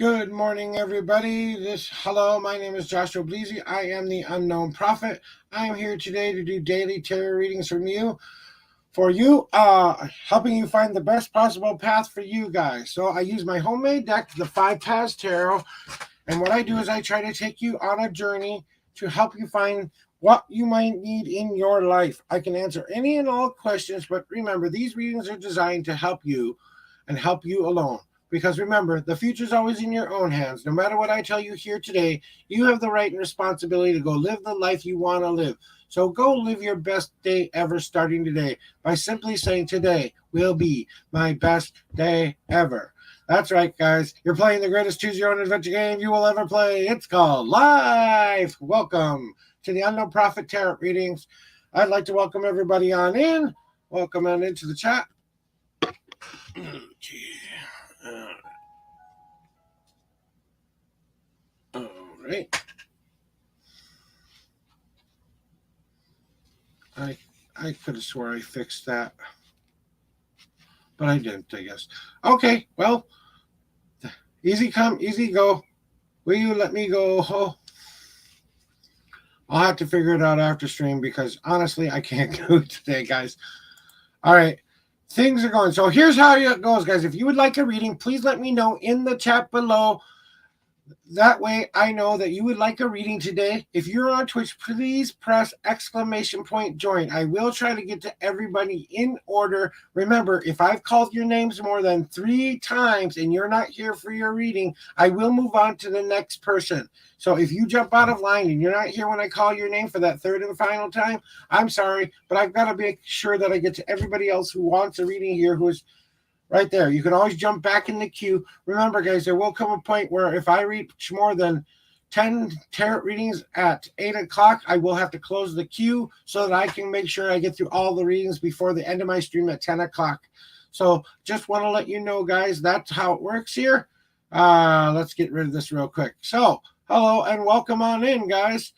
Good morning, everybody. Hello, my name is Joshua Bleasy. I am the Unknown Prophet. I am here today to do daily tarot readings for you, helping you find the best possible path for you guys. So I use my homemade deck, the Five Paths Tarot, and what I do is I try to take you on a journey to help you find what you might need in your life. I can answer any and all questions, but remember, these readings are designed to help you and help you alone. Because remember, the future is always in your own hands. No matter what I tell you here today, you have the right and responsibility to go live the life you want to live. So go live your best day ever starting today by simply saying today will be my best day ever. That's right, guys. You're playing the greatest choose your own adventure game you will ever play. It's called Life. Welcome to the Unknown Prophet Tarot readings. I'd like to welcome everybody on in. Welcome on into the chat. All right. I could have swore I fixed that, but I didn't, I guess. Okay, well, easy come, easy go. Will you let me go? Oh, I'll have to figure it out after stream because honestly, I can't do it today, guys. All right. Things are going. So here's how it goes, guys. If you would like a reading, please let me know in the chat below That way I know that you would like a reading today. If you're on Twitch, please press exclamation point join. I will try to get to everybody in order. Remember, if I've called your names more than 3 times and you're not here for your reading, I will move on to the next person. So if you jump out of line and you're not here when I call your name for that third and final time, I'm sorry, but I've got to make sure that I get to everybody else who wants a reading here, who is right there. You can always jump back in the queue. Remember, guys, there will come a point where if I reach more than 10 tarot readings at 8 o'clock, I will have to close the queue so that I can make sure I get through all the readings before the end of my stream at 10 o'clock. So just want to let you know, guys, that's how it works here. Let's get rid of this real quick. So hello and welcome on in, guys.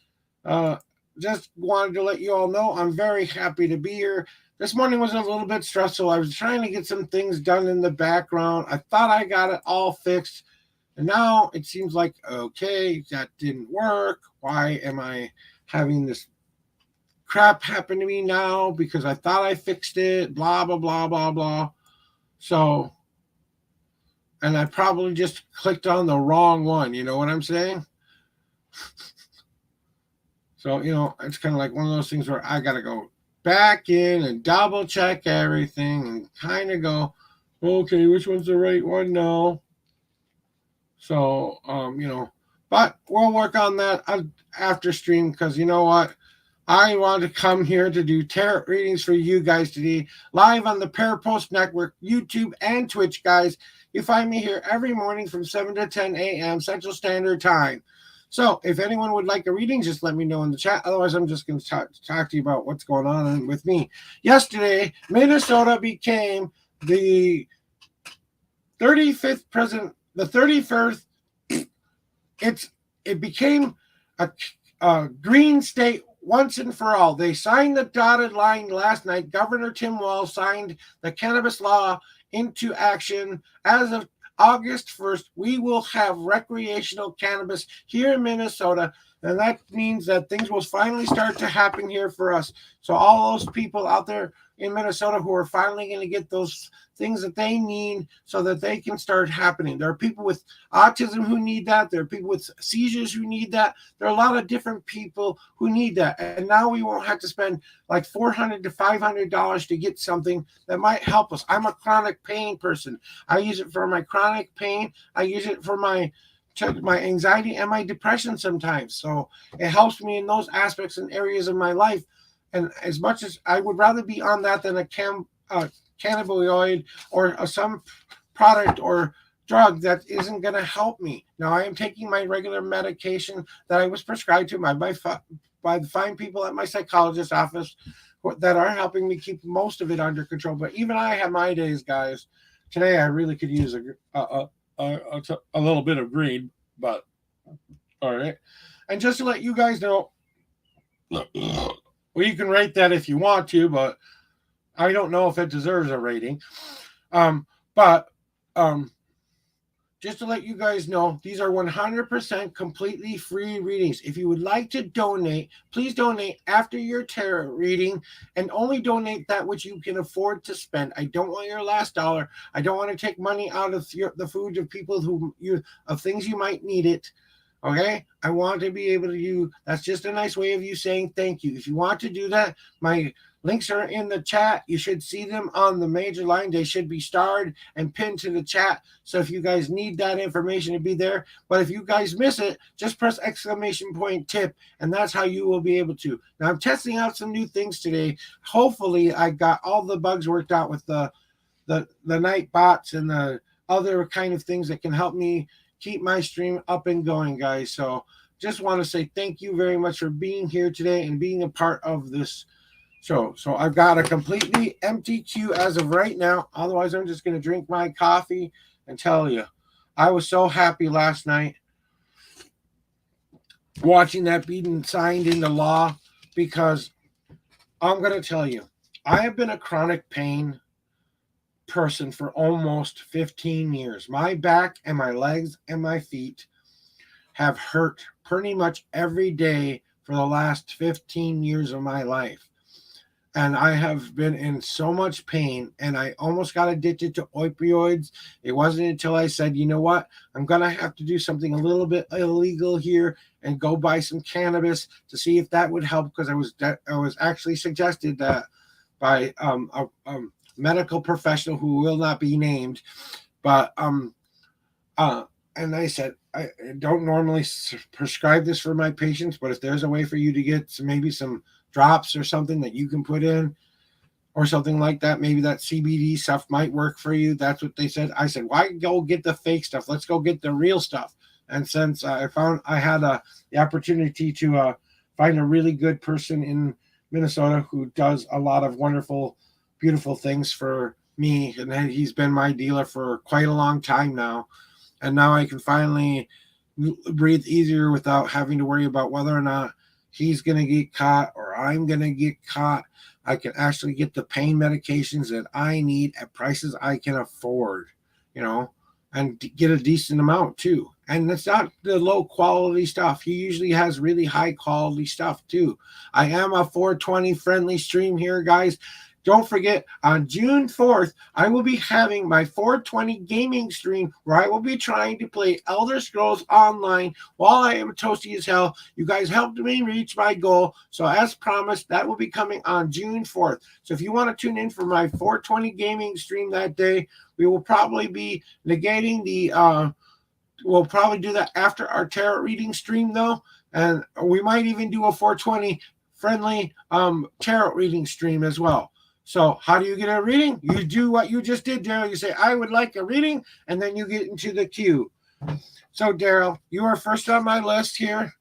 Just wanted to let you all know I'm very happy to be here. This morning was a little bit stressful. I was trying to get some things done in the background. I thought I got it all fixed. And now it seems like, okay, that didn't work. Why am I having this crap happen to me now? Because I thought I fixed it, blah, blah, blah, blah, blah. So, and I probably just clicked on the wrong one. You know what I'm saying? So, it's kind of like one of those things where I got to go back in and double check everything and kind of go, okay, which one's the right one now? So, but we'll work on that after stream because you know what? I want to come here to do tarot readings for you guys today, live on the Parapost Network, YouTube, and Twitch, guys. You find me here every morning from 7 to 10 a.m. Central Standard Time. So if anyone would like a reading, just let me know in the chat. Otherwise, I'm just going to talk to you about what's going on with me. Yesterday, Minnesota became the 35th president. The 31st. It became a green state once and for all. They signed the dotted line last night. Governor Tim Walz signed the cannabis law into action. As of August 1st, we will have recreational cannabis here in Minnesota, and that means that things will finally start to happen here for us. So all those people out there in Minnesota who are finally going to get those things that they need so that they can start happening. There are people with autism who need that. There are people with seizures who need that. There are a lot of different people who need that. And now we won't have to spend like $400 to $500 to get something that might help us. I'm a chronic pain person. I use it for my chronic pain. I use it for my anxiety and my depression sometimes. So it helps me in those aspects and areas of my life. And as much as I would rather be on that than a cannabinoid or some product or drug that isn't going to help me. Now, I am taking my regular medication that I was prescribed to by the fine people at my psychologist's office that are helping me keep most of it under control. But even I have my days, guys. Today, I really could use a little bit of green, but all right. And just to let you guys know, well, you can rate that if you want to, but I don't know if it deserves a rating. But just to let you guys know, these are 100% completely free readings. If you would like to donate, please donate after your tarot reading and only donate that which you can afford to spend. I don't want your last dollar. I don't want to take money out of the food of people of things you might need it. Okay, I want to be able to use. That's just a nice way of you saying thank you. If you want to do that, my links are in the chat. You should see them on the major line. They should be starred and pinned to the chat. So if you guys need that information to be there, but if you guys miss it, just press exclamation point tip, and that's how you will be able to. Now I'm testing out some new things today. Hopefully, I got all the bugs worked out with the night bots and the other kind of things that can help me keep my stream up and going, guys. So just want to say thank you very much for being here today and being a part of this show. So I've got a completely empty queue as of right now. Otherwise, I'm just going to drink my coffee and tell you, I was so happy last night watching that being signed into law, because I'm going to tell you, I have been a chronic pain person for almost 15 years. My back and my legs and my feet have hurt pretty much every day for the last 15 years of my life. and I have been in so much pain, and I almost got addicted to opioids. It wasn't until I said, you know what, I'm gonna have to do something a little bit illegal here and go buy some cannabis to see if that would help, because I was actually suggested that by a medical professional who will not be named, but uh, and I said, I don't normally prescribe this for my patients, but if there's a way for you to get maybe some drops or something that you can put in or something like that, maybe that CBD stuff might work for you. That's what they said. I said, why go get the fake stuff? Let's go get the real stuff. And since I found I had the opportunity to find a really good person in Minnesota who does a lot of wonderful, beautiful things for me, and he's been my dealer for quite a long time now, and now I can finally breathe easier without having to worry about whether or not he's going to get caught or I'm going to get caught. I can actually get the pain medications that I need at prices I can afford, you know, and get a decent amount too. And it's not the low quality stuff. He usually has really high quality stuff too. I am a 420 friendly stream here, guys. Don't forget, on June 4th, I will be having my 420 gaming stream where I will be trying to play Elder Scrolls Online while I am toasty as hell. You guys helped me reach my goal. So as promised, that will be coming on June 4th. So if you want to tune in for my 420 gaming stream that day, we will probably be negating we'll probably do that after our tarot reading stream though. And we might even do a 420 friendly tarot reading stream as well. So how do you get a reading? You do what you just did, Daryl. You say, I would like a reading, and then you get into the queue. So, Daryl, you are first on my list here.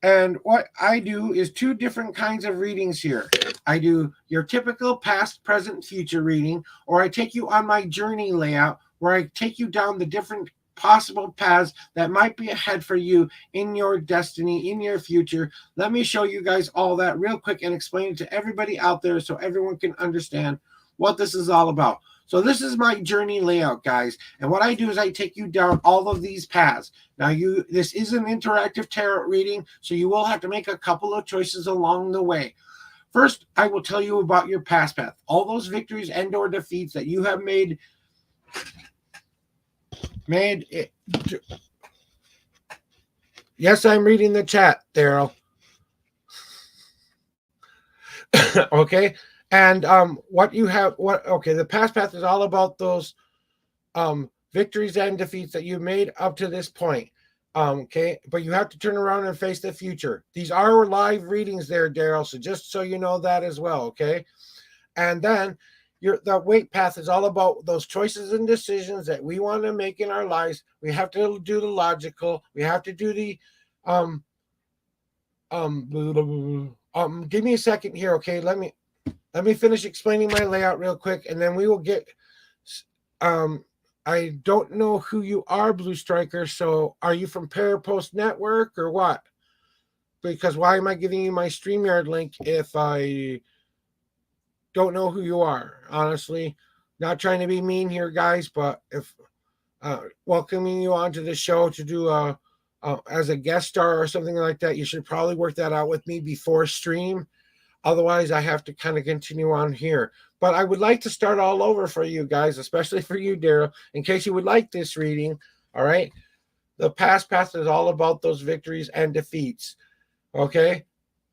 And what I do is two different kinds of readings here. I do your typical past, present, future reading, or I take you on my journey layout where I take you down the different possible paths that might be ahead for you in your destiny, in your future. Let me show you guys all that real quick and explain it to everybody out there so everyone can understand what this is all about. So this is my journey layout, guys. And what I do is I take you down all of these paths. Now, this is an interactive tarot reading, so you will have to make a couple of choices along the way. First, I will tell you about your past path, all those victories and or defeats that you have made it. Yes, I'm reading the chat, Daryl. Okay. And the past path is all about those victories and defeats that you've made up to this point. Okay, but you have to turn around and face the future. These are live readings there, Daryl, so just so you know that as well. Okay. And then the weight path is all about those choices and decisions that we want to make in our lives. We have to do the logical. We have to do the give me a second here, okay? Let me finish explaining my layout real quick, and then we will get I don't know who you are, Blue Striker. So are you from Parapost Network or what? Because why am I giving you my StreamYard link if I don't know who you are? Honestly, not trying to be mean here, guys, but if welcoming you onto the show to do as a guest star or something like that, you should probably work that out with me before stream. Otherwise, I have to kind of continue on here. But I would like to start all over for you guys, especially for you, Daryl, in case you would like this reading. All right. The past path is all about those victories and defeats. Okay.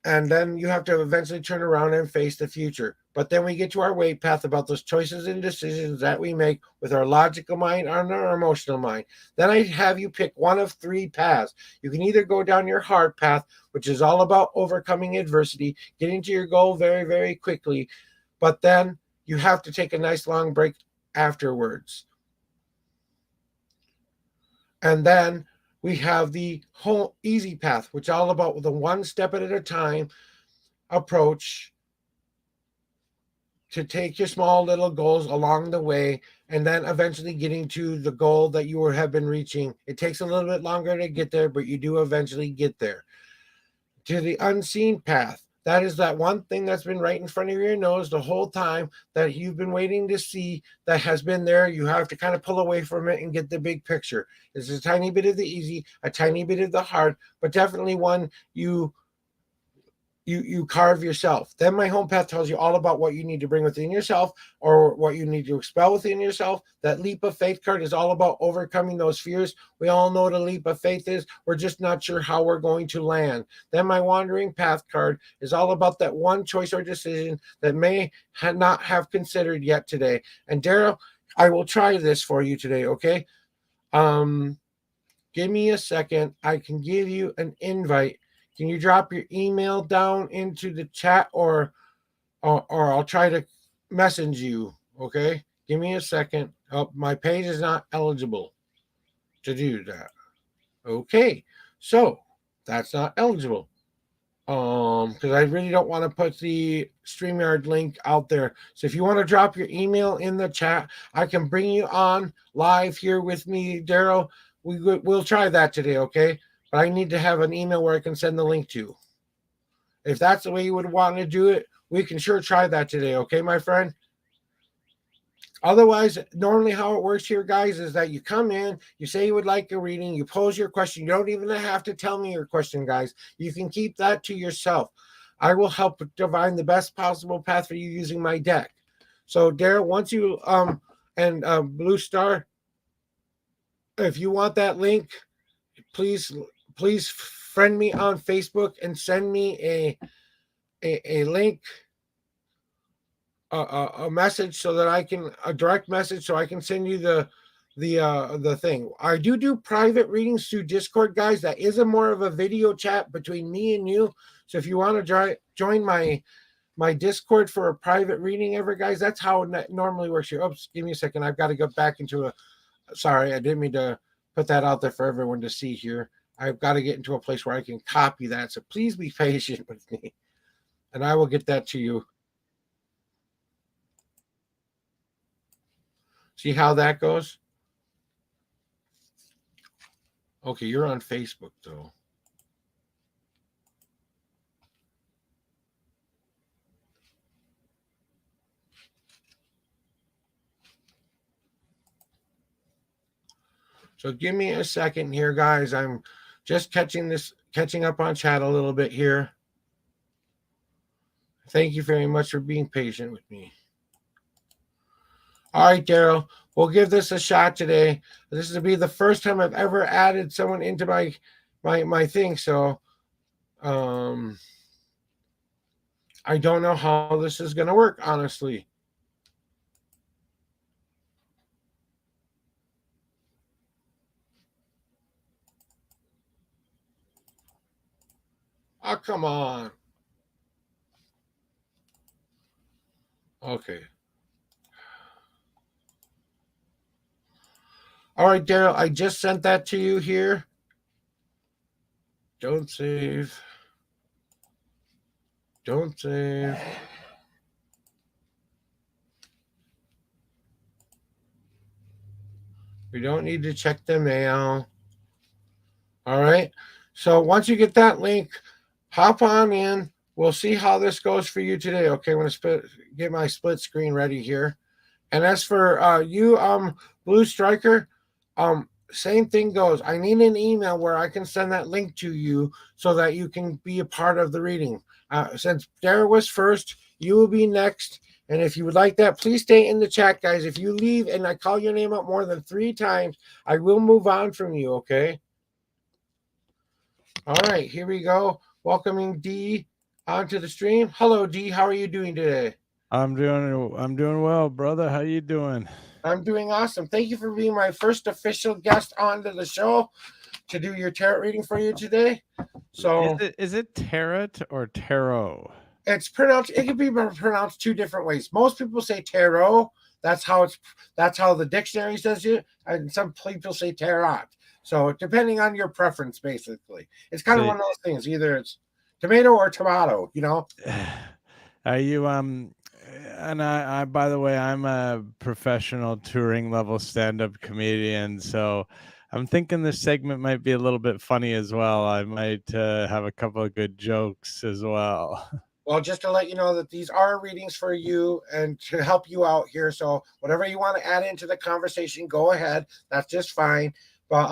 And then you have to eventually turn around and face the future. But then we get to our weight path about those choices and decisions that we make with our logical mind and our emotional mind. Then I have you pick one of three paths. You can either go down your heart path, which is all about overcoming adversity, getting to your goal very, very quickly. But then you have to take a nice long break afterwards. And then we have the whole easy path, which is all about the one step at a time approach to take your small little goals along the way, and then eventually getting to the goal that you have been reaching. It takes a little bit longer to get there, but you do eventually get there. To the unseen path, that is that one thing that's been right in front of your nose the whole time that you've been waiting to see, that has been there. You have to kind of pull away from it and get the big picture. It's a tiny bit of the easy, a tiny bit of the hard, but definitely one you you carve yourself. Then my home path tells you all about what you need to bring within yourself or what you need to expel within yourself. That leap of faith card is all about overcoming those fears. We all know what a leap of faith is. We're just not sure how we're going to land. Then my wandering path card is all about that one choice or decision that may not have considered yet today. And Daryl, I will try this for you today, okay? Give me a second. I can give you an invite. Can you drop your email down into the chat, or I'll try to message you, okay? Give me a second. Oh, my page is not eligible to do that. Okay. So, that's not eligible. Because I really don't want to put the StreamYard link out there. So if you want to drop your email in the chat, I can bring you on live here with me, Daryl. We'll try that today, okay? But I need to have an email where I can send the link to. If that's the way you would want to do it, we can sure try that today, okay, my friend? Otherwise, normally how it works here, guys, is that you come in, you say you would like a reading, you pose your question. You don't even have to tell me your question, guys. You can keep that to yourself. I will help divine the best possible path for you using my deck. So, Daryl, once you and Blue Star, if you want that link, please friend me on Facebook and send me a link, a message, so that I can, a direct message, so I can send you the thing. I do private readings through Discord, guys. That is a more of a video chat between me and you. So if you want to join my Discord for a private reading ever, guys, that's how it normally works here. Oops, give me a second. I've got to go back into sorry, I didn't mean to put that out there for everyone to see here. I've got to get into a place where I can copy that. So please be patient with me, and I will get that to you. See how that goes? Okay, you're on Facebook, though. So give me a second here, guys. I'm just catching up on chat a little bit here. Thank you very much for being patient with me. All right, Daryl, we'll give this a shot today. This will be the first time I've ever added someone into my thing, so I don't know how this is going to work, honestly. Oh, come on. Okay. All right, Daryl, I just sent that to you here. Don't save. Don't save. We don't need to check the mail. All right. So once you get that link, hop on in. We'll see how this goes for you today. Okay, I'm going to get my split screen ready here. And as for you, Blue Striker, same thing goes. I need an email where I can send that link to you so that you can be a part of the reading. Since Dara was first, you will be next. And if you would like that, please stay in the chat, guys. If you leave and I call your name up more than 3 times, I will move on from you, okay? All right, here we go. Welcoming D onto the stream. Hello, D. How are you doing today? I'm doing well, brother. How you doing? I'm doing awesome. Thank you for being my first official guest onto the show to do your tarot reading for you today. So is it tarot or tarot? It's pronounced. It can be pronounced 2 different ways. Most people say tarot. That's how the dictionary says it, and some people say tarot. So depending on your preference, basically, it's kind of one of those things. Either it's tomato or tomato. You know. Are you And I, by the way, I'm a professional touring level stand-up comedian, so I'm thinking this segment might be a little bit funny as well. I might have a couple of good jokes as well. Well, just to let you know that these are readings for you and to help you out here. So whatever you want to add into the conversation, go ahead. That's just fine. But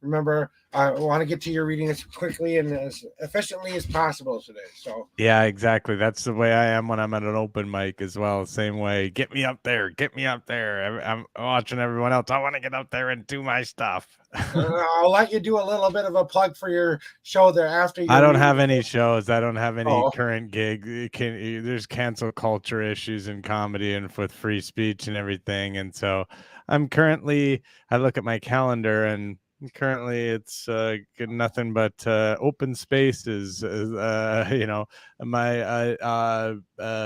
remember, I want to get to your reading as quickly and as efficiently as possible today. So Yeah, exactly. That's the way I am when I'm at an open mic as well. Same way. Get me up there. Get me up there. I'm watching everyone else. I want to get up there and do my stuff. I'll let you do a little bit of a plug for your show there after you. I don't have any shows. I don't have any Oh. current gig. There's cancel culture issues in comedy and with free speech and everything. And so I'm currently, I look at my calendar and currently it's nothing but open spaces. My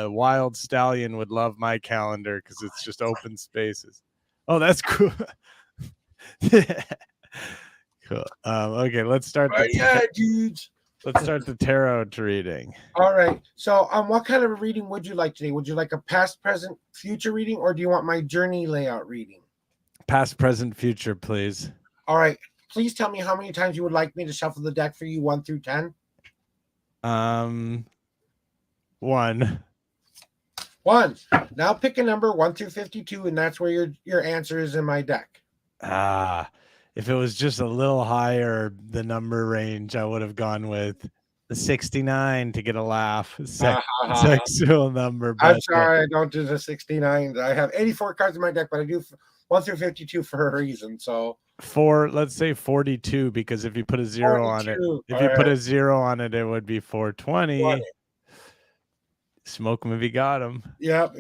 Wild Stallion would love my calendar because it's just open spaces. Oh, that's cool. Cool. Okay, let's start. Dudes. Let's start the tarot reading. All right. So, what kind of a reading would you like today? Would you like a past, present, future reading, or do you want my journey layout reading? Past, present, future, please. All right. Please tell me how many times you would like me to shuffle the deck for you, 1 through 10. 1. 1. Now pick a number 1 through 52, and that's where your answer is in my deck. If it was just a little higher, the number range, I would have gone with the 69 to get a laugh. Sexual number. I'm sorry, I don't do the 69. I have 84 cards in my deck, but I do 1 through 52 for a reason. So let's say 42, because if you put a 0 on it, it would be 420. 20. Smoke him if you got him. Yep.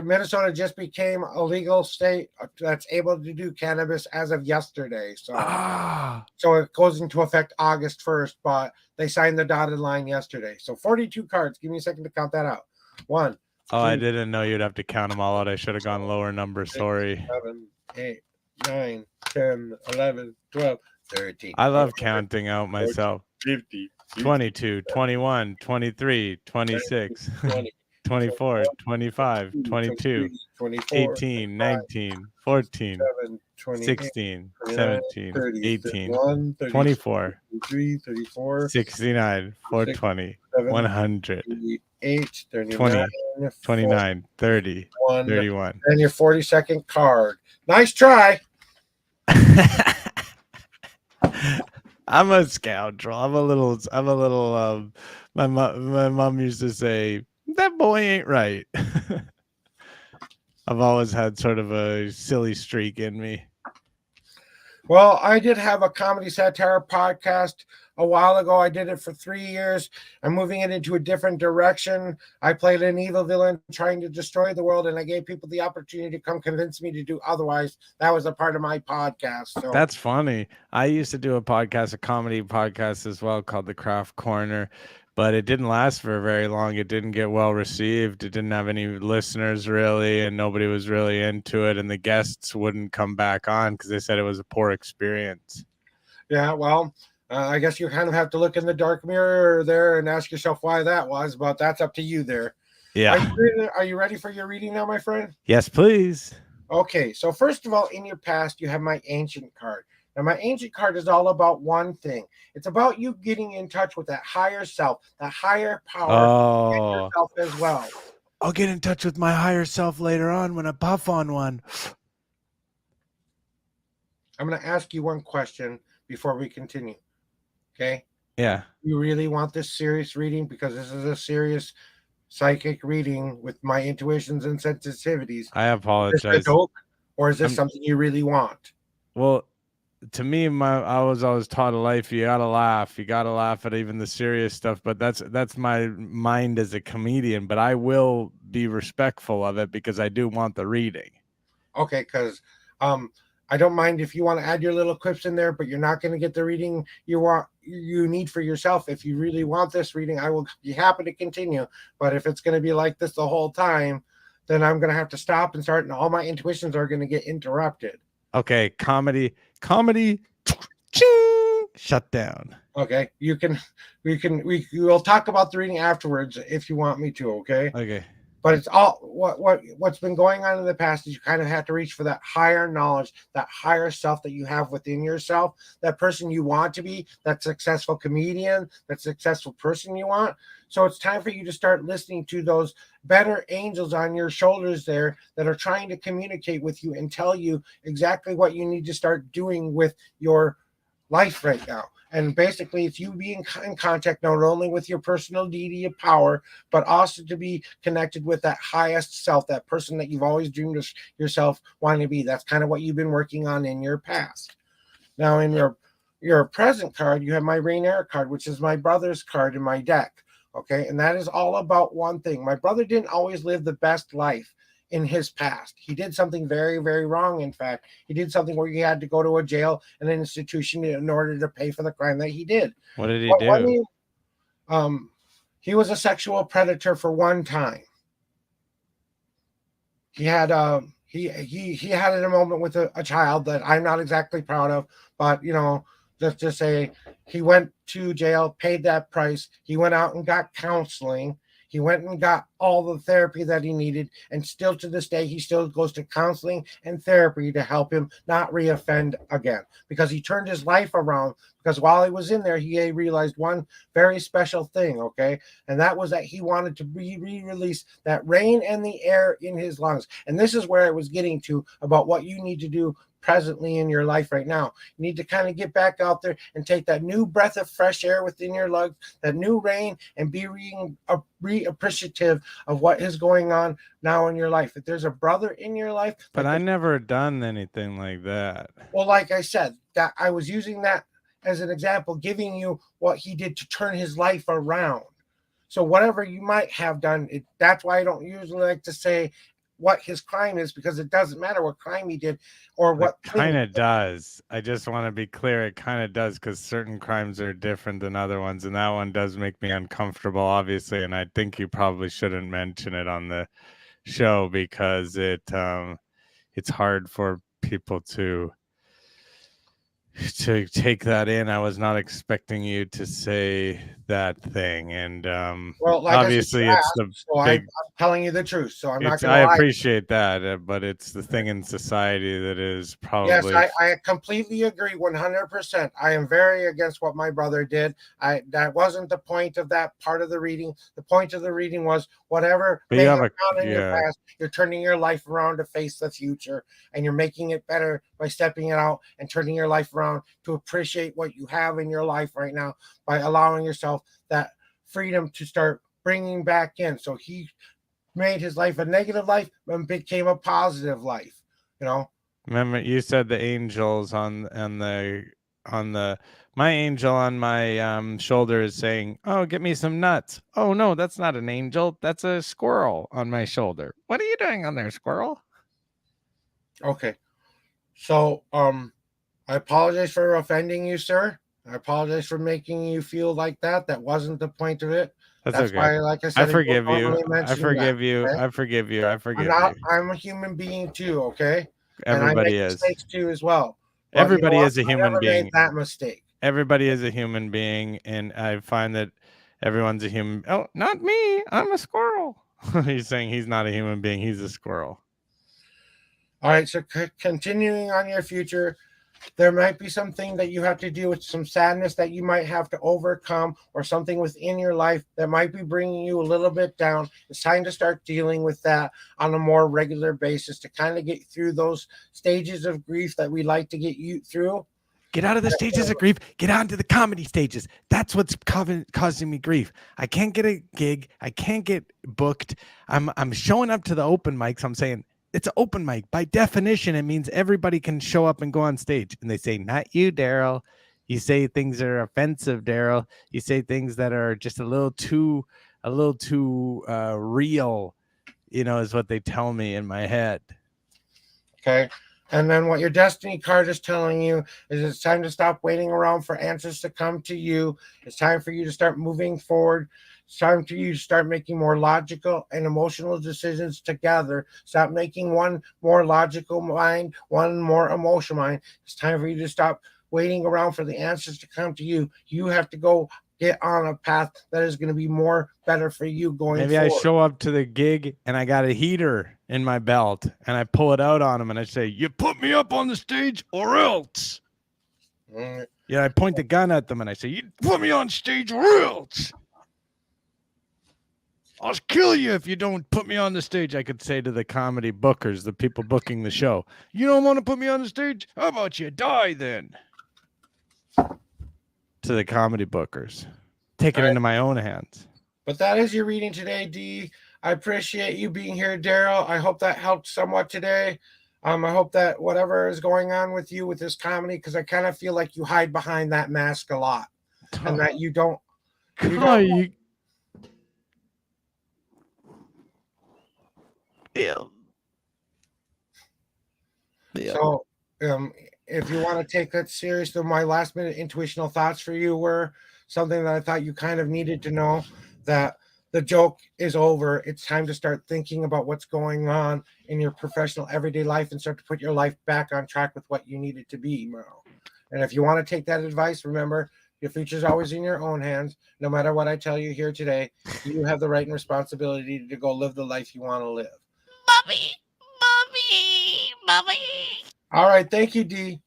Minnesota just became a legal state that's able to do cannabis as of yesterday. So it goes into effect August 1st, but they signed the dotted line yesterday. So 42 cards. Give me a second to count that out. 1. Oh, 2, I didn't know you'd have to count them all out. I should have gone lower number. 6, Sorry. 7, 8, 9, 10, 11, 12, 13. I love counting out myself. 50, 22, 21, 23, 26, 20, 24, 25, 22, 24, 18, 19, 14, 16, 17, 18, 24, 33, 34, 69, 420, 100, 8, 20, 29, 30, 31. And your 42nd card. Nice try. I'm a scoundrel. I'm a little my mom used to say, that boy ain't right. I've always had sort of a silly streak in me. Well, I did have a comedy satire podcast a while ago. I did it for 3 years. I'm moving it into a different direction. I played an evil villain trying to destroy the world, and I gave people the opportunity to come convince me to do otherwise. That was a part of my podcast. So that's funny. I used to do a comedy podcast as well, called The Craft Corner, but it didn't last for very long. It didn't get well received. It didn't have any listeners really, and nobody was really into it, and the guests wouldn't come back on because they said it was a poor experience. Yeah, well, I guess you kind of have to look in the dark mirror there and ask yourself why that was, but that's up to you there. Yeah. Are you ready for your reading now, my friend? Yes, please. Okay, so first of all, in your past, you have my ancient card. Now, my ancient card is all about one thing. It's about you getting in touch with that higher self, that higher power in yourself as well. I'll get in touch with my higher self later on when I puff on one. I'm going to ask you one question before we continue. Okay? Yeah. You really want this serious reading? Because this is a serious psychic reading with my intuitions and sensitivities. I apologize. Is this a joke, or is this something you really want? Well, to me, I was always taught a life. You gotta laugh. You gotta laugh at even the serious stuff. But that's my mind as a comedian. But I will be respectful of it because I do want the reading. Okay, because I don't mind if you want to add your little quips in there, but you're not going to get the reading you need for yourself. If you really want this reading, I will be happy to continue. But if it's going to be like this the whole time, then I'm going to have to stop and start, and all my intuitions are going to get interrupted. Okay, comedy, shut down. Okay, we'll talk about the reading afterwards if you want me to. Okay. But it's all what's been going on in the past is you kind of have to reach for that higher knowledge, that higher self that you have within yourself, that person you want to be, that successful comedian, that successful person you want. So it's time for you to start listening to those better angels on your shoulders there that are trying to communicate with you and tell you exactly what you need to start doing with your life right now. And basically, it's you being in contact not only with your personal deity of power, but also to be connected with that highest self, that person that you've always dreamed of yourself wanting to be. That's kind of what you've been working on in your past. Now, in your present card, you have my Rainier card, which is my brother's card in my deck. Okay, and that is all about one thing. My brother didn't always live the best life in his past. He did something very, very wrong. In fact, he did something where he had to go to a jail and an institution in order to pay for the crime that he did. What did he do? He was a sexual predator for one time. He had he had a moment with a child that I'm not exactly proud of, but let's just say he went to jail, paid that price. He went out and got counseling. He went and got all the therapy that he needed. And still to this day, he still goes to counseling and therapy to help him not reoffend again, because he turned his life around. Because while he was in there, he realized one very special thing. Okay. And that was that he wanted to re-release that rain and the air in his lungs. And this is where I was getting to about what you need to do presently in your life right now. You need to kind of get back out there and take that new breath of fresh air within your lungs, that new rain, and be appreciative of what is going on now in your life. If there's a brother in your life, but I never done anything like that. Well, like I said, that I was using that as an example, giving you what he did to turn his life around. So whatever you might have done, that's why I don't usually like to say what his crime is, because it doesn't matter what crime he did or what. It kind of does. I just want to be clear. It kind of does, because certain crimes are different than other ones, and that one does make me uncomfortable, obviously. And I think you probably shouldn't mention it on the show, because it's hard for people to take that in. I was not expecting you to say that thing, and well, like obviously I said, it's the so big. I'm telling you the truth, so I'm not going I to lie. appreciate that, but it's the thing in society that is probably. Yes, I completely agree, 100%. I am very against what my brother did. That wasn't the point of that part of the reading. The point of the reading was whatever But may you have have gone in your past, you're turning your life around to face the future, and you're making it better by stepping it out and turning your life around to appreciate what you have in your life right now, by allowing yourself that freedom to start bringing back in. So he made his life a negative life and became a positive life. Remember, you said the angels on the my angel on my shoulder is saying, "Oh, get me some nuts." Oh no, that's not an angel. That's a squirrel on my shoulder. What are you doing on there, squirrel? Okay. So, I apologize for offending you, sir. I apologize for making you feel like that. That wasn't the point of it. That's okay. Why, like I said, I forgive you. I forgive you. Okay? I forgive you. I forgive you. I'm a human being too, okay? Everybody and I make is. mistakes too as well. But everybody is a human being. Made that mistake. Everybody is a human being, and I find that everyone's a human. Oh, not me. I'm a squirrel. He's saying he's not a human being. He's a squirrel. All right. So continuing on your future, there might be something that you have to deal with, some sadness that you might have to overcome, or something within your life that might be bringing you a little bit down. It's time to start dealing with that on a more regular basis to kind of get through those stages of grief that we like to get you through. Get out of the stages of grief. Get onto the comedy stages. That's what's causing me grief. I can't get a gig. I can't get booked. I'm showing up to the open mics. I'm saying, it's an open mic. By definition, it means everybody can show up and go on stage. And they say, not you, Daryl. You say things that are offensive, Daryl. You say things that are just a little too real, is what they tell me in my head. Okay. And then what your destiny card is telling you is it's time to stop waiting around for answers to come to you. It's time for you to start moving forward. It's time for you to start making more logical and emotional decisions together. Stop making one more logical mind, one more emotional mind. It's time for you to stop waiting around for the answers to come to you. You have to go get on a path that is going to be more better for you going Maybe forward. I show up to the gig and I got a heater in my belt and I pull it out on him and I say, "You put me up on the stage or else." Yeah, I point the gun at them and I say, "You put me on stage or else. I'll kill you if you don't put me on the stage." I could say to the comedy bookers, the people booking the show, "You don't want to put me on the stage? How about you die then?" To the comedy bookers. Take it into my own hands. But that is your reading today, D. I appreciate you being here, Daryl. I hope that helped somewhat today. I hope that whatever is going on with you with this comedy, because I kind of feel like you hide behind that mask a lot, and that you don't. Bill. So, if you want to take that serious, then my last minute intuitional thoughts for you were something that I thought you kind of needed to know, that the joke is over. It's time to start thinking about what's going on in your professional everyday life and start to put your life back on track with what you need it to be, Merle. And if you want to take that advice, remember, your future's always in your own hands. No matter what I tell you here today, you have the right and responsibility to go live the life you want to live. Mommy, mommy, mommy. All right. Thank you, D.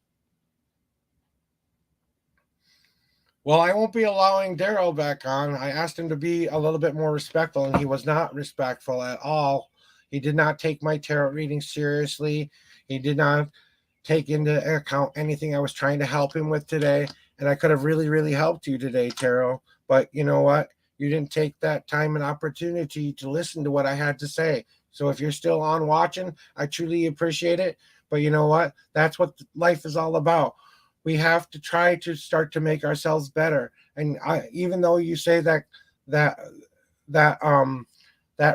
Well, I won't be allowing Daryl back on. I asked him to be a little bit more respectful, and he was not respectful at all. He did not take my tarot reading seriously. He did not take into account anything I was trying to help him with today. And I could have really, really helped you today, Tarot. But you know what? You didn't take that time and opportunity to listen to what I had to say. So if you're still on watching, I truly appreciate it. But you know what? That's what life is all about. We have to try to start to make ourselves better. And even though you say that that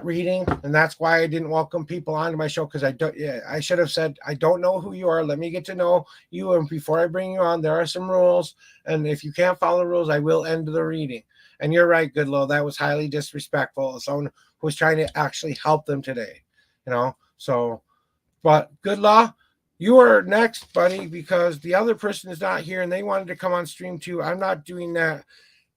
reading, and that's why I didn't welcome people onto my show, because I should have said, I don't know who you are. Let me get to know you, and before I bring you on, there are some rules, and if you can't follow the rules, I will end the reading. And you're right, Goodlow, that was highly disrespectful of someone who was trying to actually help them today. So, but Goodlaw, you are next, buddy, because the other person is not here and they wanted to come on stream too. I'm not doing that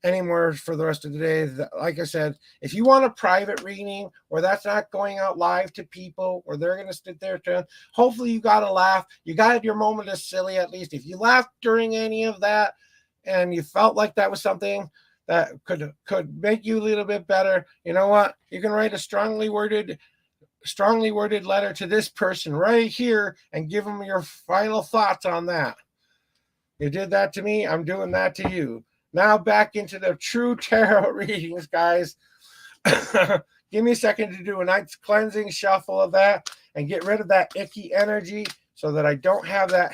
anymore for the rest of the day. Like I said, if you want a private reading or that's not going out live to people, or they're going to sit there to, hopefully you got to laugh. You got your moment of silly, at least. If you laughed during any of that and you felt like that was something that could make you a little bit better, you know what? You can write a strongly worded letter to this person right here and give them your final thoughts on that. You did that to me, I'm doing that to you. Now back into the true tarot readings, guys. Give me a second to do a nice cleansing shuffle of that and get rid of that icky energy so that I don't have that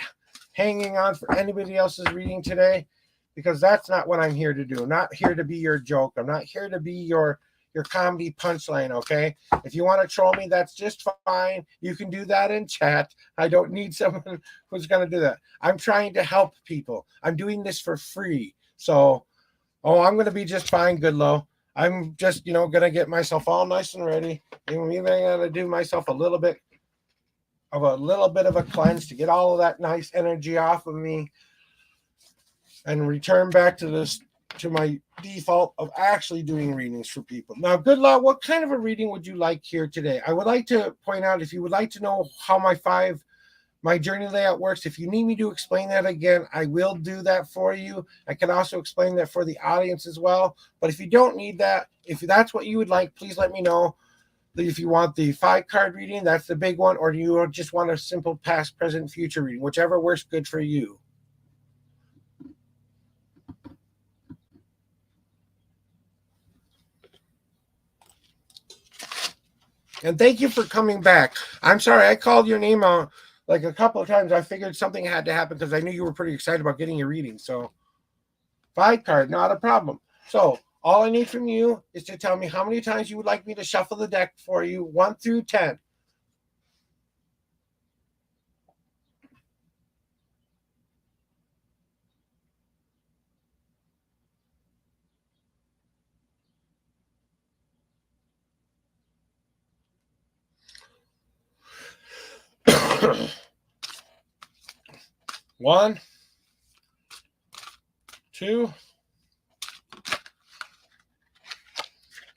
hanging on for anybody else's reading today, because that's not what I'm here to do. I'm not here to be your joke. I'm not here to be your comedy punchline, okay? If you want to troll me, that's just fine. You can do that in chat. I don't need someone who's going to do that. I'm trying to help people. I'm doing this for free. So, I'm going to be just fine, Goodlow. I'm just, going to get myself all nice and ready. And even I got to do myself a little bit of a cleanse to get all of that nice energy off of me and return back to my default of actually doing readings for people. Now, Goodlaw, what kind of a reading would you like here today? I would like to point out, if you would like to know how my journey layout works, if you need me to explain that again, I will do that for you. I can also explain that for the audience as well. But if you don't need that, if that's what you would like, please let me know. If you want the 5-card reading, that's the big one, or do you just want a simple past, present, future reading, whichever works good for you. And thank you for coming back. I'm sorry, I called your name out like a couple of times. I figured something had to happen because I knew you were pretty excited about getting your reading. So 5-card, not a problem. So all I need from you is to tell me how many times you would like me to shuffle the deck for you, 1 through 10. One, 2,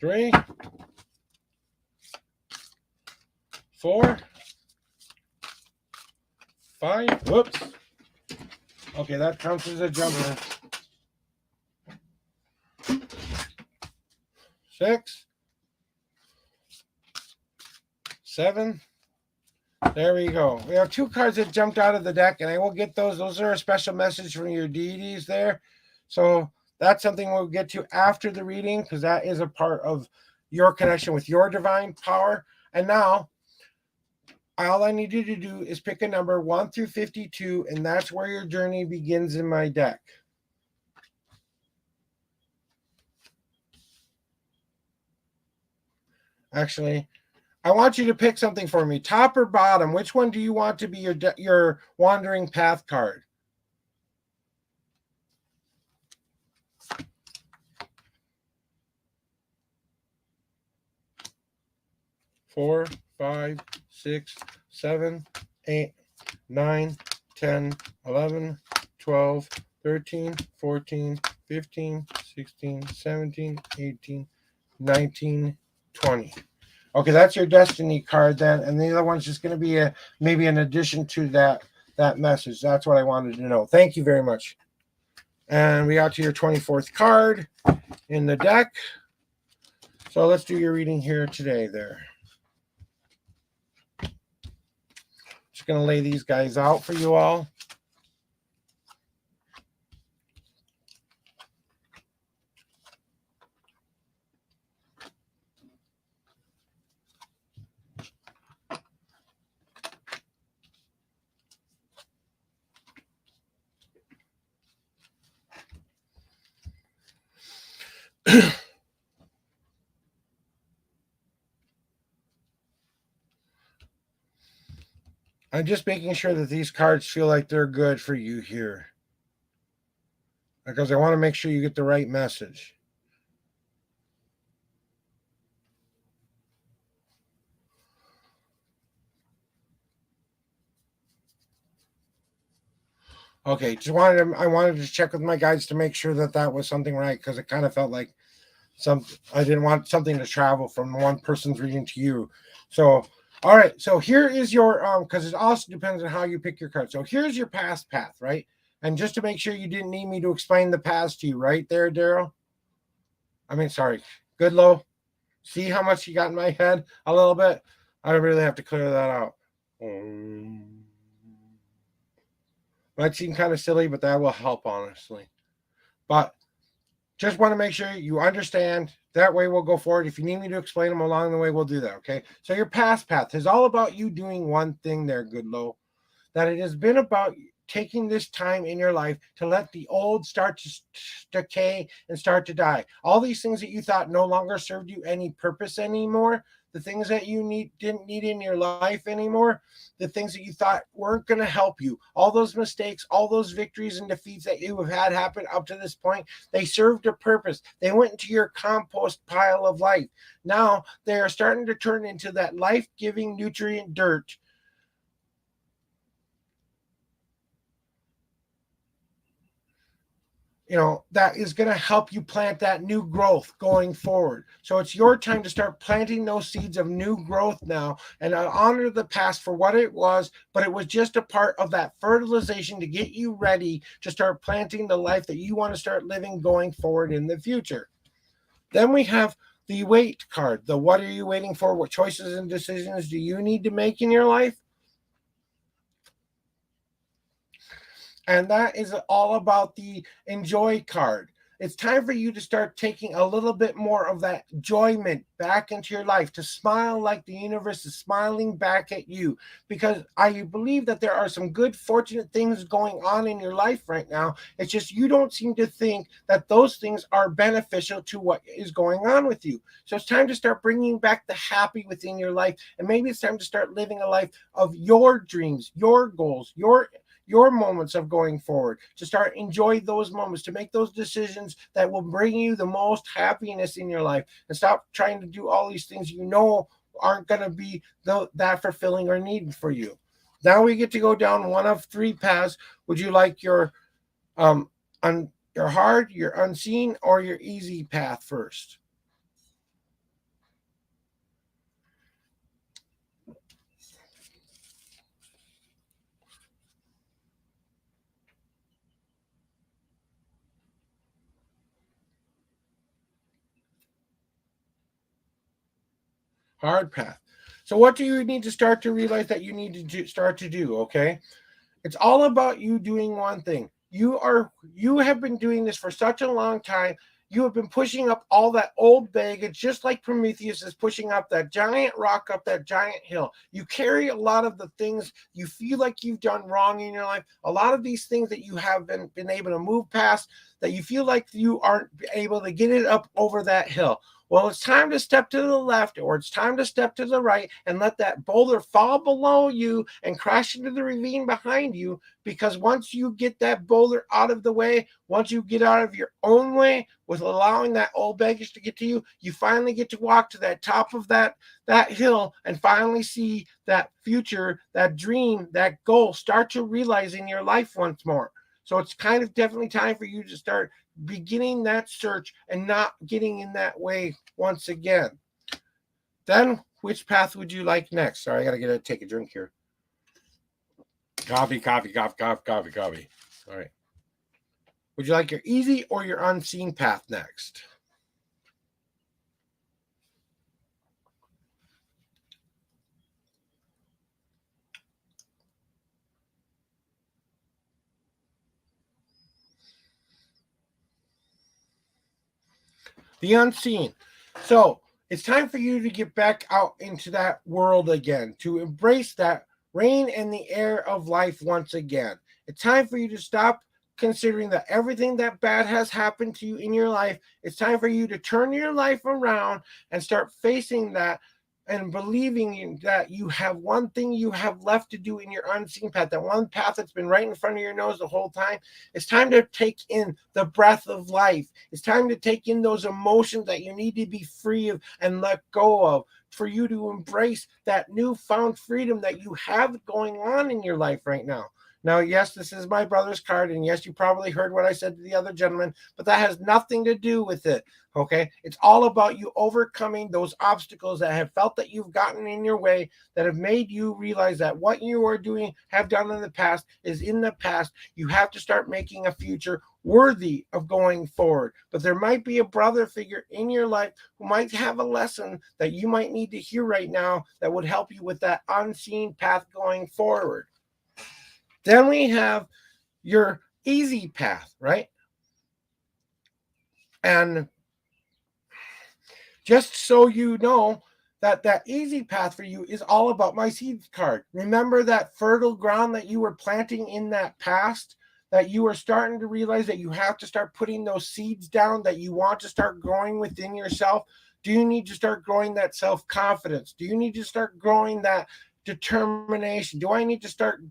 3, 4, 5. Whoops. Okay, that counts as a jumper. 6, 7. There we go. We have 2 cards that jumped out of the deck, and I will get those. Those are a special message from your deities there. So that's something we'll get to after the reading, because that is a part of your connection with your divine power. And now, all I need you to do is pick a number 1 through 52, and that's where your journey begins in my deck. Actually, I want you to pick something for me. Top or bottom? Which one do you want to be your wandering path card? Four, 5, 6, 7, 8, 9, 10, 11, 12, 13, 14, 15, 16, 17, 18, 19, 20. Okay, that's your destiny card then, and the other one's just going to be maybe an addition to that message. That's what I wanted to know. Thank you very much. And we got to your 24th card in the deck. So let's do your reading here today there. Just going to lay these guys out for you all. I'm just making sure that these cards feel like they're good for you here, because I want to make sure you get the right message. Okay, I wanted to check with my guides to make sure that was something right, because it kind of felt like I didn't want something to travel from one person's reading to you. So, all right, so here is your because it also depends on how you pick your card. So here's your past path, right? And just to make sure you didn't need me to explain the past to you, right there, Daryl? Sorry, Goodlow. See how much you got in my head a little bit? I really have to clear that out. Might seem kind of silly, but that will help, honestly. But just want to make sure you understand. That way we'll go forward. If you need me to explain them along the way, we'll do that, okay? So your past path is all about you doing one thing there, Goodlow. That it has been about taking this time in your life to let the old start to decay and start to die. All these things that you thought no longer served you any purpose anymore, the things that you didn't need in your life anymore, the things that you thought weren't going to help you, all those mistakes, all those victories and defeats that you have had happen up to this point, they served a purpose. They went into your compost pile of life. Now they are starting to turn into that life-giving nutrient dirt. That is going to help you plant that new growth going forward. So it's your time to start planting those seeds of new growth now, and I honor the past for what it was, but it was just a part of that fertilization to get you ready to start planting the life that you want to start living going forward in the future. Then we have the wait card. The what are you waiting for? What choices and decisions do you need to make in your life? And that is all about the enjoy card. It's time for you to start taking a little bit more of that enjoyment back into your life, to smile like the universe is smiling back at you. Because I believe that there are some good, fortunate things going on in your life right now. It's just you don't seem to think that those things are beneficial to what is going on with you. So it's time to start bringing back the happy within your life. And maybe it's time to start living a life of your dreams, your goals, your moments of going forward, to start enjoy those moments, to make those decisions that will bring you the most happiness in your life, and stop trying to do all these things aren't going to be that fulfilling or needed for you. Now we get to go down one of 3 paths. Would you like your hard, your unseen, or your easy path first? Hard path. So what do you need to start to realize that you need to start to do? Okay. It's all about you doing one thing. You have been doing this for such a long time. You have been pushing up all that old baggage, just like Prometheus is pushing up that giant rock up that giant hill. You carry a lot of the things you feel like you've done wrong in your life. A lot of these things that you have been able to move past, that you feel like you aren't able to get it up over that hill. Well, it's time to step to the left or it's time to step to the right and let that boulder fall below you and crash into the ravine behind you. Because once you get that boulder out of the way, once you get out of your own way with allowing that old baggage to get to you, you finally get to walk to that top of that hill and finally see that future, that dream, that goal start to realize in your life once more. So it's kind of definitely time for you to start beginning that search and not getting in that way once again. Then, which path would you like next? Sorry, I gotta take a drink here. Coffee. All right. Would you like your easy or your unseen path next? The unseen. So it's time for you to get back out into that world again, to embrace that reign in the air of life once again. It's time for you to stop considering that everything that bad has happened to you in your life. It's time for you to turn your life around and start facing that and believing that you have one thing you have left to do in your unseen path, that one path that's been right in front of your nose the whole time. It's time to take in the breath of life. It's time to take in those emotions that you need to be free of and let go of, for you to embrace that newfound freedom that you have going on in your life right now. Now, yes, this is my brother's card, and yes, you probably heard what I said to the other gentleman, but that has nothing to do with it, okay? It's all about you overcoming those obstacles that have felt that you've gotten in your way, that have made you realize that what you are doing, have done in the past, is in the past. You have to start making a future worthy of going forward. But there might be a brother figure in your life who might have a lesson that you might need to hear right now that would help you with that unseen path going forward. Then we have your easy path, right? And just so you know, that easy path for you is all about my seeds card. Remember that fertile ground that you were planting in that past, that you are starting to realize that you have to start putting those seeds down that you want to start growing within yourself. Do you need to start growing that self-confidence? Do you need to start growing that determination? Do I need to start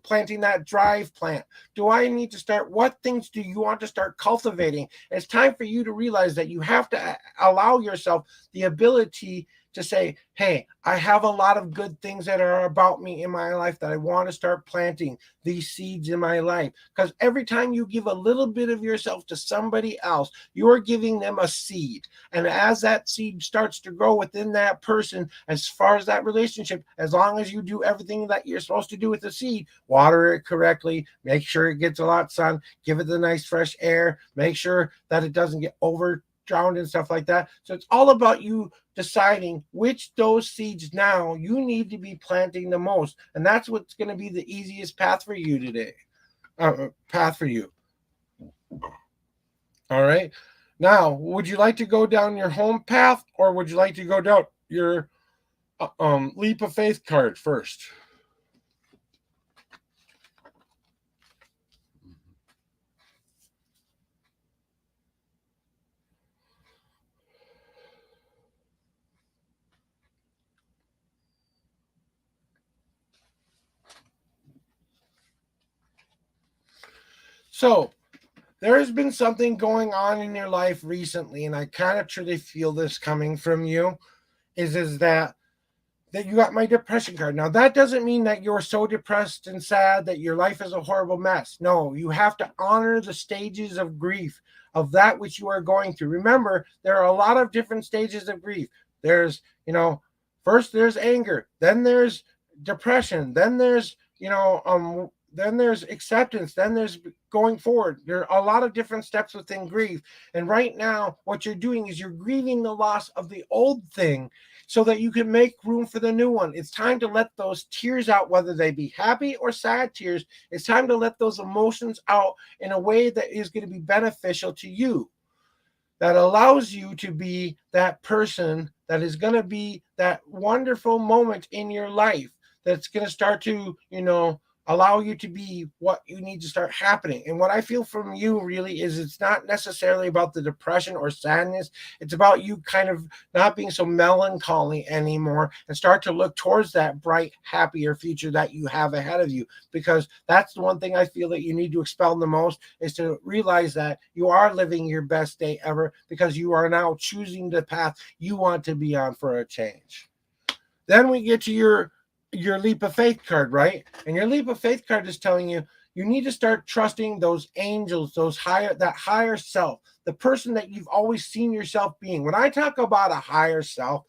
planting that drive plant? Do I need to start, what things do you want to start cultivating? It's time for you to realize that you have to allow yourself the ability to say, hey, I have a lot of good things that are about me in my life that I want to start planting these seeds in my life. Because every time you give a little bit of yourself to somebody else, you are giving them a seed. And as that seed starts to grow within that person, as far as that relationship, as long as you do everything that you're supposed to do with the seed, water it correctly, make sure it gets a lot of sun, give it the nice fresh air, make sure that it doesn't get drowned and stuff like that. So it's all about you deciding which those seeds now you need to be planting the most. And that's what's going to be the easiest path for you today. Path for you. All right. Now, would you like to go down your home path, or would you like to go down your leap of faith card first? So there has been something going on in your life recently, and I kind of truly feel this coming from you, is that you got my depression card. Now, that doesn't mean that you're so depressed and sad that your life is a horrible mess. No, you have to honor the stages of grief of that which you are going through. Remember, there are a lot of different stages of grief. There's, first there's anger, then there's depression, then there's, then there's acceptance, then there's going forward. There are a lot of different steps within grief. And right now, what you're doing is you're grieving the loss of the old thing so that you can make room for the new one. It's time to let those tears out, whether they be happy or sad tears. It's time to let those emotions out in a way that is going to be beneficial to you, that allows you to be that person that is going to be that wonderful moment in your life that's going to start to, allow you to be what you need to start happening. And what I feel from you really is it's not necessarily about the depression or sadness. It's about you kind of not being so melancholy anymore and start to look towards that bright, happier future that you have ahead of you. Because that's the one thing I feel that you need to expel the most, is to realize that you are living your best day ever because you are now choosing the path you want to be on for a change. Then we get to your leap of faith card, right? And your leap of faith card is telling you you need to start trusting those angels, that higher self, the person that you've always seen yourself being. When I talk about a higher self,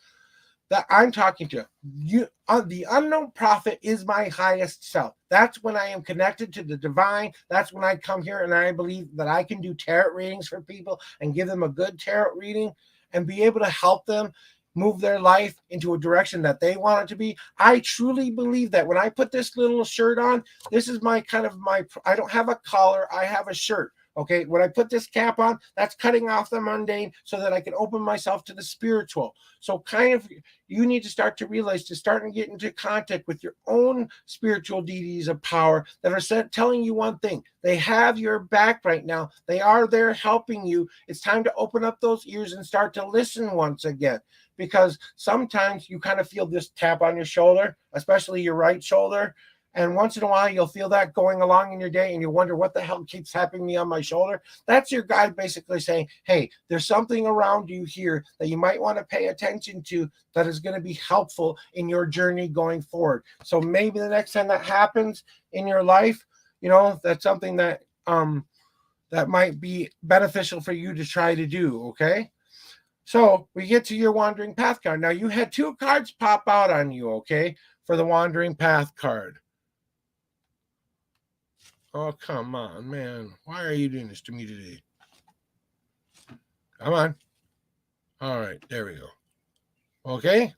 that I'm talking to you, the unknown prophet is my highest self. That's when I am connected to the divine. That's when I come here and I believe that I can do tarot readings for people and give them a good tarot reading and be able to help them move their life into a direction that they want it to be. I truly believe that when I put this little shirt on, this is my I don't have a collar, I have a shirt. Okay, when I put this cap on, that's cutting off the mundane so that I can open myself to the spiritual. So kind of you need to start to realize, to start and get into contact with your own spiritual deities of power that are telling you one thing. They have your back right now. They are there helping you. It's time to open up those ears and start to listen once again. Because sometimes you kind of feel this tap on your shoulder, especially your right shoulder. And once in a while, you'll feel that going along in your day and you wonder what the hell keeps tapping me on my shoulder. That's your guide basically saying, hey, there's something around you here that you might want to pay attention to that is going to be helpful in your journey going forward. So maybe the next time that happens in your life, that's something that that might be beneficial for you to try to do, okay? So we get to your Wandering Path card. Now you had two cards pop out on you, okay, for the Wandering Path card. Oh, come on, man. Why are you doing this to me today? Come on. All right, there we go. Okay.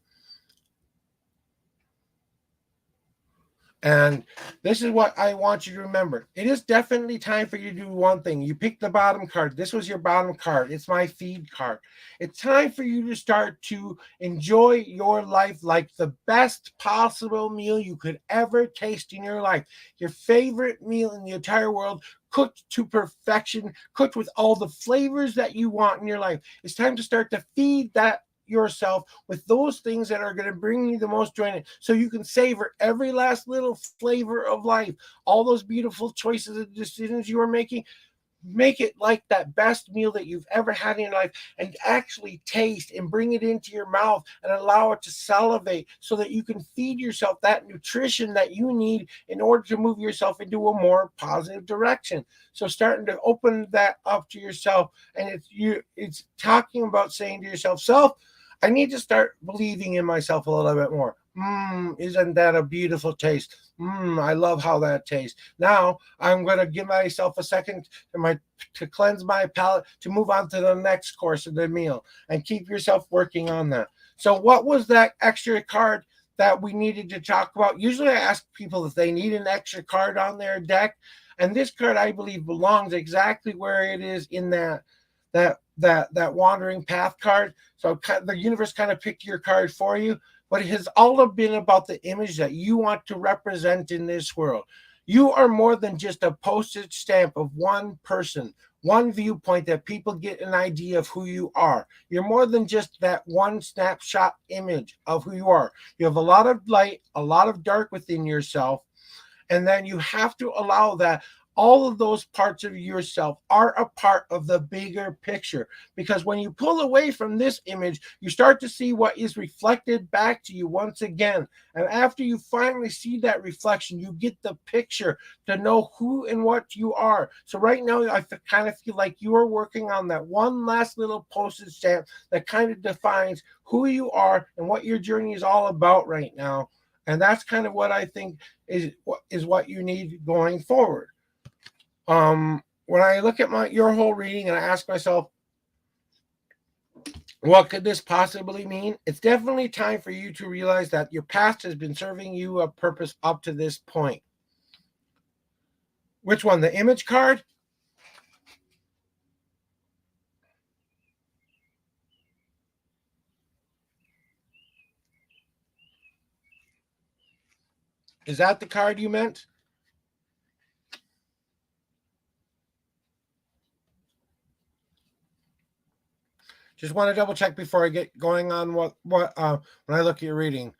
And this is what I want you to remember. It is definitely time for you to do one thing. You picked the bottom card. This was your bottom card. It's my feed card. It's time for you to start to enjoy your life like the best possible meal you could ever taste in your life. Your favorite meal in the entire world, cooked to perfection, cooked with all the flavors that you want in your life. It's time to start to feed that yourself with those things that are going to bring you the most joy, so you can savor every last little flavor of life. All those beautiful choices and decisions you are making, make it like that best meal that you've ever had in your life, and actually taste and bring it into your mouth and allow it to salivate so that you can feed yourself that nutrition that you need in order to move yourself into a more positive direction. So starting to open that up to yourself, and it's talking about saying to yourself, I need to start believing in myself a little bit more. Isn't that a beautiful taste? I love how that tastes. Now I'm going to give myself a second to cleanse my palate, to move on to the next course of the meal, and keep yourself working on that. So what was that extra card that we needed to talk about? Usually I ask people if they need an extra card on their deck, and this card I believe belongs exactly where it is in that Wandering Path card. So the universe kind of picked your card for you, but it has all been about the image that you want to represent in this world. You are more than just a postage stamp of one person, one viewpoint that people get an idea of who you are. You're more than just that one snapshot image of who you are. You have a lot of light, a lot of dark within yourself, and then you have to allow that all of those parts of yourself are a part of the bigger picture. Because when you pull away from this image, you start to see what is reflected back to you once again. And after you finally see that reflection, you get the picture to know who and what you are. So right now, I kind of feel like you are working on that one last little postage stamp that kind of defines who you are and what your journey is all about right now. And that's kind of what I think is what you need going forward. When I look at your whole reading and I ask myself, what could this possibly mean? It's definitely time for you to realize that your past has been serving you a purpose up to this point. Which one? The image card? Is that the card you meant? Just want to double check before I get going on what when I look at your reading.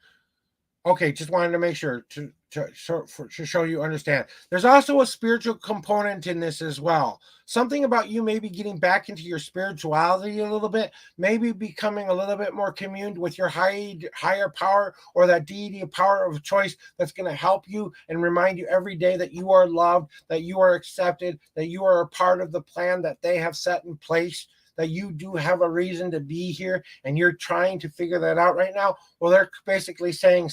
Okay, just wanted to make sure to show you understand. There's also a spiritual component in this as well. Something about you maybe getting back into your spirituality a little bit, maybe becoming a little bit more communed with your higher power or that deity power of choice that's going to help you and remind you every day that you are loved, that you are accepted, that you are a part of the plan that they have set in place, that you do have a reason to be here and you're trying to figure that out right now. Well, they're basically saying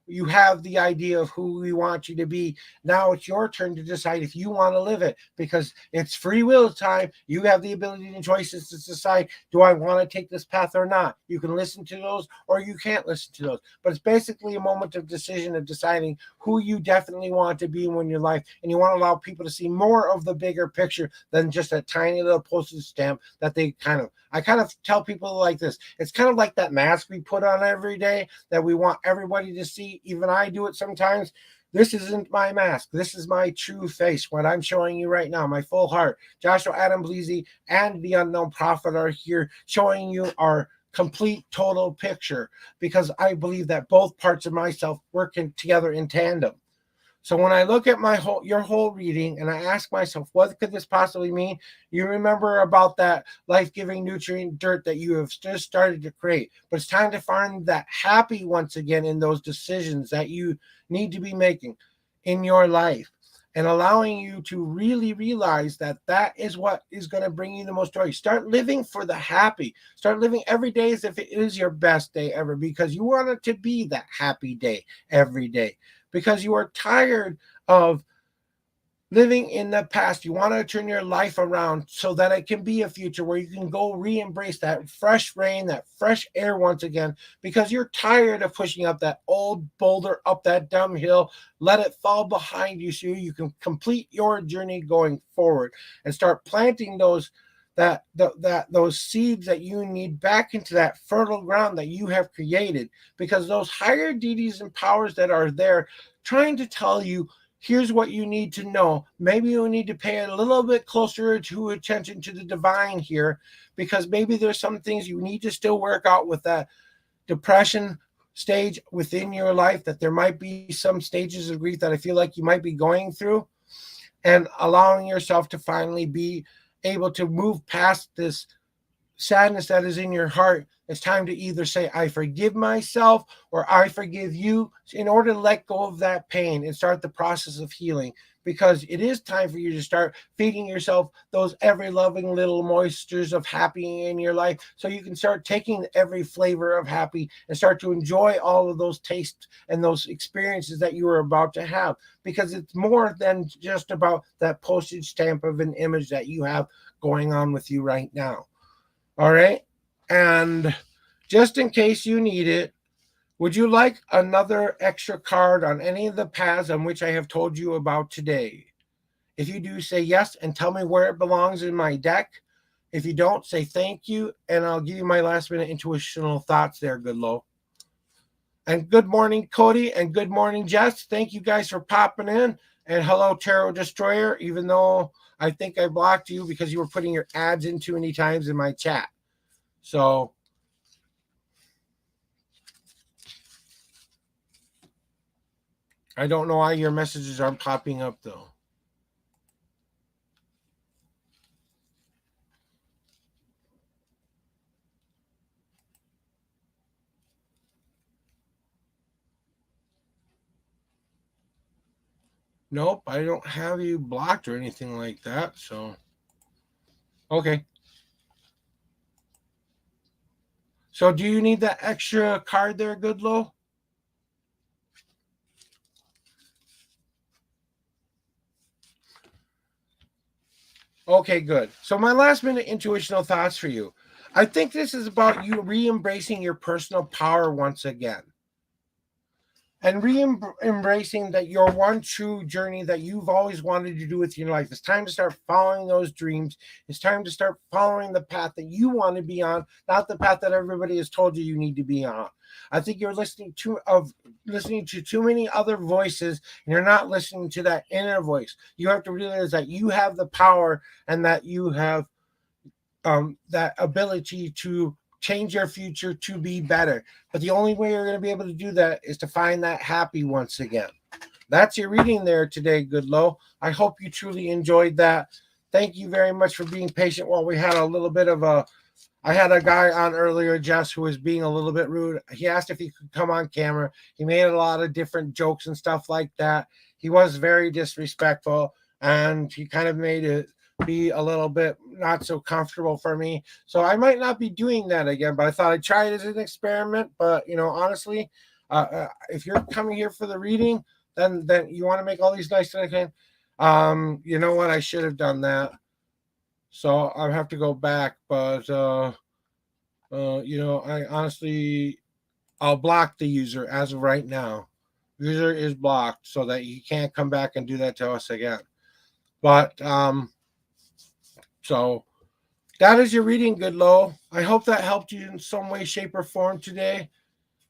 you have the idea of who we want you to be. Now it's your turn to decide if you want to live it, because it's free will time. You have the ability and choices to decide, do I want to take this path or not? You can listen to those or you can't listen to those. But it's basically a moment of decision of deciding who you definitely want to be in your life. And you want to allow people to see more of the bigger picture than just a tiny little postage stamp that I kind of tell people like this. It's kind of like that mask we put on every day that we want everybody to see. Even I do it sometimes. This isn't my mask. This is my true face, what I'm showing you right now, my full heart. Joshua Adam Bleasy and the Unknown Prophet are here showing you our complete total picture, because I believe that both parts of myself working together in tandem. So when I look at your whole reading and I ask myself, what could this possibly mean? You remember about that life-giving nutrient dirt that you have just started to create. But it's time to find that happy once again in those decisions that you need to be making in your life, and allowing you to really realize that that is what is going to bring you the most joy. Start living for the happy. Start living every day as if it is your best day ever, because you want it to be that happy day every day. Because you are tired of living in the past. You want to turn your life around so that it can be a future where you can go re-embrace that fresh rain, that fresh air once again, because you're tired of pushing up that old boulder, up that dumb hill. Let it fall behind you so you can complete your journey going forward and start planting those seeds that you need back into that fertile ground that you have created, because those higher deities and powers that are there trying to tell you, here's what you need to know. Maybe you need to pay a little bit closer to attention to the divine here, because maybe there's some things you need to still work out with that depression stage within your life, that there might be some stages of grief that I feel like you might be going through, and allowing yourself to finally be able to move past this sadness that is in your heart. It's time to either say, I forgive myself, or I forgive you, in order to let go of that pain and start the process of healing. Because it is time for you to start feeding yourself those every loving little moistures of happy in your life, so you can start taking every flavor of happy and start to enjoy all of those tastes and those experiences that you are about to have. Because it's more than just about that postage stamp of an image that you have going on with you right now. All right. And just in case you need it, would you like another extra card on any of the paths on which I have told you about today? If you do, say yes and tell me where it belongs in my deck. If you don't, say thank you, and I'll give you my last minute intuitional thoughts there, Goodlow. And good morning, Cody, and good morning, Jess. Thank you guys for popping in. And hello, Tarot Destroyer, even though I think I blocked you because you were putting your ads in too many times in my chat. So I don't know why your messages aren't popping up, though. Nope, I don't have you blocked or anything like that. So, okay. So do you need that extra card there, Goodlow? Okay, good. So my last minute intuitional thoughts for you. I think this is about you re-embracing your personal power once again. And re-embracing that your one true journey that you've always wanted to do with your life. It's time to start following those dreams. It's time to start following the path that you want to be on, not the path that everybody has told you need to be on. I think you're listening to too many other voices, and you're not listening to that inner voice. You have to realize that you have the power and that you have that ability to change your future to be better. But the only way you're going to be able to do that is to find that happy once again. That's your reading there today, Goodlow. I hope you truly enjoyed that. Thank you very much for being patient while we had a little bit of I had a guy on earlier, Jess, who was being a little bit rude. He asked if he could come on camera. He made a lot of different jokes and stuff like that. He was very disrespectful, and he kind of made it be a little bit not so comfortable for me. So I might not be doing that again, but I thought I'd try it as an experiment. But, honestly, if you're coming here for the reading, then you want to make all these nice things. You know what? I should have done that. So I'll have to go back. But, I honestly, I'll block the user as of right now. User is blocked so that you can't come back and do that to us again. But, so that is your reading, Goodlow. I hope that helped you in some way, shape, or form today.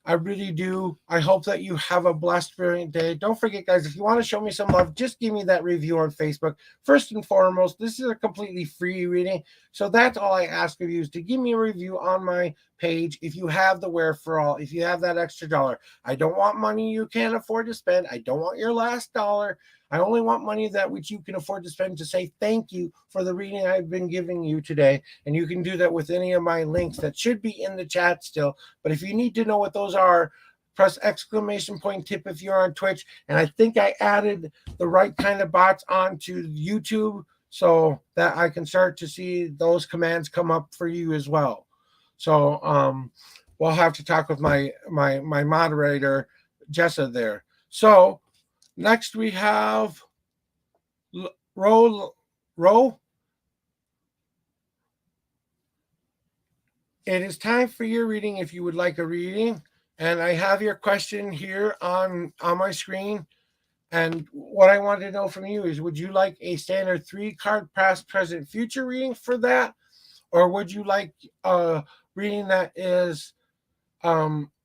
I really do. I hope that you have a blessed, brilliant day. Don't forget, guys, if you want to show me some love, just give me that review on Facebook. First and foremost, this is a completely free reading. So that's all I ask of you is to give me a review on my page if you have the wherewithal, if you have that extra dollar. I don't want money you can't afford to spend. I don't want your last dollar. I only want money that which you can afford to spend to say thank you for the reading I've been giving you today. And you can do that with any of my links that should be in the chat still. But if you need to know what those are, press exclamation point tip if you're on Twitch. And I think I added the right kind of bots onto YouTube so that I can start to see those commands come up for you as well. So we'll have to talk with my moderator, Jessa, there. So next we have Ro. It is time for your reading if you would like a reading. And I have your question here on my screen. And what I wanted to know from you is, would you like a standard 3-card past, present, future reading for that? Or would you like a reading that is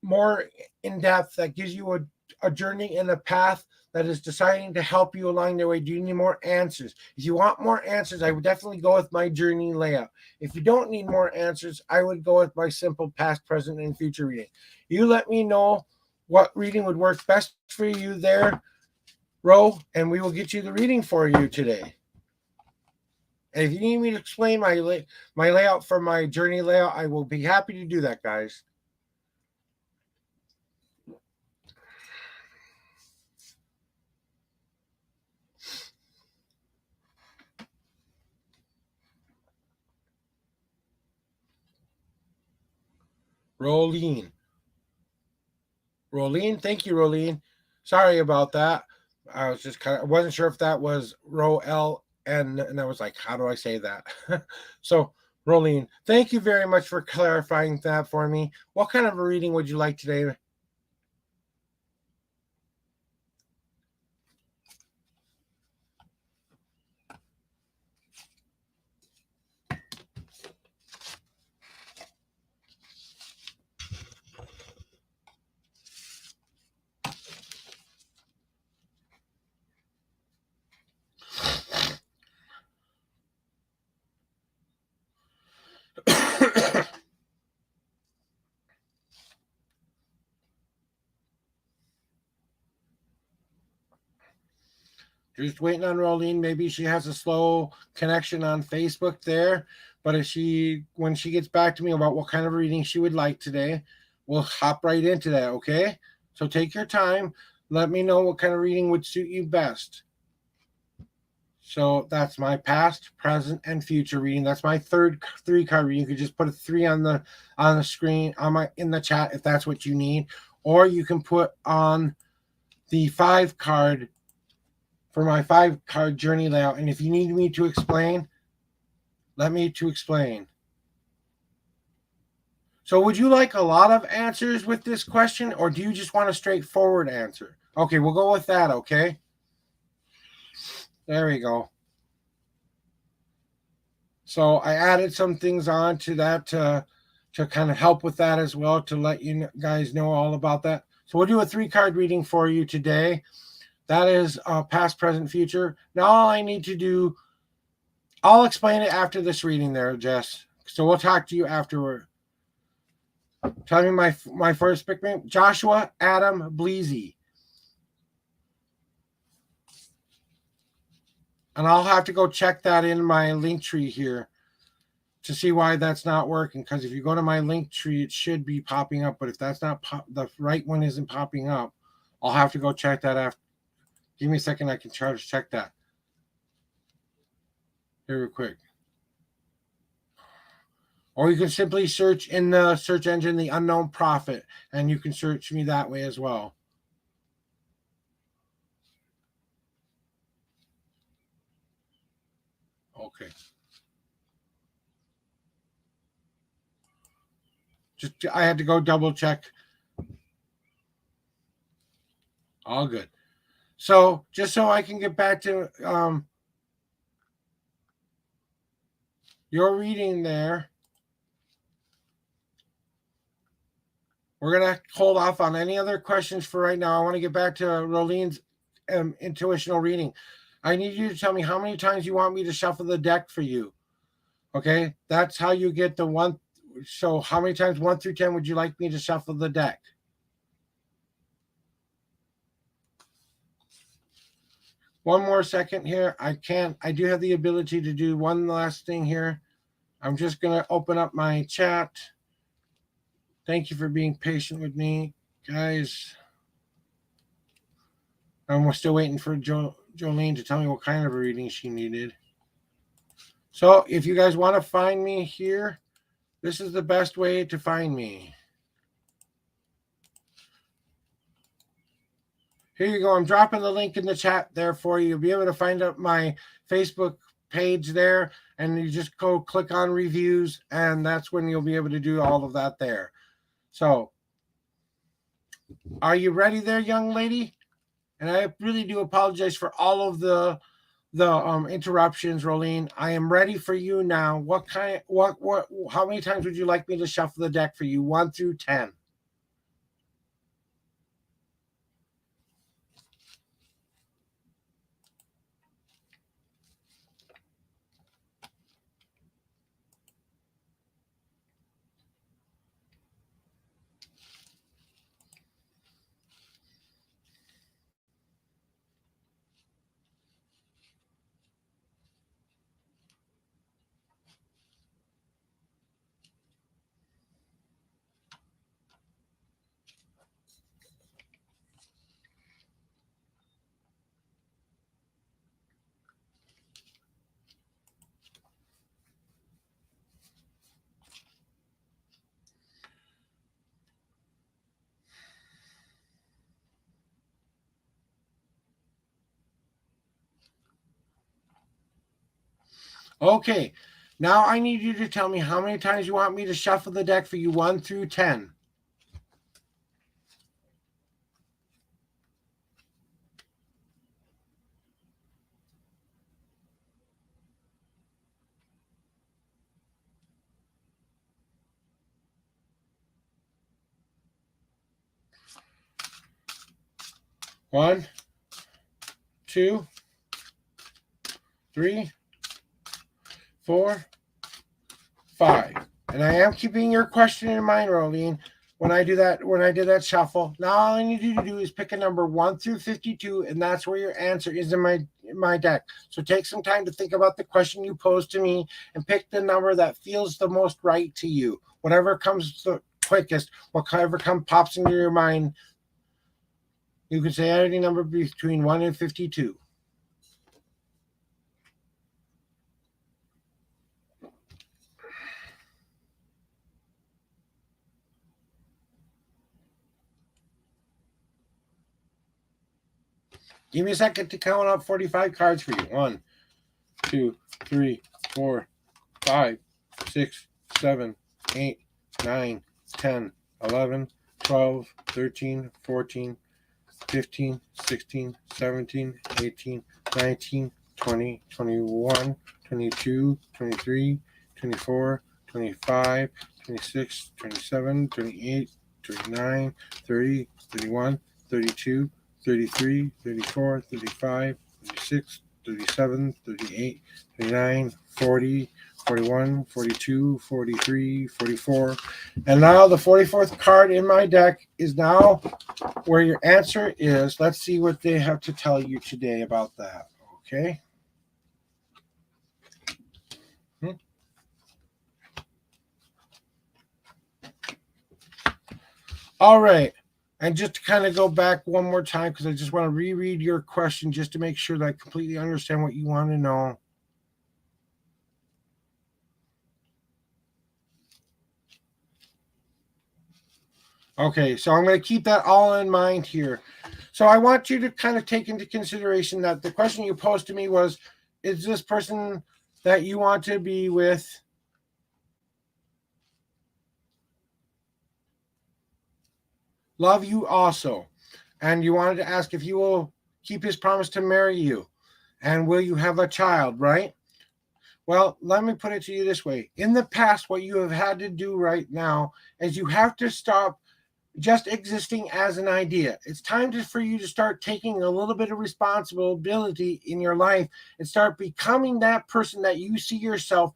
more in-depth, that gives you a journey and a path that is deciding to help you along the way? Do you need more answers? If you want more answers, I would definitely go with my journey layout. If you don't need more answers, I would go with my simple past, present, and future reading. You let me know what reading would work best for you there, Ro, and we will get you the reading for you today. And if you need me to explain my layout for my journey layout, I will be happy to do that, guys. Rolene, thank you, Rolene. Sorry about that. I was just I wasn't sure if that was Ro-L, and I was like, how do I say that? So, Rolene, thank you very much for clarifying that for me. What kind of a reading would you like today? Just waiting on Rolene. Maybe she has a slow connection on Facebook there. But when she gets back to me about what kind of reading she would like today, we'll hop right into that, okay? So take your time. Let me know what kind of reading would suit you best. So that's my past, present, and future reading. That's my third 3-card reading. You could just put a 3 on the screen in the chat if that's what you need, or you can put on the 5-card for my 5-card journey layout. And if you need me to explain, let me to explain. So would you like a lot of answers with this question, or do you just want a straightforward answer? Okay, we'll go with that, okay? There we go. So I added some things on to that to kind of help with that as well, to let you guys know all about that. So we'll do a 3-card reading for you today. That is past, present, future. Now all I need to do, I'll explain it after this reading there, Jess. So we'll talk to you afterward. Tell me my first pick name, Joshua Adam Bleasy. And I'll have to go check that in my link tree here to see why that's not working. Because if you go to my link tree, it should be popping up. But if that's not the right one isn't popping up, I'll have to go check that after. Give me a second. I can try to check that. Here real quick. Or you can simply search in the search engine, The Unknown Prophet, and you can search me that way as well. Okay. I had to go double check. All good. So just so I can get back to your reading there, we're going to hold off on any other questions for right now. I want to get back to Rolene's intuitional reading. I need you to tell me how many times you want me to shuffle the deck for you. Okay, that's how you get the one. So how many times, 1 through 10, would you like me to shuffle the deck? One more second here. I do have the ability to do one last thing here. I'm just going to open up my chat. Thank you for being patient with me, guys. And we're still waiting for Jolene to tell me what kind of a reading she needed. So if you guys want to find me here, this is the best way to find me. Here you go. I'm dropping the link in the chat there for you. You'll be able to find out my Facebook page there, and you just go click on reviews, and that's when you'll be able to do all of that there. So are you ready there, young lady? And I really do apologize for all of the interruptions, Rolene. I am ready for you now. How many times would you like me to shuffle the deck for you? 1 through 10. Okay, now I need you to tell me how many times you want me to shuffle the deck for you, 1 through 10. One, 2, 3, 4, 5. And I am keeping your question in mind, Rolene, when I did that shuffle. Now all I need you to do is pick a number 1 through 52, and that's where your answer is in my deck. So take some time to think about the question you posed to me and pick the number that feels the most right to you. Whatever comes the quickest, whatever pops into your mind, you can say any number between 1 and 52. Give me a second to count up 45 cards for you. 1, 2, 3, 4, 5, 6, 7, 8, 9, 10, 11, 12, 13, 14, 15, 16, 17, 18, 19, 20, 21, 22, 23, 24, 25, 26, 27, 28, 29, 30, 31, 32, 33, 34, 35, 36, 37, 38, 39, 40, 41, 42, 43, 44. And now the 44th card in my deck is now where your answer is. Let's see what they have to tell you today about that. Okay. All right. And just to kind of go back one more time, because I just want to reread your question just to make sure that I completely understand what you want to know. Okay, so I'm going to keep that all in mind here. So I want you to kind of take into consideration that the question you posed to me was, is this person that you want to be with love you also? And you wanted to ask if he will keep his promise to marry you. And will you have a child, right? Well, let me put it to you this way. In the past, what you have had to do right now is you have to stop just existing as an idea. It's time for you to start taking a little bit of responsibility in your life and start becoming that person that you see yourself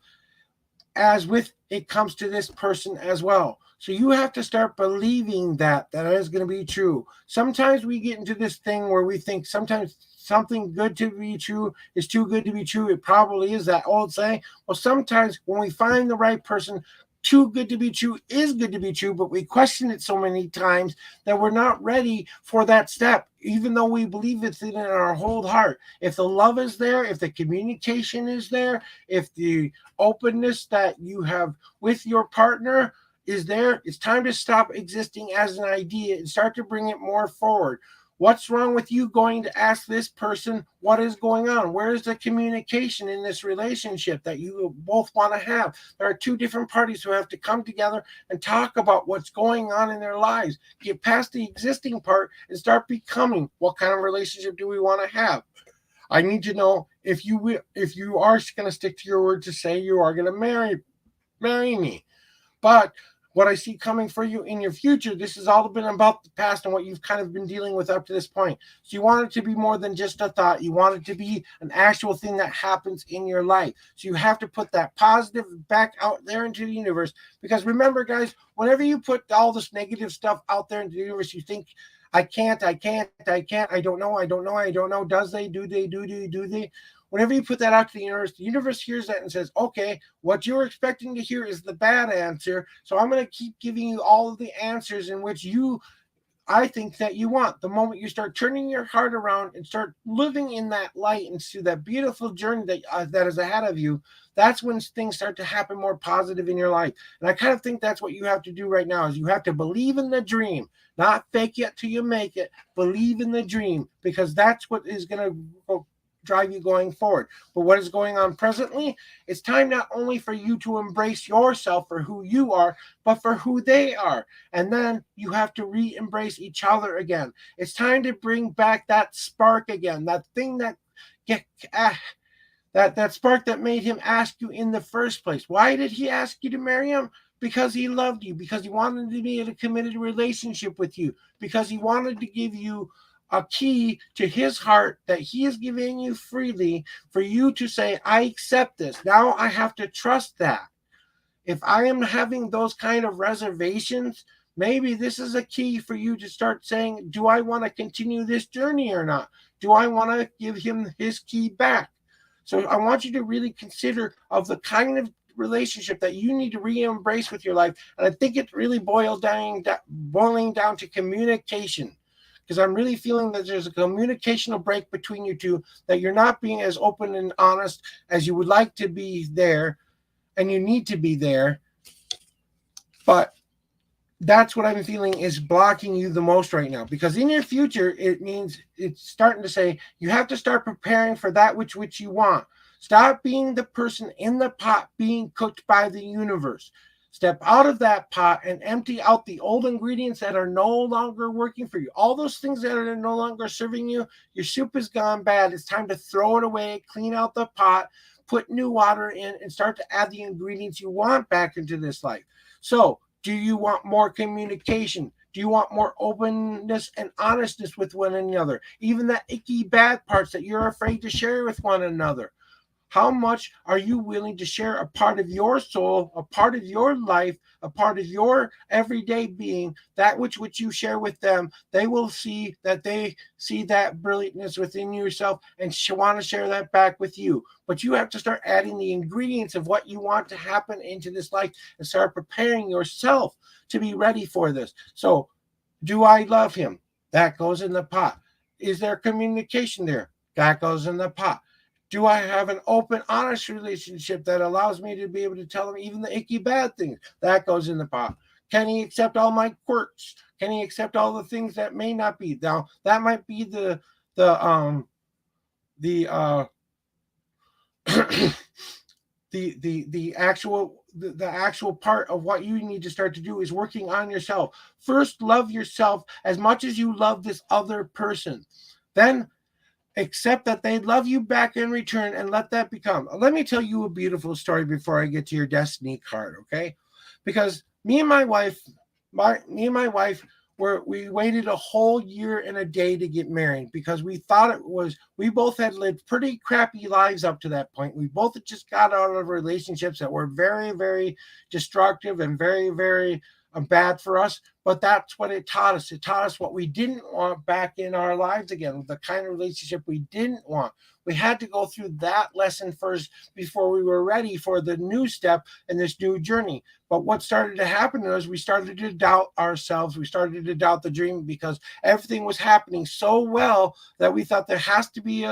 as with it comes to this person as well. So you have to start believing that is going to be true. Sometimes we get into this thing where we think sometimes something good to be true is too good to be true. It probably is, that old saying. Well, sometimes when we find the right person, too good to be true is good to be true, but we question it so many times that we're not ready for that step, even though we believe it's in our whole heart. If the love is there, if the communication is there, if the openness that you have with your partner is there, it's time to stop existing as an idea and start to bring it more forward. What's wrong with you going to ask this person what is going on? Where is the communication in this relationship that you both want to have? There are two different parties who have to come together and talk about what's going on in their lives. Get past the existing part and start becoming, what kind of relationship do we want to have? I need to know if you are going to stick to your word to say you are going to marry me. But what I see coming for you in your future, this has all been about the past and what you've kind of been dealing with up to this point. So you want it to be more than just a thought. You want it to be an actual thing that happens in your life. So you have to put that positive back out there into the universe. Because remember, guys, whenever you put all this negative stuff out there into the universe, you think, I can't, I don't know. Does they, do they? Whenever you put that out to the universe hears that and says, okay, what you're expecting to hear is the bad answer. So I'm going to keep giving you all of the answers in which I think that you want. The moment you start turning your heart around and start living in that light and see that beautiful journey that is ahead of you, that's when things start to happen more positive in your life. And I kind of think that's what you have to do right now is you have to believe in the dream, not fake it till you make it. Believe in the dream, because that's what is going to drive you going forward. But what is going on presently? It's time not only for you to embrace yourself for who you are, but for who they are. And then you have to re-embrace each other again. It's time to bring back that spark again, that thing that that spark that made him ask you in the first place. Why did he ask you to marry him? Because he loved you, because he wanted to be in a committed relationship with you, because he wanted to give you a key to his heart that he is giving you freely for you to say, I accept this. Now I have to trust that. If I am having those kind of reservations, maybe this is a key for you to start saying, do I want to continue this journey or not? Do I want to give him his key back? So I want you to really consider of the kind of relationship that you need to re-embrace with your life. And I think it really boiling down to communication. Because I'm really feeling that there's a communicational break between you two, that you're not being as open and honest as you would like to be there, and you need to be there. But that's what I'm feeling is blocking you the most right now. Because in your future, it means it's starting to say you have to start preparing for that which you want. Stop being the person in the pot being cooked by the universe. Step out of that pot and empty out the old ingredients that are no longer working for you. All those things that are no longer serving you, your soup has gone bad. It's time to throw it away, clean out the pot, put new water in, and start to add the ingredients you want back into this life. So, do you want more communication? Do you want more openness and honestness with one another? Even the icky bad parts that you're afraid to share with one another. How much are you willing to share a part of your soul, a part of your life, a part of your everyday being, that which you share with them? They will see that they see that brilliantness within yourself and want to share that back with you. But you have to start adding the ingredients of what you want to happen into this life and start preparing yourself to be ready for this. So, do I love him? That goes in the pot. Is there communication there? That goes in the pot. Do I have an open, honest relationship that allows me to be able to tell him even the icky bad things? That goes in the pot. Can he accept all my quirks? Can he accept all the things that may not be? Now that might be the the actual part of what you need to start to do is working on yourself. First, love yourself as much as you love this other person. Then accept that they love you back in return and let that become. Let me tell you a beautiful story before I get to your destiny card, okay? Because me and my wife, we waited a whole year and a day to get married because we thought we both had lived pretty crappy lives up to that point. We both had just got out of relationships that were very, very destructive and very, very bad for us. But that's what it taught us. It taught us what we didn't want back in our lives again, the kind of relationship we didn't want. We had to go through that lesson first before we were ready for the new step in this new journey. But what started to happen was we started to doubt ourselves. We started to doubt the dream because everything was happening so well that we thought there has to be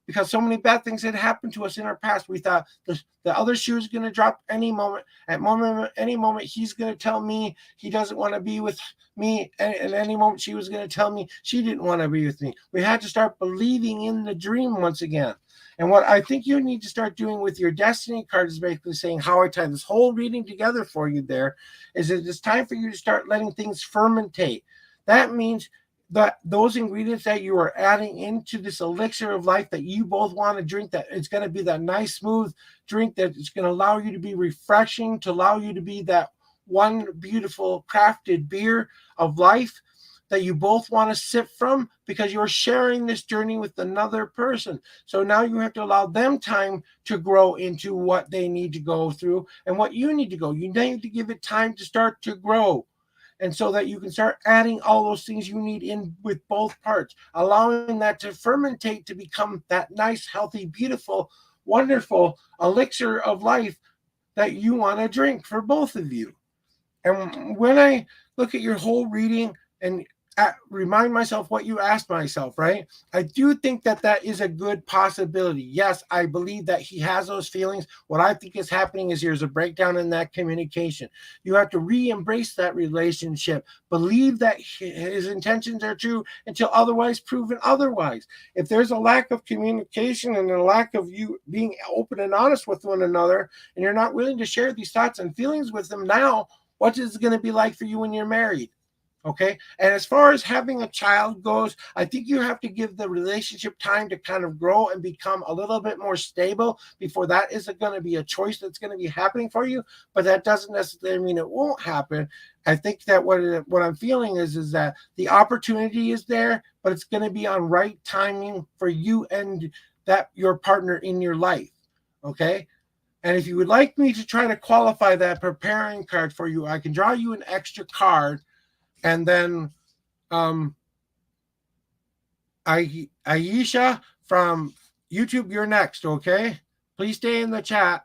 because so many bad things had happened to us in our past. We thought the other shoe is going to drop any moment. Any moment, he's going to tell me he doesn't want to be with me. And at any moment, she was going to tell me she didn't want to be with me. We had to start believing in the dream once again. And what I think you need to start doing with your destiny card is basically saying how I tie this whole reading together for you there is that it's time for you to start letting things fermentate. That means that those ingredients that you are adding into this elixir of life that you both want to drink, that it's going to be that nice smooth drink that it's going to allow you to be refreshing, to allow you to be that one beautiful crafted beer of life that you both want to sip from because you're sharing this journey with another person. So now you have to allow them time to grow into what they need to go through and what you need to go. You need to give it time to start to grow. And so that you can start adding all those things you need in with both parts, allowing that to fermentate to become that nice, healthy, beautiful, wonderful elixir of life that you want to drink for both of you. And when I look at your whole reading and remind myself what you asked myself, right? I do think that that is a good possibility. Yes, I believe that he has those feelings. What I think is happening is there's a breakdown in that communication. You have to re-embrace that relationship, believe that his intentions are true until otherwise proven otherwise. If there's a lack of communication and a lack of you being open and honest with one another, and you're not willing to share these thoughts and feelings with them now, what is it going to be like for you when you're married? Okay. And as far as having a child goes, I think you have to give the relationship time to kind of grow and become a little bit more stable before that isn't going to be a choice that's going to be happening for you. But that doesn't necessarily mean it won't happen. I think that what I'm feeling is that the opportunity is there, but it's going to be on right timing for you and that your partner in your life. Okay. And if you would like me to try to qualify that preparing card for you, I can draw you an extra card. And then Aisha from YouTube, you're next, okay? Please stay in the chat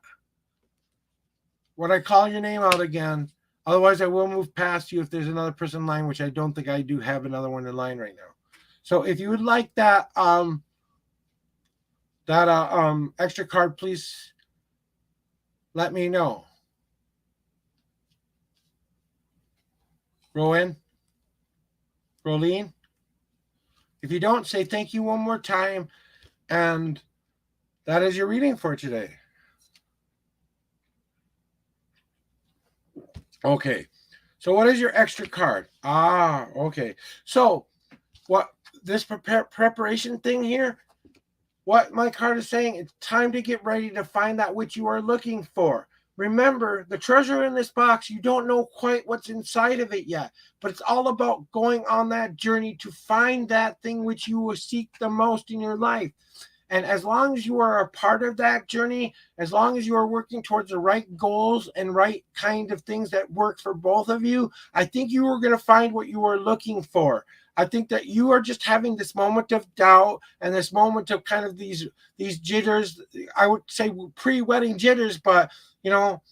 when I call your name out again. Otherwise, I will move past you if there's another person in line, which I don't think I do have another one in line right now. So if you would like that extra card, please let me know. Rowan? Rolene? If you don't, say thank you one more time. And that is your reading for today. Okay. So what is your extra card? Okay. So what this preparation thing here, what my card is saying, it's time to get ready to find that which you are looking for. Remember, the treasure in this box, you don't know quite what's inside of it yet, but it's all about going on that journey to find that thing which you will seek the most in your life. And as long as you are a part of that journey, as long as you are working towards the right goals and right kind of things that work for both of you, I think you are going to find what you are looking for. I think that you are just having this moment of doubt and this moment of kind of these jitters. I would say pre-wedding jitters, but you know,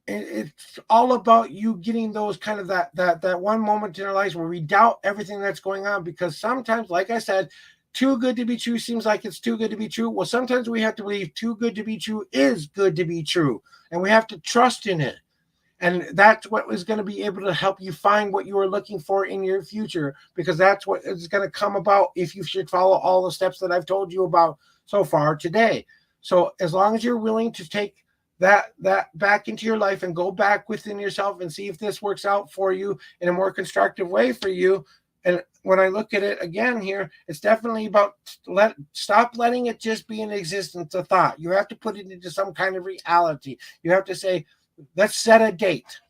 it's all about you getting those kind of that one moment in our lives where we doubt everything that's going on, because sometimes, like I said, too good to be true seems like it's too good to be true. Well, sometimes we have to believe too good to be true is good to be true, and we have to trust in it. And that's what is going to be able to help you find what you are looking for in your future, because that's what is going to come about if you should follow all the steps that I've told you about so far today. So as long as you're willing to take that back into your life and go back within yourself and see if this works out for you in a more constructive way for you. And when I look at it again here, it's definitely about stop letting it just be an existence, a thought. You have to put it into some kind of reality. You have to say, let's set a date.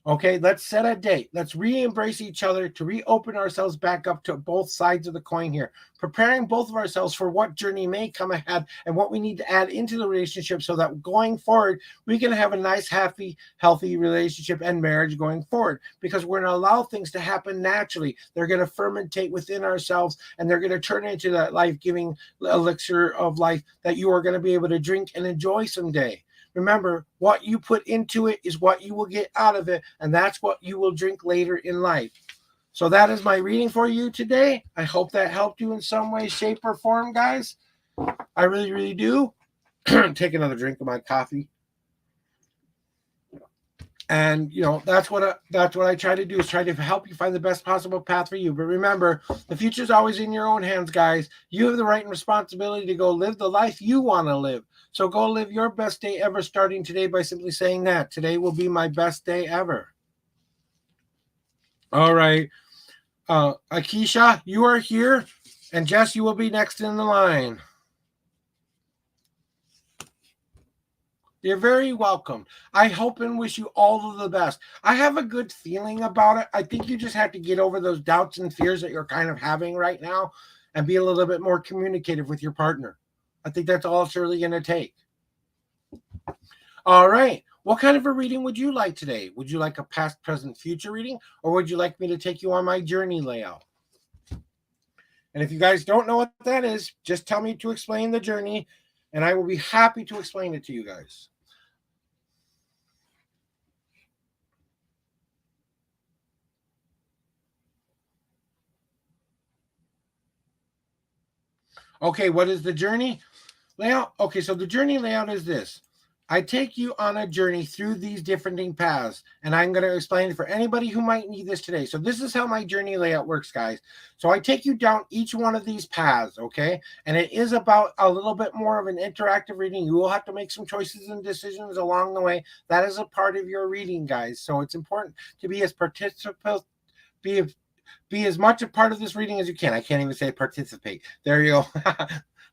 Okay, let's set a date. Let's re-embrace each other to reopen ourselves back up to both sides of the coin here, preparing both of ourselves for what journey may come ahead and what we need to add into the relationship so that going forward, we can have a nice, happy, healthy relationship and marriage going forward, because we're going to allow things to happen naturally. They're going to fermentate within ourselves, and they're going to turn into that life-giving elixir of life that you are going to be able to drink and enjoy someday. Remember, what you put into it is what you will get out of it, and that's what you will drink later in life. So that is my reading for you today. I hope that helped you in some way, shape, or form, guys. I really, really do. Take another drink of my coffee. And that's what I try to do, is try to help you find the best possible path for you. But remember, the future is always in your own hands, guys. You have the right and responsibility to go live the life you want to live. So go live your best day ever, starting today by simply saying that today will be my best day ever. All right. Akisha, you are here, and Jess, you will be next in the line. You're very welcome. I hope and wish you all of the best. I have a good feeling about it. I think you just have to get over those doubts and fears that you're kind of having right now and be a little bit more communicative with your partner. I think that's all it's really going to take. All right. What kind of a reading would you like today? Would you like a past, present, future reading, or would you like me to take you on my journey layout? And if you guys don't know what that is, just tell me to explain the journey, and I will be happy to explain it to you guys. Okay, what is the journey layout? Okay, so the journey layout is this. I take you on a journey through these different paths, and I'm going to explain it for anybody who might need this today. So this is how my journey layout works, guys. So I take you down each one of these paths, okay? And it is about a little bit more of an interactive reading. You will have to make some choices and decisions along the way. That is a part of your reading, guys. So it's important to be as participant, be as much a part of this reading as you can. I can't even say participate. There you go.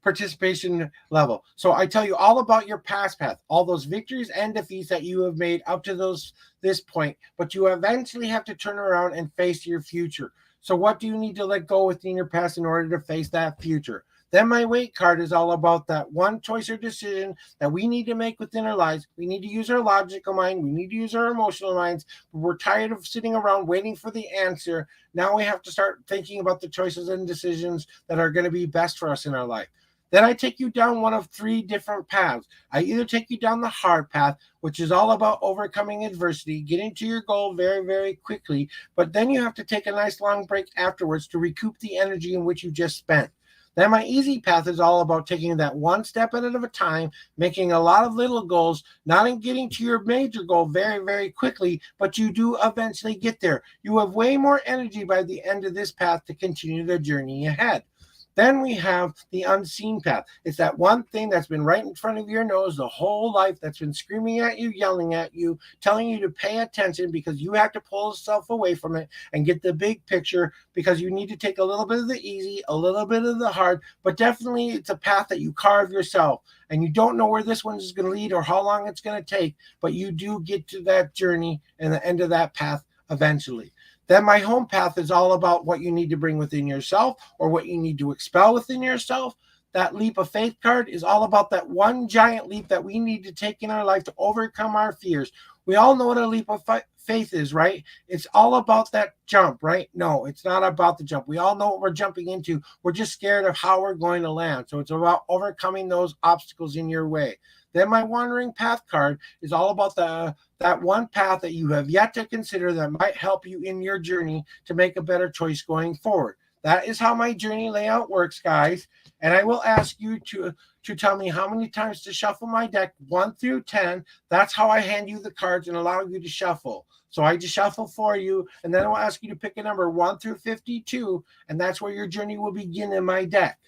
Participation level. So I tell you all about your past path, all those victories and defeats that you have made up to this point, but you eventually have to turn around and face your future. So what do you need to let go within your past in order to face that future? Then my weight card is all about that one choice or decision that we need to make within our lives. We need to use our logical mind. We need to use our emotional minds. We're tired of sitting around waiting for the answer. Now we have to start thinking about the choices and decisions that are going to be best for us in our life. Then I take you down one of three different paths. I either take you down the hard path, which is all about overcoming adversity, getting to your goal very, very quickly, but then you have to take a nice long break afterwards to recoup the energy in which you just spent. Then my easy path is all about taking that one step at a time, making a lot of little goals, not in getting to your major goal very, very quickly, but you do eventually get there. You have way more energy by the end of this path to continue the journey ahead. Then we have the unseen path. It's that one thing that's been right in front of your nose the whole life, that's been screaming at you, yelling at you, telling you to pay attention, because you have to pull yourself away from it and get the big picture, because you need to take a little bit of the easy, a little bit of the hard, but definitely it's a path that you carve yourself. And you don't know where this one is going to lead or how long it's going to take, but you do get to that journey and the end of that path eventually. Then my home path is all about what you need to bring within yourself or what you need to expel within yourself. That leap of faith card is all about that one giant leap that we need to take in our life to overcome our fears. We all know what a leap of faith is, right? It's all about that jump, right? No, it's not about the jump. We all know what we're jumping into. We're just scared of how we're going to land. So it's about overcoming those obstacles in your way. Then my wandering path card is all about that one path that you have yet to consider that might help you in your journey to make a better choice going forward. That is how my journey layout works, guys. And I will ask you to tell me how many times to shuffle my deck, 1 through 10. That's how I hand you the cards and allow you to shuffle. So I just shuffle for you, and then I'll ask you to pick a number 1 through 52, and that's where your journey will begin in my deck.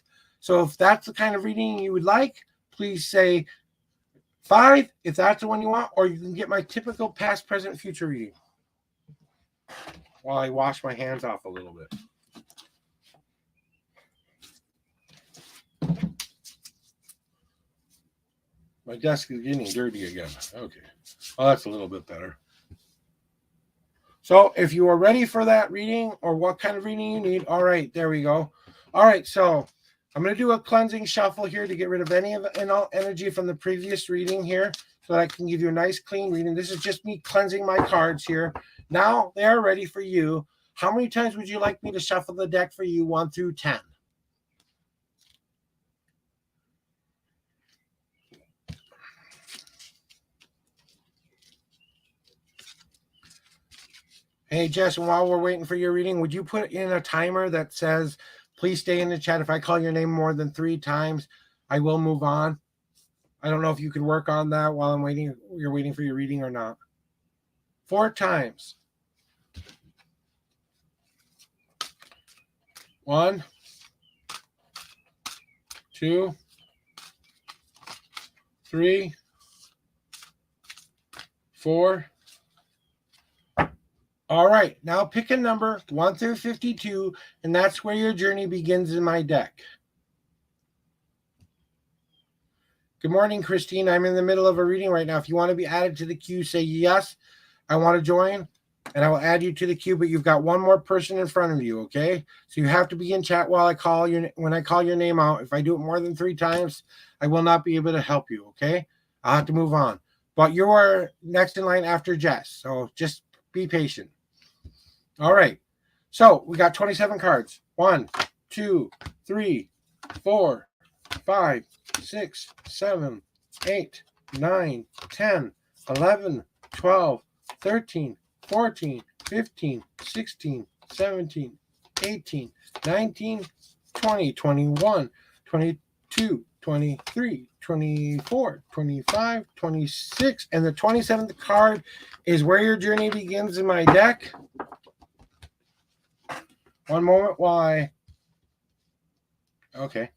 So if that's the kind of reading you would like, please say 5 if that's the one you want, or you can get my typical past, present, future reading while I wash my hands off a little bit. My desk is getting dirty again. Okay. Well, that's a little bit better. So if you are ready for that reading or what kind of reading you need, all right, there we go. All right, so I'm going to do a cleansing shuffle here to get rid of any of and all energy from the previous reading here so that I can give you a nice clean reading. This is just me cleansing my cards here. Now they are ready for you. How many times would you like me to shuffle the deck for you, 1 through 10? Hey, Jess, and while we're waiting for your reading, would you put in a timer that says, please stay in the chat. If I call your name more than 3 times, I will move on. I don't know if you could work on that while I'm waiting. You're waiting for your reading or not. 4 times. 1, 2, 3, 4. All right, now pick a number 1 through 52, and that's where your journey begins in my deck. Good morning, Christine. I'm in the middle of a reading right now. If you want to be added to the queue, say yes, I want to join, and I will add you to the queue, but you've got one more person in front of you, okay? So you have to be in chat while I call you. When I call your name out, if I do it more than 3 times, I will not be able to help you, okay? I'll have to move on. But you are next in line after Jess, so just be patient. All right. So we got 27 cards. 1, 2, 3, 4, 5, 6, 7, 8, 9, 10, 11, 12, 13, 14, 15, 16, 17, 18, 19, 20, 21, 22, 23, 24, 25, 26. And the 27th card is where your journey begins in my deck. One moment while I... Okay.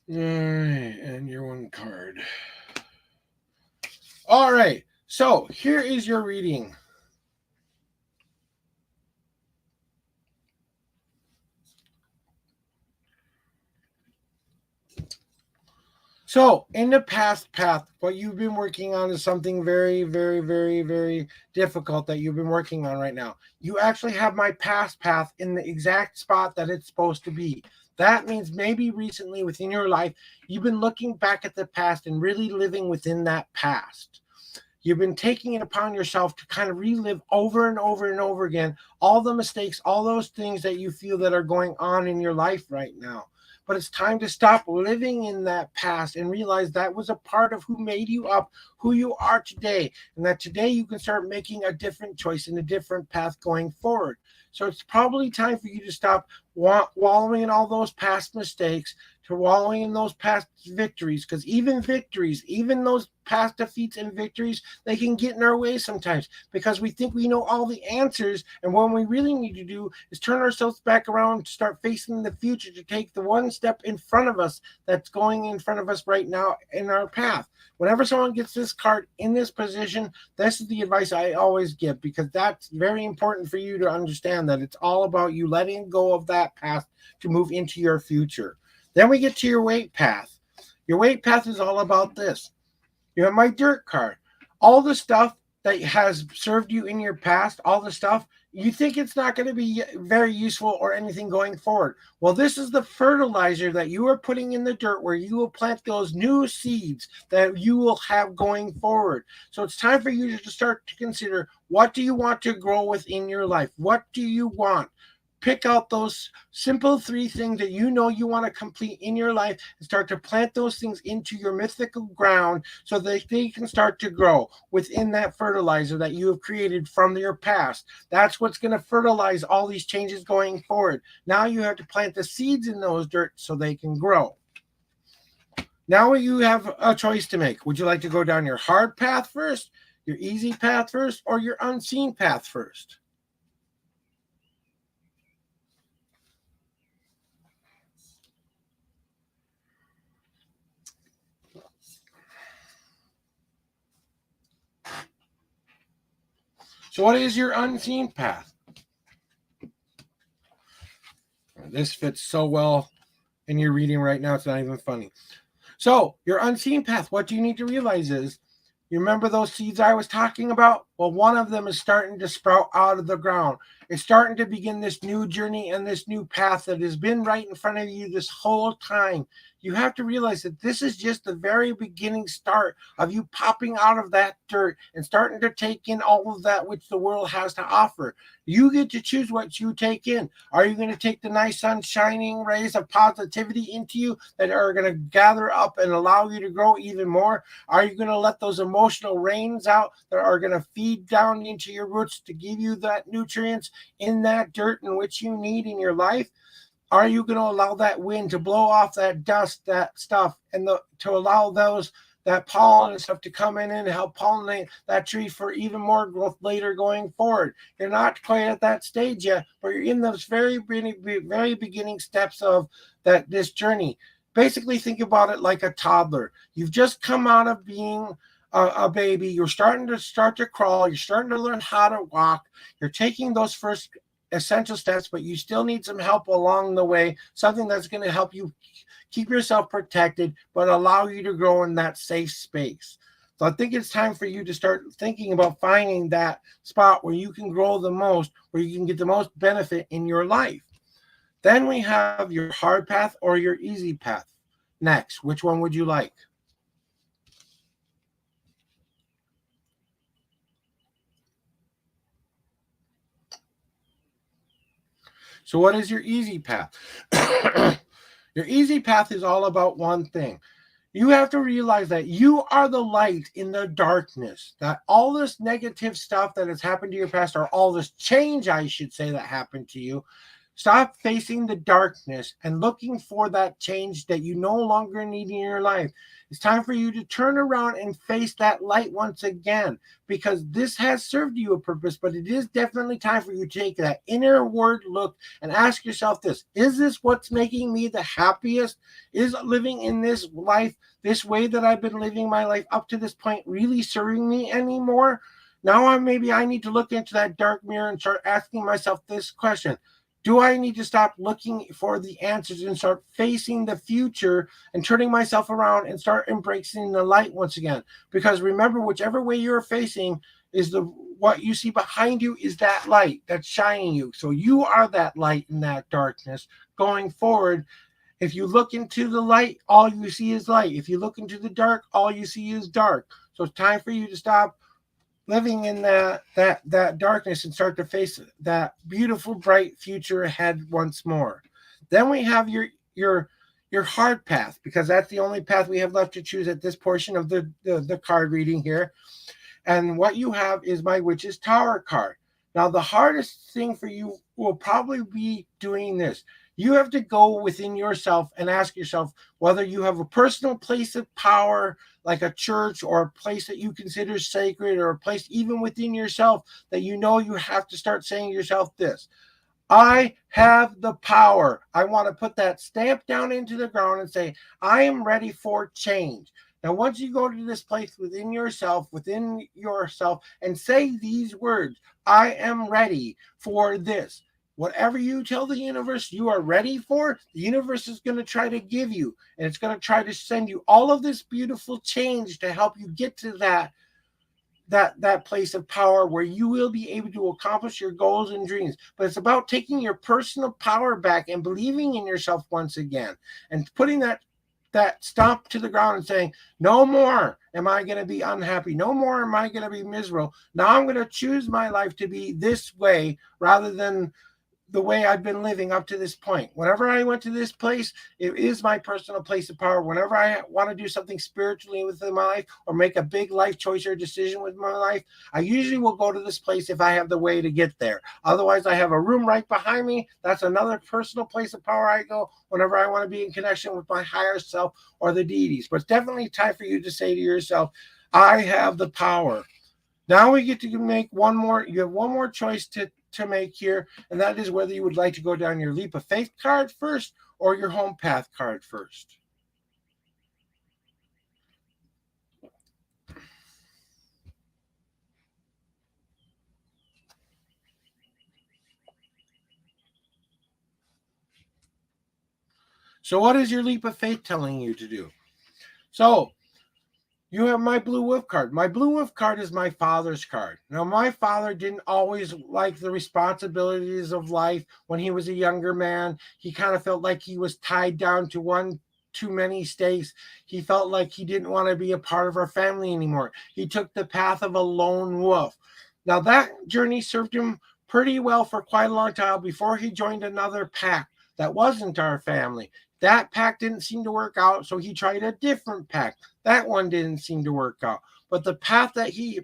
All right, and your one card. All right, so here is your reading. So in the past path, what you've been working on is something very, very, very, very difficult that you've been working on right now. You actually have my past path in the exact spot that it's supposed to be. That means maybe recently within your life, you've been looking back at the past and really living within that past. You've been taking it upon yourself to kind of relive over and over and over again all the mistakes, all those things that you feel that are going on in your life right now. But it's time to stop living in that past and realize that was a part of who made you up, who you are today, and that today you can start making a different choice and a different path going forward. So it's probably time for you to stop wallowing in all those past mistakes, to wallowing in those past victories, because even victories, even those past defeats and victories, they can get in our way sometimes because we think we know all the answers. And what we really need to do is turn ourselves back around to start facing the future, to take the one step in front of us that's going in front of us right now in our path. Whenever someone gets this card in this position, this is the advice I always give, because that's very important for you to understand that it's all about you letting go of that past to move into your future. Then we get to your weight path. Your weight path is all about this. You have my dirt card. All the stuff that has served you in your past, all the stuff, you think it's not going to be very useful or anything going forward. Well, this is the fertilizer that you are putting in the dirt where you will plant those new seeds that you will have going forward. So it's time for you to start to consider, what do you want to grow within your life? What do you want? Pick out those simple 3 things that you know you want to complete in your life and start to plant those things into your mythical ground so that they can start to grow within that fertilizer that you have created from your past. That's what's going to fertilize all these changes going forward. Now you have to plant the seeds in those dirt so they can grow. Now you have a choice to make. Would you like to go down your hard path first, your easy path first, or your unseen path first? So what is your unseen path? This fits so well in your reading right now, it's not even funny. So your unseen path, what you need to realize is, you remember those seeds I was talking about? Well, one of them is starting to sprout out of the ground. It's starting to begin this new journey and this new path that has been right in front of you this whole time. You have to realize that this is just the very beginning start of you popping out of that dirt and starting to take in all of that which the world has to offer. You get to choose what you take in. Are you going to take the nice sun shining rays of positivity into you that are going to gather up and allow you to grow even more? Are you going to let those emotional rains out that are going to feed down into your roots to give you that nutrients in that dirt in which you need in your life? Are you going to allow that wind to blow off that dust, that stuff, and to allow that pollen and stuff to come in and help pollinate that tree for even more growth later going forward? You're not quite at that stage yet, but you're in those very beginning steps of this journey. Basically, think about it like a toddler. You've just come out of being a baby. You're starting to crawl. You're starting to learn how to walk. You're taking those first essential steps, but you still need some help along the way, something that's going to help you keep yourself protected, but allow you to grow in that safe space. So I think it's time for you to start thinking about finding that spot where you can grow the most, where you can get the most benefit in your life. Then we have your hard path or your easy path. Next, which one would you like? So what is your easy path? Your easy path is all about one thing. You have to realize that you are the light in the darkness, that all this negative stuff that has happened to your past, or all this change, I should say, that happened to you, stop facing the darkness and looking for that change that you no longer need in your life. It's time for you to turn around and face that light once again, because this has served you a purpose, but it is definitely time for you to take that inward look and ask yourself this: is this what's making me the happiest? Is living in this life, this way that I've been living my life up to this point, really serving me anymore? Now maybe I need to look into that dark mirror and start asking myself this question: do I need to stop looking for the answers and start facing the future and turning myself around and start embracing the light once again? Because remember, whichever way you're facing is what you see behind you is that light that's shining you. So you are that light in that darkness going forward. If you look into the light, all you see is light. If you look into the dark, all you see is dark. So it's time for you to stop living in that darkness and start to face that beautiful bright future ahead once more. Then we have your hard path, because that's the only path we have left to choose at this portion of the card reading here. And what you have is my Witch's Tower card. Now, the hardest thing for you will probably be doing this. You have to go within yourself and ask yourself whether you have a personal place of power, like a church, or a place that you consider sacred, or a place even within yourself that you know you have to start saying to yourself this: I have the power. I want to put that stamp down into the ground and say, I am ready for change. Now, once you go to this place within yourself, and say these words, I am ready for this. Whatever you tell the universe you are ready for, the universe is going to try to give you, and it's going to try to send you all of this beautiful change to help you get to that place of power where you will be able to accomplish your goals and dreams. But it's about taking your personal power back and believing in yourself once again, and putting that stomp to the ground and saying, no more am I going to be unhappy. No more am I going to be miserable. Now I'm going to choose my life to be this way rather than the way I've been living up to this point. Whenever I went to this place, it is my personal place of power. Whenever I want to do something spiritually within my life, or make a big life choice or decision with my life, I usually will go to this place if I have the way to get there. Otherwise, I have a room right behind me. That's another personal place of power I go whenever I want to be in connection with my higher self or the deities. But it's definitely time for you to say to yourself, I have the power. Now we get to make one more. You have one more choice to make here, and that is whether you would like to go down your Leap of Faith card first or your Home Path card first. So what is your Leap of Faith telling you to do? So you have my Blue Wolf card. My Blue Wolf card is my father's card. Now, my father didn't always like the responsibilities of life when he was a younger man. He kind of felt like he was tied down to one too many stakes. He felt like he didn't want to be a part of our family anymore. He took the path of a lone wolf. Now, that journey served him pretty well for quite a long time before he joined another pack that wasn't our family. That pack didn't seem to work out, so he tried a different pack. That one didn't seem to work out. But the path that he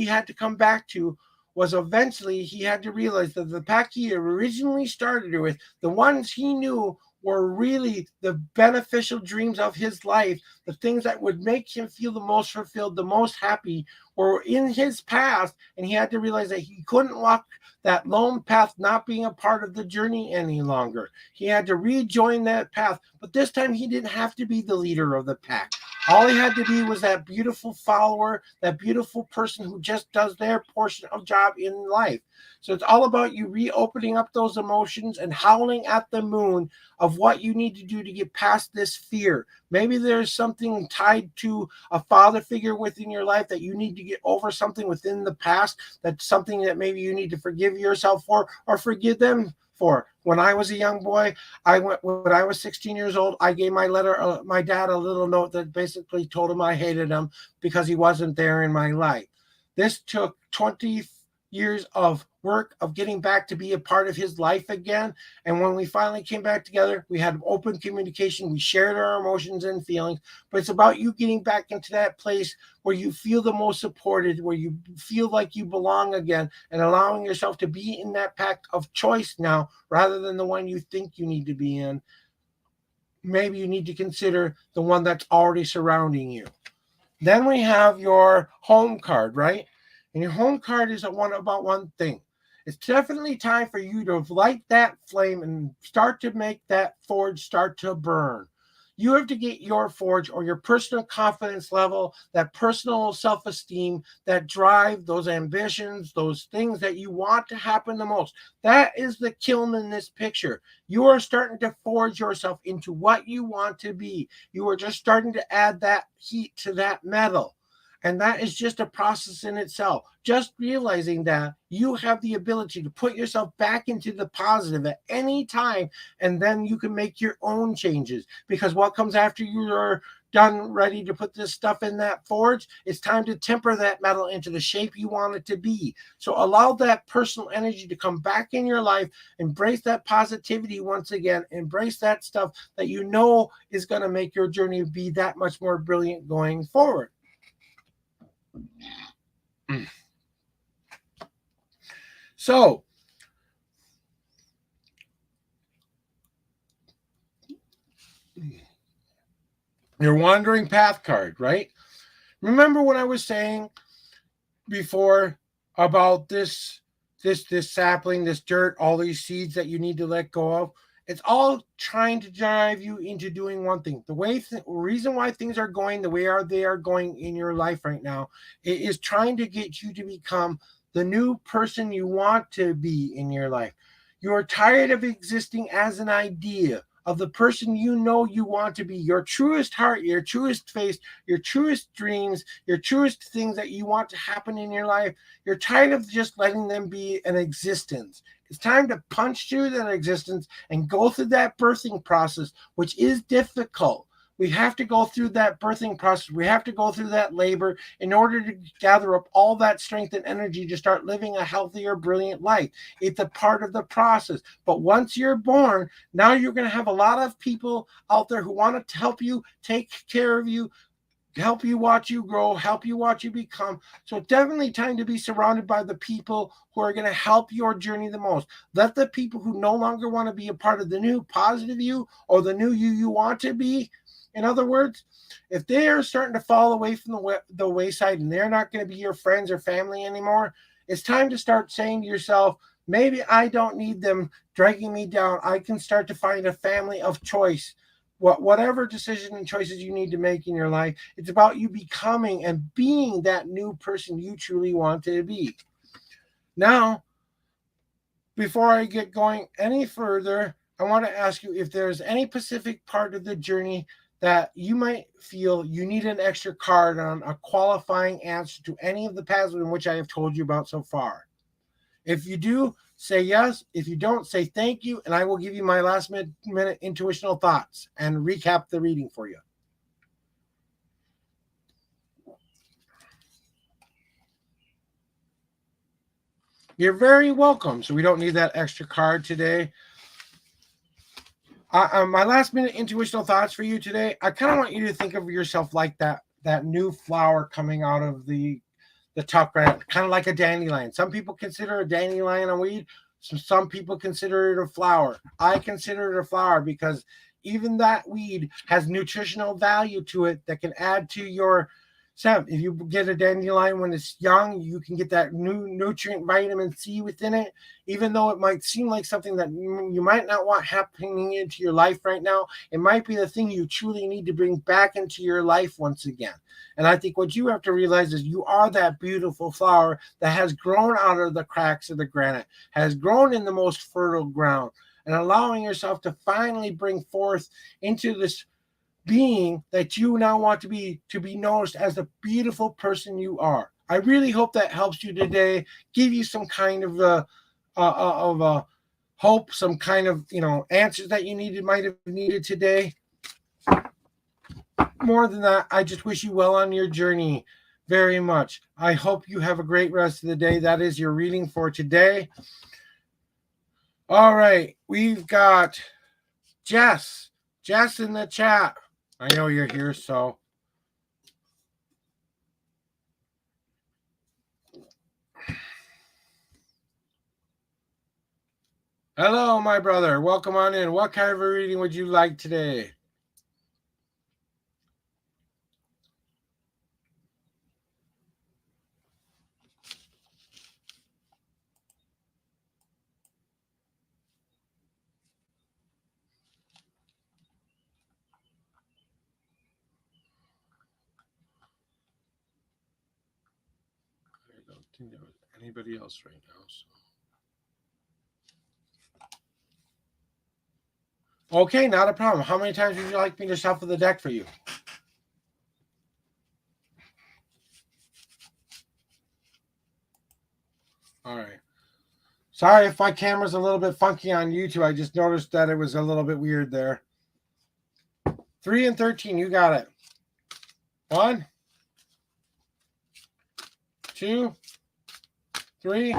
had to come back to was eventually he had to realize that the pack he originally started with, the ones he knew were really the beneficial dreams of his life, the things that would make him feel the most fulfilled, the most happy, were in his past, and he had to realize that he couldn't walk that lone path, not being a part of the journey any longer. He had to rejoin that path, but this time he didn't have to be the leader of the pack. All he had to be was that beautiful follower, that beautiful person who just does their portion of job in life. So it's all about you reopening up those emotions and howling at the moon of what you need to do to get past this fear. Maybe there's something tied to a father figure within your life that you need to get over, something within the past, that's something that maybe you need to forgive yourself for or forgive them for. When I was a young boy, when I was 16 years old, I gave my dad a little note that basically told him I hated him because he wasn't there in my life. This took 20 years of work of getting back to be a part of his life again. And when we finally came back together, we had open communication. We shared our emotions and feelings. But it's about you getting back into that place where you feel the most supported, where you feel like you belong again, and allowing yourself to be in that pack of choice now rather than the one you think you need to be in. Maybe you need to consider the one that's already surrounding you. Then we have your home card, right? And your home card is about one thing. It's definitely time for you to light that flame and start to make that forge start to burn. You have to get your forge or your personal confidence level, that personal self-esteem, that drive, those ambitions, those things that you want to happen the most. That is the kiln in this picture. You are starting to forge yourself into what you want to be. You are just starting to add that heat to that metal. And that is just a process in itself. Just realizing that you have the ability to put yourself back into the positive at any time, and then you can make your own changes. Because what comes after your done, ready to put this stuff in that forge, it's time to temper that metal into the shape you want it to be. So allow that personal energy to come back in your life. Embrace that positivity once again. Embrace that stuff that you know is going to make your journey be that much more brilliant going forward. So, your wandering path card, right? Remember what I was saying before about this sapling, this dirt, all these seeds that you need to let go of? It's all trying to drive you into doing one thing. The reason why things are going the way they are going in your life right now, it is trying to get you to become the new person you want to be in your life. You're tired of existing as an idea of the person you know you want to be, your truest heart, your truest face, your truest dreams, your truest things that you want to happen in your life. You're tired of just letting them be an existence. It's time to punch through that existence and go through that birthing process, which is difficult. We have to go through that birthing process. We have to go through that labor in order to gather up all that strength and energy to start living a healthier, brilliant life. It's a part of the process. But once you're born, now you're going to have a lot of people out there who want to help you, take care of you, help you watch you grow, help you watch you become. So it's definitely time to be surrounded by the people who are going to help your journey the most. Let the people who no longer want to be a part of the new positive you or the new you want to be, in other words, if they are starting to fall away from the wayside and they're not going to be your friends or family anymore, it's time to start saying to yourself, maybe I don't need them dragging me down. I can start to find a family of choice. Whatever decision and choices you need to make in your life, it's about you becoming and being that new person you truly want to be. Now, before I get going any further, I want to ask you if there's any specific part of the journey that you might feel you need an extra card on, a qualifying answer to any of the paths in which I have told you about so far. If you do, say yes. If you don't, say thank you, and I will give you my last minute intuitional thoughts and recap the reading for you. You're very welcome. So we don't need that extra card today. My last minute intuitional thoughts for you today. I kind of want you to think of yourself like that new flower coming out of the tuck ground, kind of like a dandelion. Some people consider a dandelion a weed. Some people consider it a flower. I consider it a flower because even that weed has nutritional value to it that can add to your self. If you get a dandelion when it's young, you can get that new nutrient vitamin C within it. Even though it might seem like something that you might not want happening into your life right now, it might be the thing you truly need to bring back into your life once again. And I think what you have to realize is you are that beautiful flower that has grown out of the cracks of the granite, has grown in the most fertile ground, and allowing yourself to finally bring forth into this being that you now want to be noticed as the beautiful person you are. I really hope that helps you today, give you some kind of hope, some kind of answers that you might have needed today. More than that, I just wish you well on your journey very much. I hope you have a great rest of the day. That is your reading for today. All right, we've got Jess in the chat. I know you're here, so. Hello, my brother. Welcome on in. What kind of a reading would you like today? I don't think there was anybody else right now. So. Okay, not a problem. How many times would you like me to shuffle the deck for you? All right. Sorry if my camera's a little bit funky on YouTube. I just noticed that it was a little bit weird there. 3 and 13, you got it. 1, 2, 3,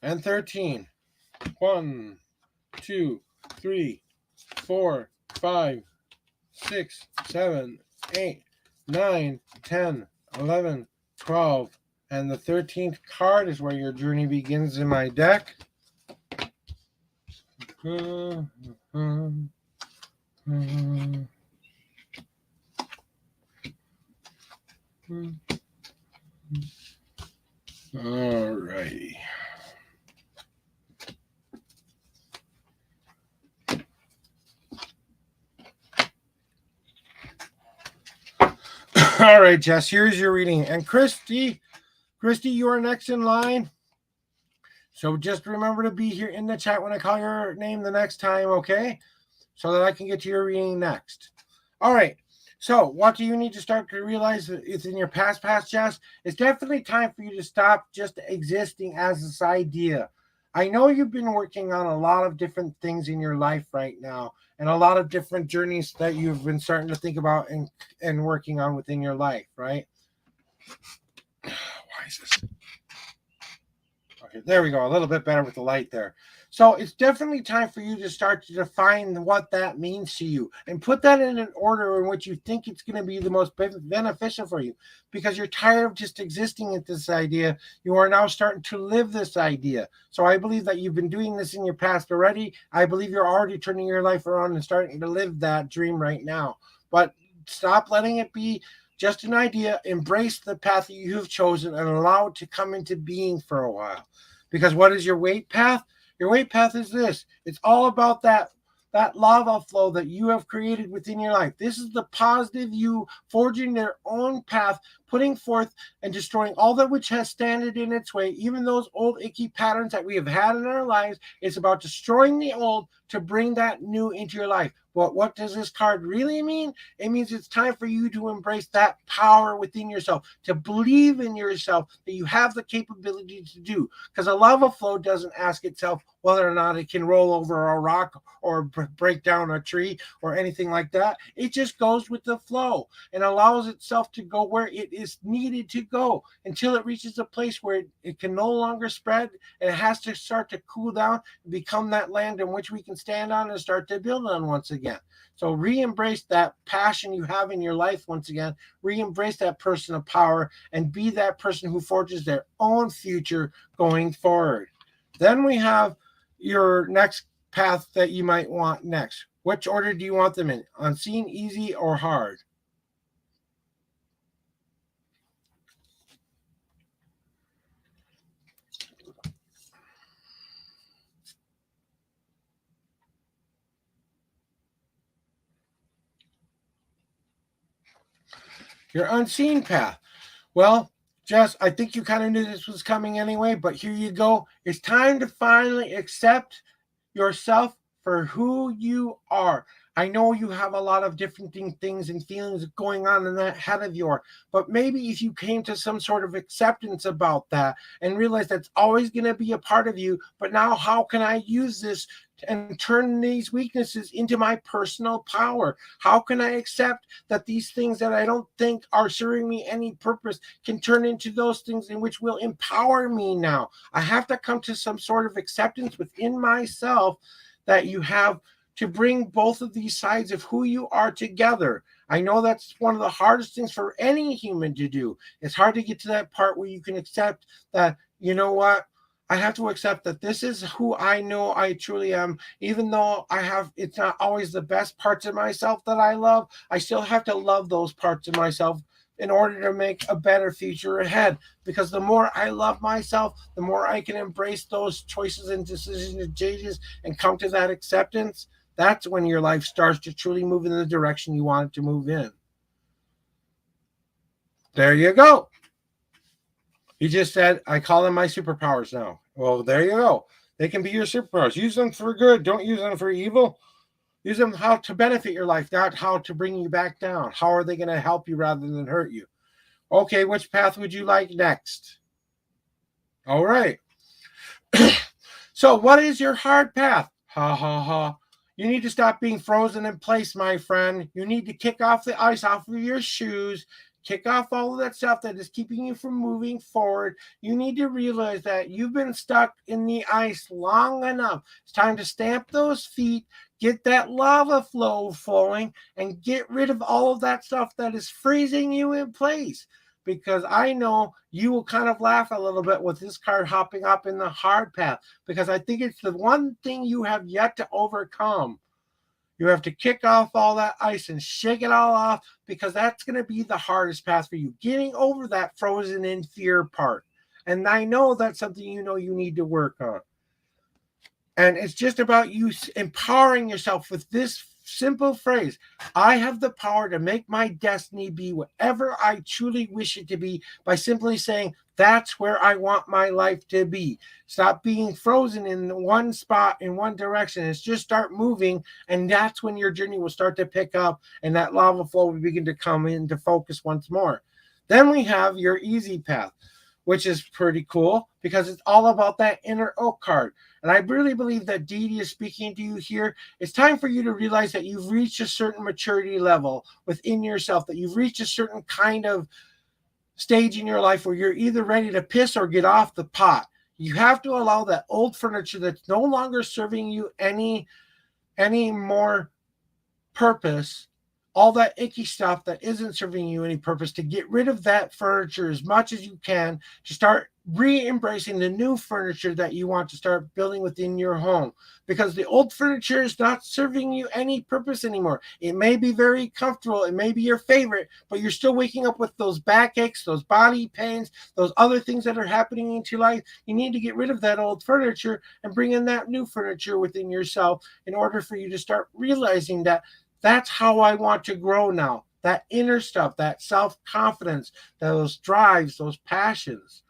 and 13. 1, 2, 3, 4, 5, 6, 7, 8, 9, 10, 11, 12. And the 13th card is where your journey begins in my deck. All righty. All right, Jess, here's your reading. And Christy, you are next in line. So just remember to be here in the chat when I call your name the next time, okay? So that I can get to your reading next. All right. So what do you need to start to realize that it's in your past, Jess? It's definitely time for you to stop just existing as this idea. I know you've been working on a lot of different things in your life right now and a lot of different journeys that you've been starting to think about and working on within your life, right? Why is this? Okay, there we go. A little bit better with the light there. So it's definitely time for you to start to define what that means to you and put that in an order in which you think it's going to be the most beneficial for you, because you're tired of just existing at this idea. You are now starting to live this idea. So I believe that you've been doing this in your past already. I believe you're already turning your life around and starting to live that dream right now. But stop letting it be just an idea. Embrace the path that you've chosen and allow it to come into being for a while. Because what is your weight path? Your weight path is this. It's all about that lava flow that you have created within your life. This is the positive you forging their own path, putting forth and destroying all that which has standed in its way, even those old icky patterns that we have had in our lives. It's about destroying the old to bring that new into your life. But what does this card really mean? It means it's time for you to embrace that power within yourself, to believe in yourself that you have the capability to do. Because a lava flow doesn't ask itself whether or not it can roll over a rock or break down a tree or anything like that. It just goes with the flow and allows itself to go where it is needed to go until it reaches a place where it can no longer spread, and it has to start to cool down and become that land in which we can stand on and start to build on once again. So re-embrace that passion you have in your life once again. Re-embrace that person of power and be that person who forges their own future going forward. Then we have your next path that you might want next. Which order do you want them in? Unseen, easy, or hard? Your unseen path. Well, Jess, I think you kind of knew this was coming anyway, but here you go. It's time to finally accept yourself for who you are. I know you have a lot of different things and feelings going on in that head of yours, but maybe if you came to some sort of acceptance about that and realize that's always going to be a part of you, but now how can I use this and turn these weaknesses into my personal power? How can I accept that these things that I don't think are serving me any purpose can turn into those things in which will empower me now? I have to come to some sort of acceptance within myself that you have to bring both of these sides of who you are together. I know that's one of the hardest things for any human to do. It's hard to get to that part where you can accept that, you know what? I have to accept that this is who I know I truly am. Even though it's not always the best parts of myself that I love, I still have to love those parts of myself in order to make a better future ahead. Because the more I love myself, the more I can embrace those choices and decisions and changes and come to that acceptance. That's when your life starts to truly move in the direction you want it to move in. There you go. You just said, I call them my superpowers now. Well, there you go. They can be your superpowers. Use them for good. Don't use them for evil. Use them how to benefit your life, not how to bring you back down. How are they going to help you rather than hurt you? Okay, which path would you like next? All right. So what is your hard path? Ha, ha, ha. You need to stop being frozen in place, my friend. You need to kick off the ice off of your shoes. Kick off all of that stuff that is keeping you from moving forward. You need to realize that you've been stuck in the ice long enough. It's time to stamp those feet, get that lava flow flowing, and get rid of all of that stuff that is freezing you in place. Because I know you will kind of laugh a little bit with this card hopping up in the hard path, because I think it's the one thing you have yet to overcome. You have to kick off all that ice and shake it all off, because that's going to be the hardest path for you, getting over that frozen in fear part. And I know that's something you know you need to work on. And it's just about you empowering yourself with this simple phrase: I have the power to make my destiny be whatever I truly wish it to be, by simply saying, that's where I want my life to be. Stop being frozen in one spot, in one direction. It's just start moving, and that's when your journey will start to pick up, and that lava flow will begin to come into focus once more. Then we have your easy path, which is pretty cool because it's all about that inner oak card. And I really believe that Dee Dee is speaking to you here. It's time for you to realize that you've reached a certain maturity level within yourself, that you've reached a certain kind of stage in your life where you're either ready to piss or get off the pot. You have to allow that old furniture that's no longer serving you any more purpose, all that icky stuff that isn't serving you any purpose, to get rid of that furniture as much as you can, to start re-embracing the new furniture that you want to start building within your home, because the old furniture is not serving you any purpose anymore. It may be very comfortable, it may be your favorite, but you're still waking up with those backaches, those body pains, those other things that are happening into your life. You need to get rid of that old furniture and bring in that new furniture within yourself, in order for you to start realizing that that's how I want to grow now. That inner stuff, that self-confidence, those drives, those passions.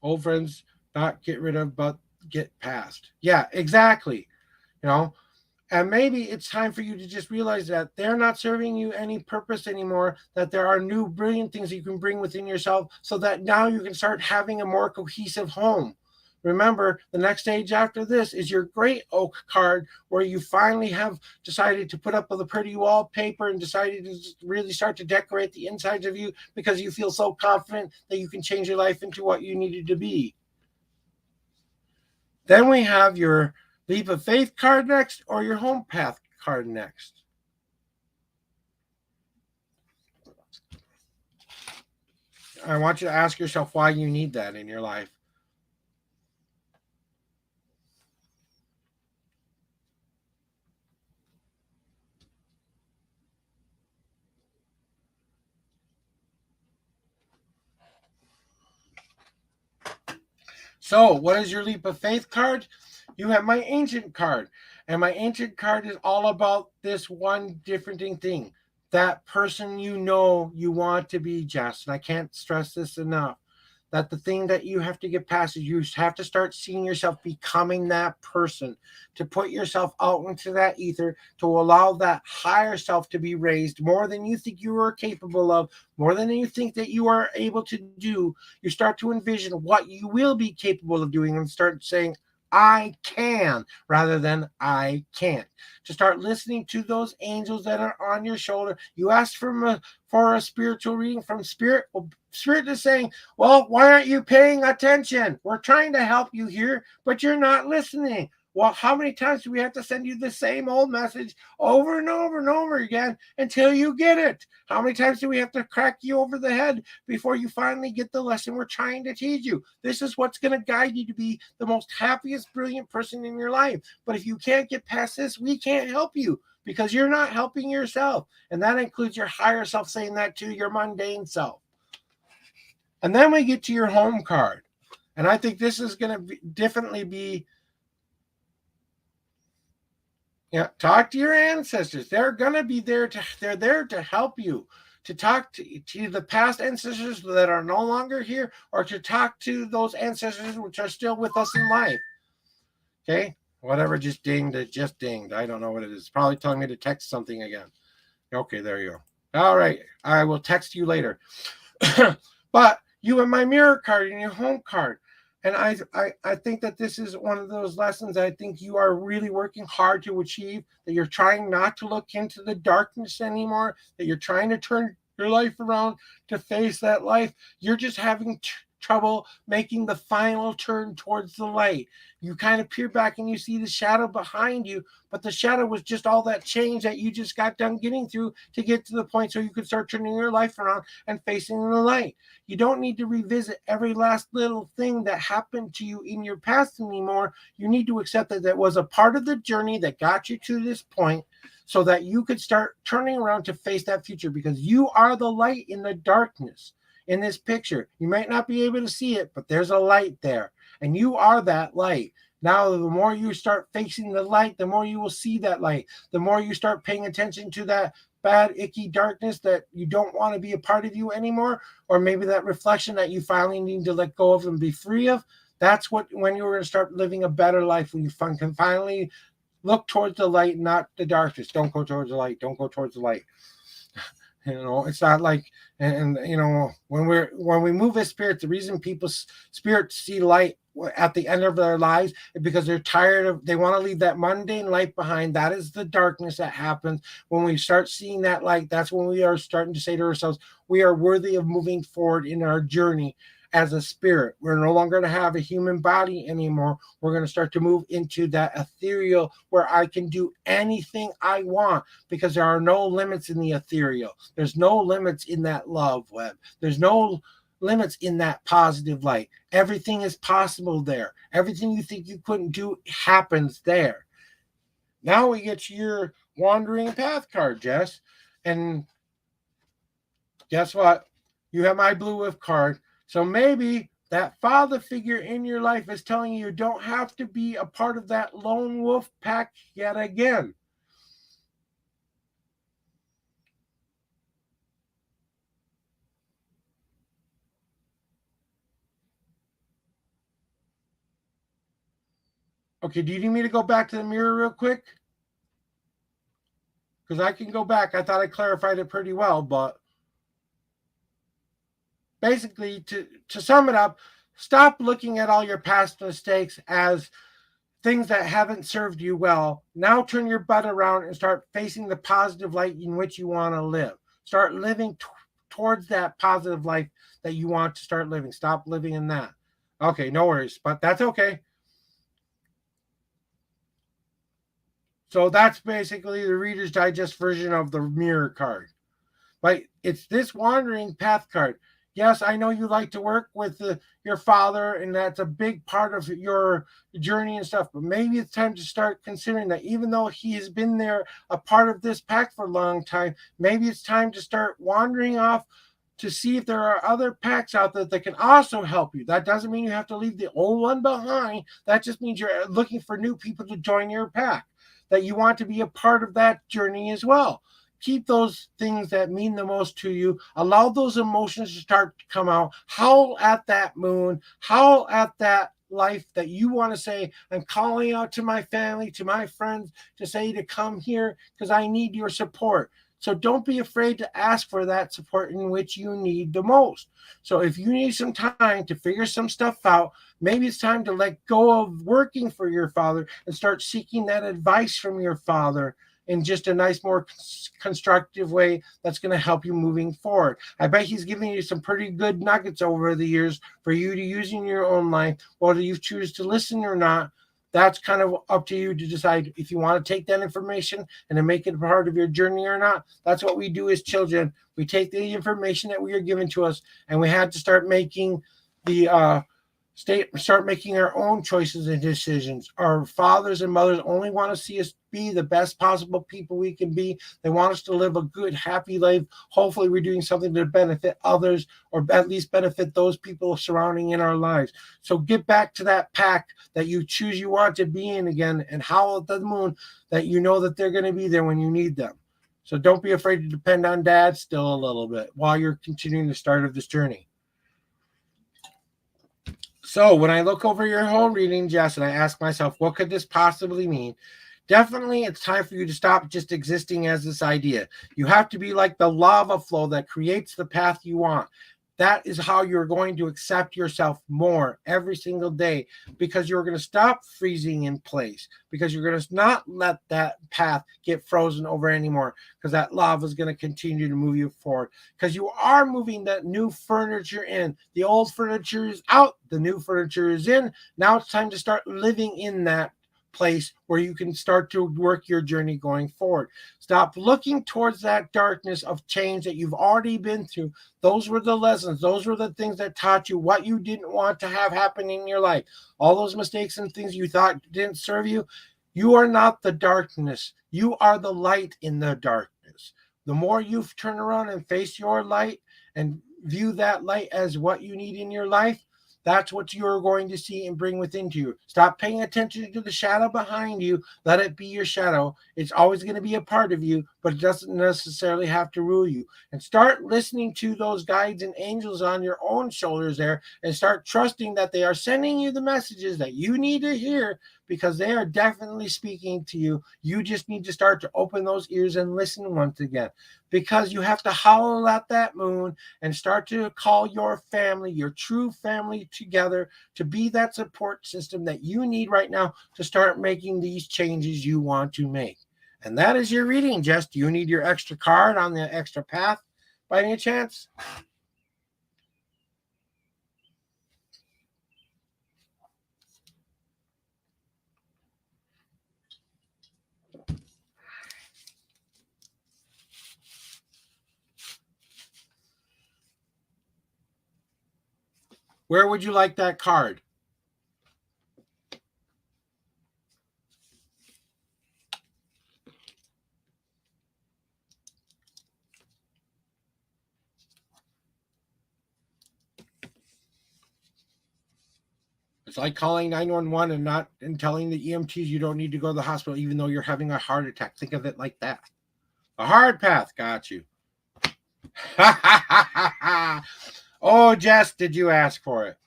Old friends, not get rid of, but get past. Yeah, exactly. And maybe it's time for you to just realize that they're not serving you any purpose anymore, that there are new brilliant things you can bring within yourself, so that now you can start having a more cohesive home. Remember, the next stage after this is your great oak card, where you finally have decided to put up the pretty wallpaper and decided to really start to decorate the insides of you, because you feel so confident that you can change your life into what you needed to be. Then we have your leap of faith card next, or your home path card next. I want you to ask yourself why you need that in your life. So, what is your leap of faith card? You have my ancient card. And my ancient card is all about this one different thing. That person you know you want to be, Jess. And I can't stress this enough. That the thing that you have to get past is you have to start seeing yourself becoming that person, to put yourself out into that ether, to allow that higher self to be raised more than you think you are capable of, more than you think that you are able to do. You start to envision what you will be capable of doing and start saying, I can, rather than I can't. To start listening to those angels that are on your shoulder. You asked for a spiritual reading from Spirit. Well, Spirit is saying, well, why aren't you paying attention? We're trying to help you here, but you're not listening. Well, how many times do we have to send you the same old message over and over and over again until you get it? How many times do we have to crack you over the head before you finally get the lesson we're trying to teach you? This is what's going to guide you to be the most happiest, brilliant person in your life. But if you can't get past this, we can't help you, because you're not helping yourself. And that includes your higher self saying that to your mundane self. And then we get to your home card. And I think this is going to definitely be, talk to your ancestors. They're going to be there they're there to help you, to talk to the past ancestors that are no longer here, or to talk to those ancestors which are still with us in life. Okay? Whatever just dinged, it just dinged. I don't know what it is. Probably telling me to text something again. Okay, there you go. All right. I will text you later. But you and my mirror card and your home card. And I think that this is one of those lessons I think you are really working hard to achieve, that you're trying not to look into the darkness anymore, that you're trying to turn your life around to face that life. You're just having trouble making the final turn towards the light. You kind of peer back and you see the shadow behind you, but the shadow was just all that change that you just got done getting through to get to the point so you could start turning your life around and facing the light. You don't need to revisit every last little thing that happened to you in your past anymore. You need to accept that that was a part of the journey that got you to this point so that you could start turning around to face that future, because you are the light in the darkness. In this picture, you might not be able to see it, but there's a light there, and you are that light. Now, the more you start facing the light, the more you will see that light. The more you start paying attention to that bad, icky darkness that you don't want to be a part of you anymore, or maybe that reflection that you finally need to let go of and be free of. That's when you're going to start living a better life, when you can finally look towards the light, not the darkness. Don't go towards the light. Don't go towards the light. It's not like, and when we move as spirits, the reason people's spirits see light at the end of their lives is because they're tired of, they want to leave that mundane life behind. That is the darkness that happens when we start seeing that light. That's when we are starting to say to ourselves, we are worthy of moving forward in our journey as a spirit. We're no longer going to have a human body anymore. We're going to start to move into that ethereal where I can do anything I want, because there are no limits in the ethereal. There's no limits in that love web. There's no limits in that positive light. Everything is possible there. Everything you think you couldn't do happens there. Now we get to your wandering path card, Jess. And guess what? You have my blue wolf card. So maybe that father figure in your life is telling you don't have to be a part of that lone wolf pack yet again. Okay, do you need me to go back to the mirror real quick? Because I can go back. I thought I clarified it pretty well, but basically, to sum it up, stop looking at all your past mistakes as things that haven't served you well. Now turn your butt around and start facing the positive light in which you want to live. Start living towards that positive life that you want to start living. Stop living in that. Okay, no worries, but that's okay. So that's basically the Reader's Digest version of the mirror card. But it's this wandering path card. Yes, I know you like to work with your father, and that's a big part of your journey and stuff, but maybe it's time to start considering that even though he has been there, a part of this pack for a long time, maybe it's time to start wandering off to see if there are other packs out there that can also help you. That doesn't mean you have to leave the old one behind. That just means you're looking for new people to join your pack, that you want to be a part of that journey as well. Keep those things that mean the most to you. Allow those emotions to start to come out. Howl at that moon. Howl at that life that you want to say, I'm calling out to my family, to my friends, to say to come here because I need your support. So don't be afraid to ask for that support in which you need the most. So if you need some time to figure some stuff out, maybe it's time to let go of working for your father and start seeking that advice from your father in just a nice, more constructive way that's going to help you moving forward. I bet he's giving you some pretty good nuggets over the years for you to use in your own life. Whether you choose to listen or not, that's kind of up to you to decide if you want to take that information and to make it a part of your journey or not. That's what we do as children. We take the information that we are given to us, and we had to start making start making our own choices and decisions. Our fathers and mothers only want to see us be the best possible people we can be. They want us to live a good, happy life. Hopefully we're doing something to benefit others, or at least benefit those people surrounding in our lives. So get back to that pack that you choose you want to be in again, and howl at the moon that you know that they're going to be there when you need them. So don't be afraid to depend on dad still a little bit while you're continuing the start of this journey. So when I look over your whole reading, Jess, and I ask myself, what could this possibly mean? Definitely, it's time for you to stop just existing as this idea. You have to be like the lava flow that creates the path you want. That is how you're going to accept yourself more every single day, because you're going to stop freezing in place, because you're going to not let that path get frozen over anymore, because that lava is going to continue to move you forward, because you are moving that new furniture in. The old furniture is out, the new furniture is in. Now it's time to start living in that place where you can start to work your journey going forward. Stop looking towards that darkness of change that you've already been through. Those were the lessons. Those were the things that taught you what you didn't want to have happen in your life. All those mistakes and things you thought didn't serve you. You are not the darkness. You are the light in the darkness. The more you turn around and face your light and view that light as what you need in your life, that's what you're going to see and bring within you. Stop paying attention to the shadow behind you. Let it be your shadow. It's always going to be a part of you, but it doesn't necessarily have to rule you. And start listening to those guides and angels on your own shoulders there, and start trusting that they are sending you the messages that you need to hear, because they are definitely speaking to you. You just need to start to open those ears and listen once again, because you have to howl at that moon and start to call your family, your true family, together to be that support system that you need right now to start making these changes you want to make. And that is your reading, Jess. Do you need your extra card on the extra path by any chance? Where would you like that card? It's like calling 911 and telling the EMTs you don't need to go to the hospital even though you're having a heart attack. Think of it like that. A hard path. Got you. Oh, Jess, did you ask for it?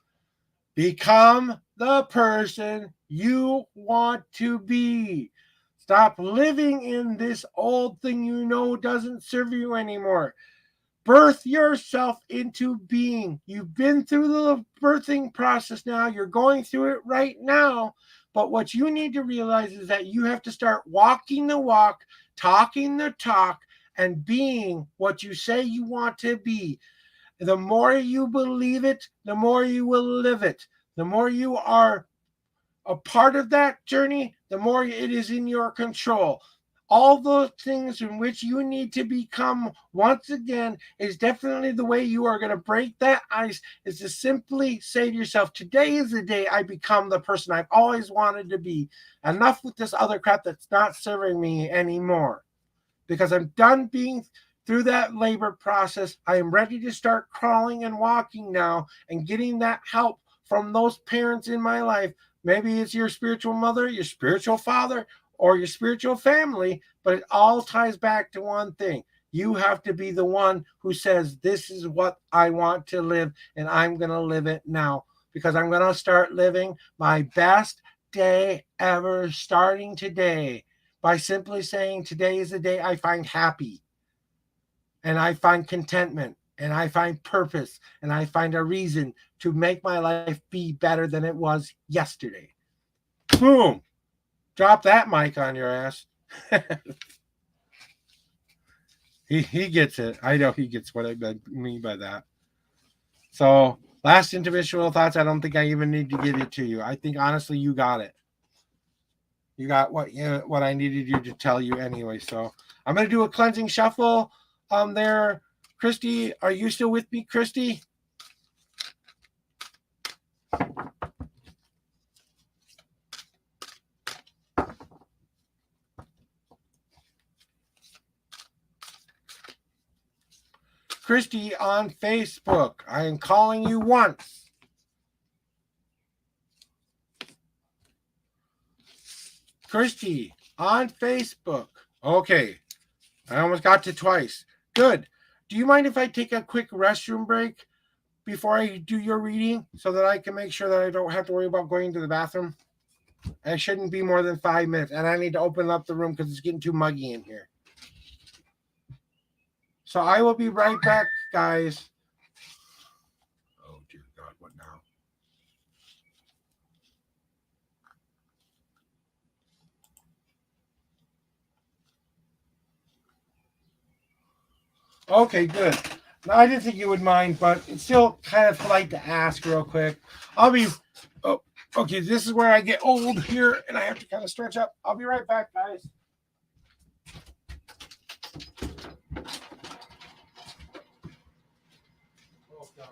Become the person you want to be. Stop living in this old thing you know doesn't serve you anymore. Birth yourself into being. You've been through the birthing process now. You're going through it right now. But what you need to realize is that you have to start walking the walk, talking the talk, and being what you say you want to be. The more you believe it, the more you will live it. The more you are a part of that journey, the more it is in your control. All those things in which you need to become once again is definitely the way you are going to break that ice, is to simply say to yourself, today is the day I become the person I've always wanted to be. Enough with this other crap that's not serving me anymore, because I'm done being through that labor process. I am ready to start crawling and walking now and getting that help from those parents in my life. Maybe it's your spiritual mother, your spiritual father, or your spiritual family, but it all ties back to one thing. You have to be the one who says, this is what I want to live, and I'm going to live it now, because I'm going to start living my best day ever starting today by simply saying, today is the day I find happy, and I find contentment, and I find purpose, and I find a reason to make my life be better than it was yesterday. Boom. Drop that mic on your ass. He gets it. I know he gets what I mean by that. So, last individual thoughts. I don't think I even need to give it to you. I think honestly you got it. You got what I needed you to tell you anyway. So I'm gonna do a cleansing shuffle. There, Christy, are you still with me, Christy? Christy on Facebook. I am calling you once. Christy on Facebook. Okay. I almost got to twice. Good. Do you mind if I take a quick restroom break before I do your reading so that I can make sure that I don't have to worry about going to the bathroom? It shouldn't be more than 5 minutes, and I need to open up the room because it's getting too muggy in here. So I will be right back, guys. Okay, good. Now, I didn't think you would mind, but it's still kind of polite to ask real quick. I'll be. Oh, okay. This is where I get old here, and I have to kind of stretch up. I'll be right back, guys. Oh God.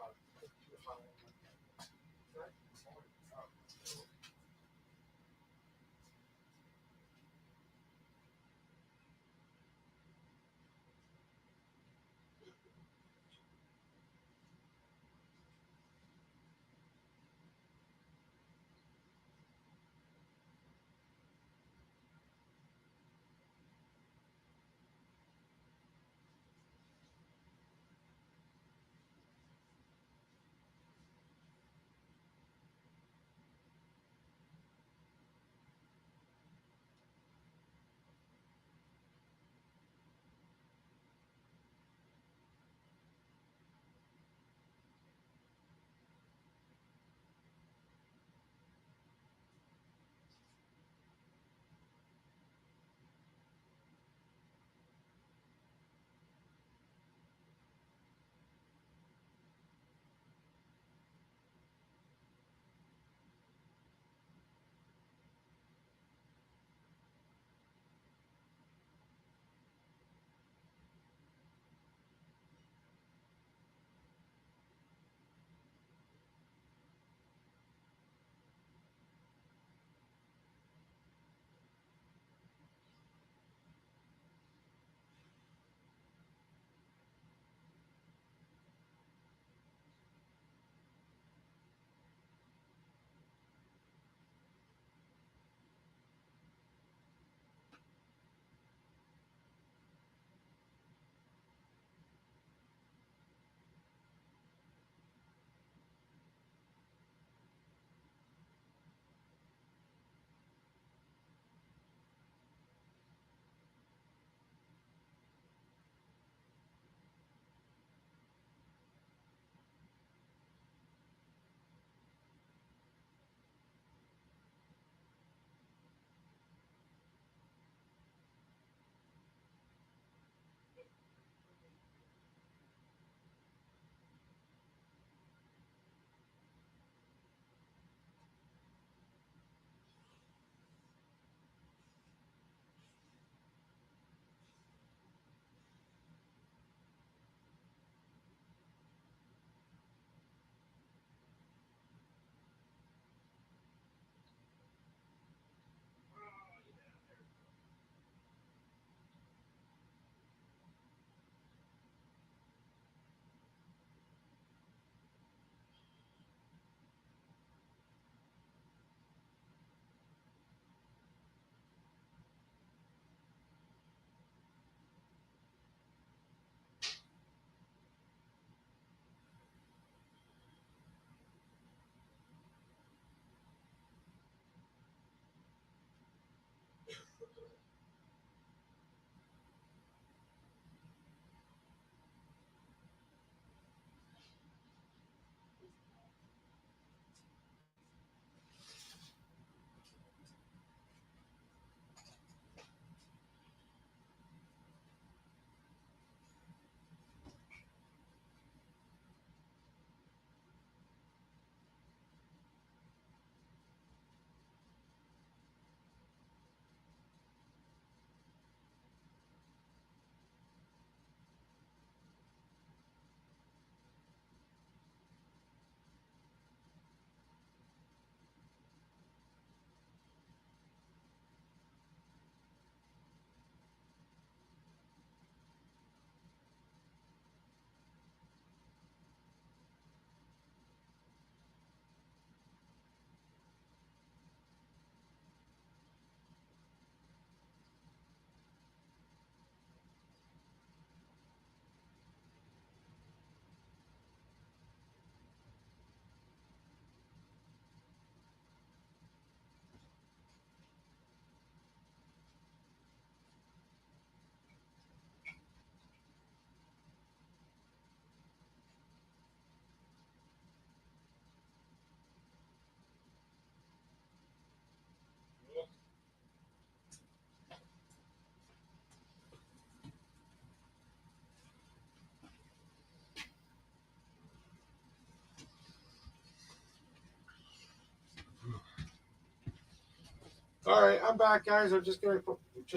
All right, I'm back, guys. I'm just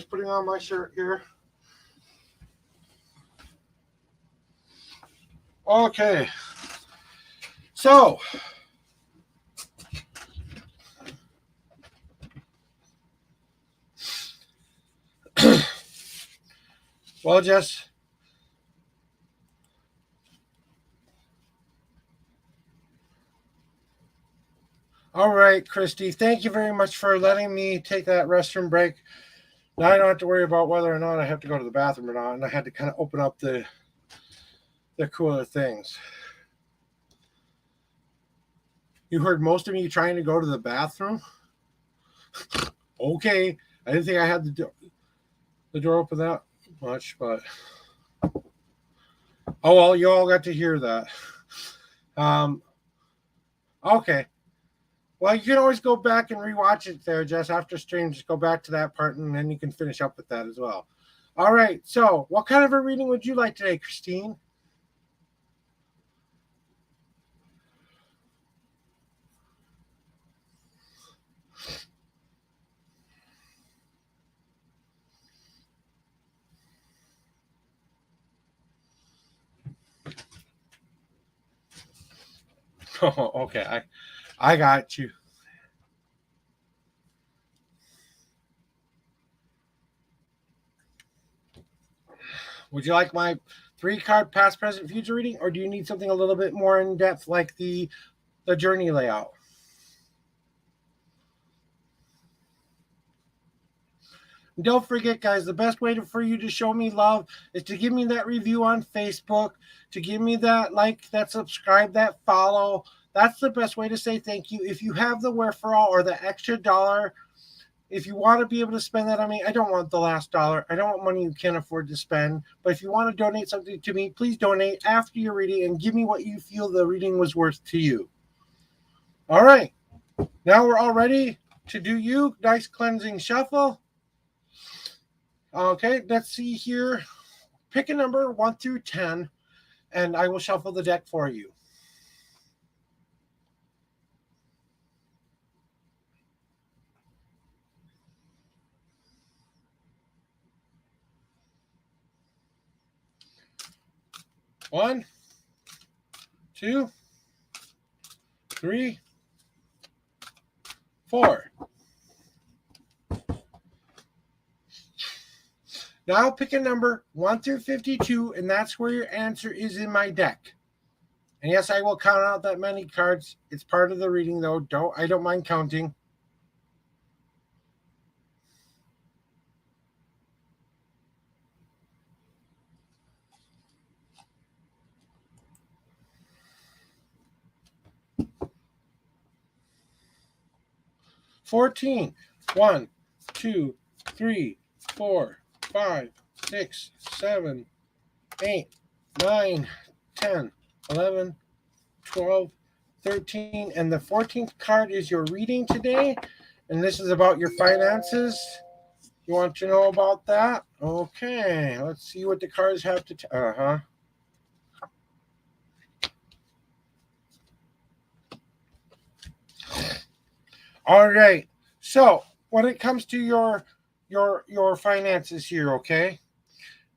putting on my shirt here. Okay. So, well, just all right, Christy. Thank you very much for letting me take that restroom break. Now I don't have to worry about whether or not I have to go to the bathroom or not, and I had to kind of open up the cooler things. You heard most of me trying to go to the bathroom. Okay, I didn't think I had the door open that much, but oh well, you all got to hear that. Okay. Well, you can always go back and rewatch it there, Jess, after stream. Just go back to that part, and then you can finish up with that as well. All right. So, what kind of a reading would you like today, Christine? Oh, okay. I got you. Would you like my 3-card past, present, future reading, or do you need something a little bit more in depth, like the journey layout? And don't forget, guys, the best way for you to show me love is to give me that review on Facebook, to give me that like, that subscribe, that follow. That's the best way to say thank you. If you have the wherefore or the extra dollar, if you want to be able to spend that on me, I don't want the last dollar. I don't want money you can't afford to spend. But if you want to donate something to me, please donate after your reading and give me what you feel the reading was worth to you. All right. Now we're all ready to do you. Nice cleansing shuffle. Okay, let's see here. Pick a number 1 through 10, and I will shuffle the deck for you. One, 2, 3, 4. Now pick a number 1 through 52, and that's where your answer is in my deck. And yes, I will count out that many cards. It's part of the reading, though. I don't mind counting. $14. 1, 2, 3, 4, 5, 6, 7, 8, 9, 10, 11, 12, 13. And the 14th card is your reading today. And this is about your finances. You want to know about that? Okay, let's see what the cards have to tell. All right. So when it comes to your finances here, okay,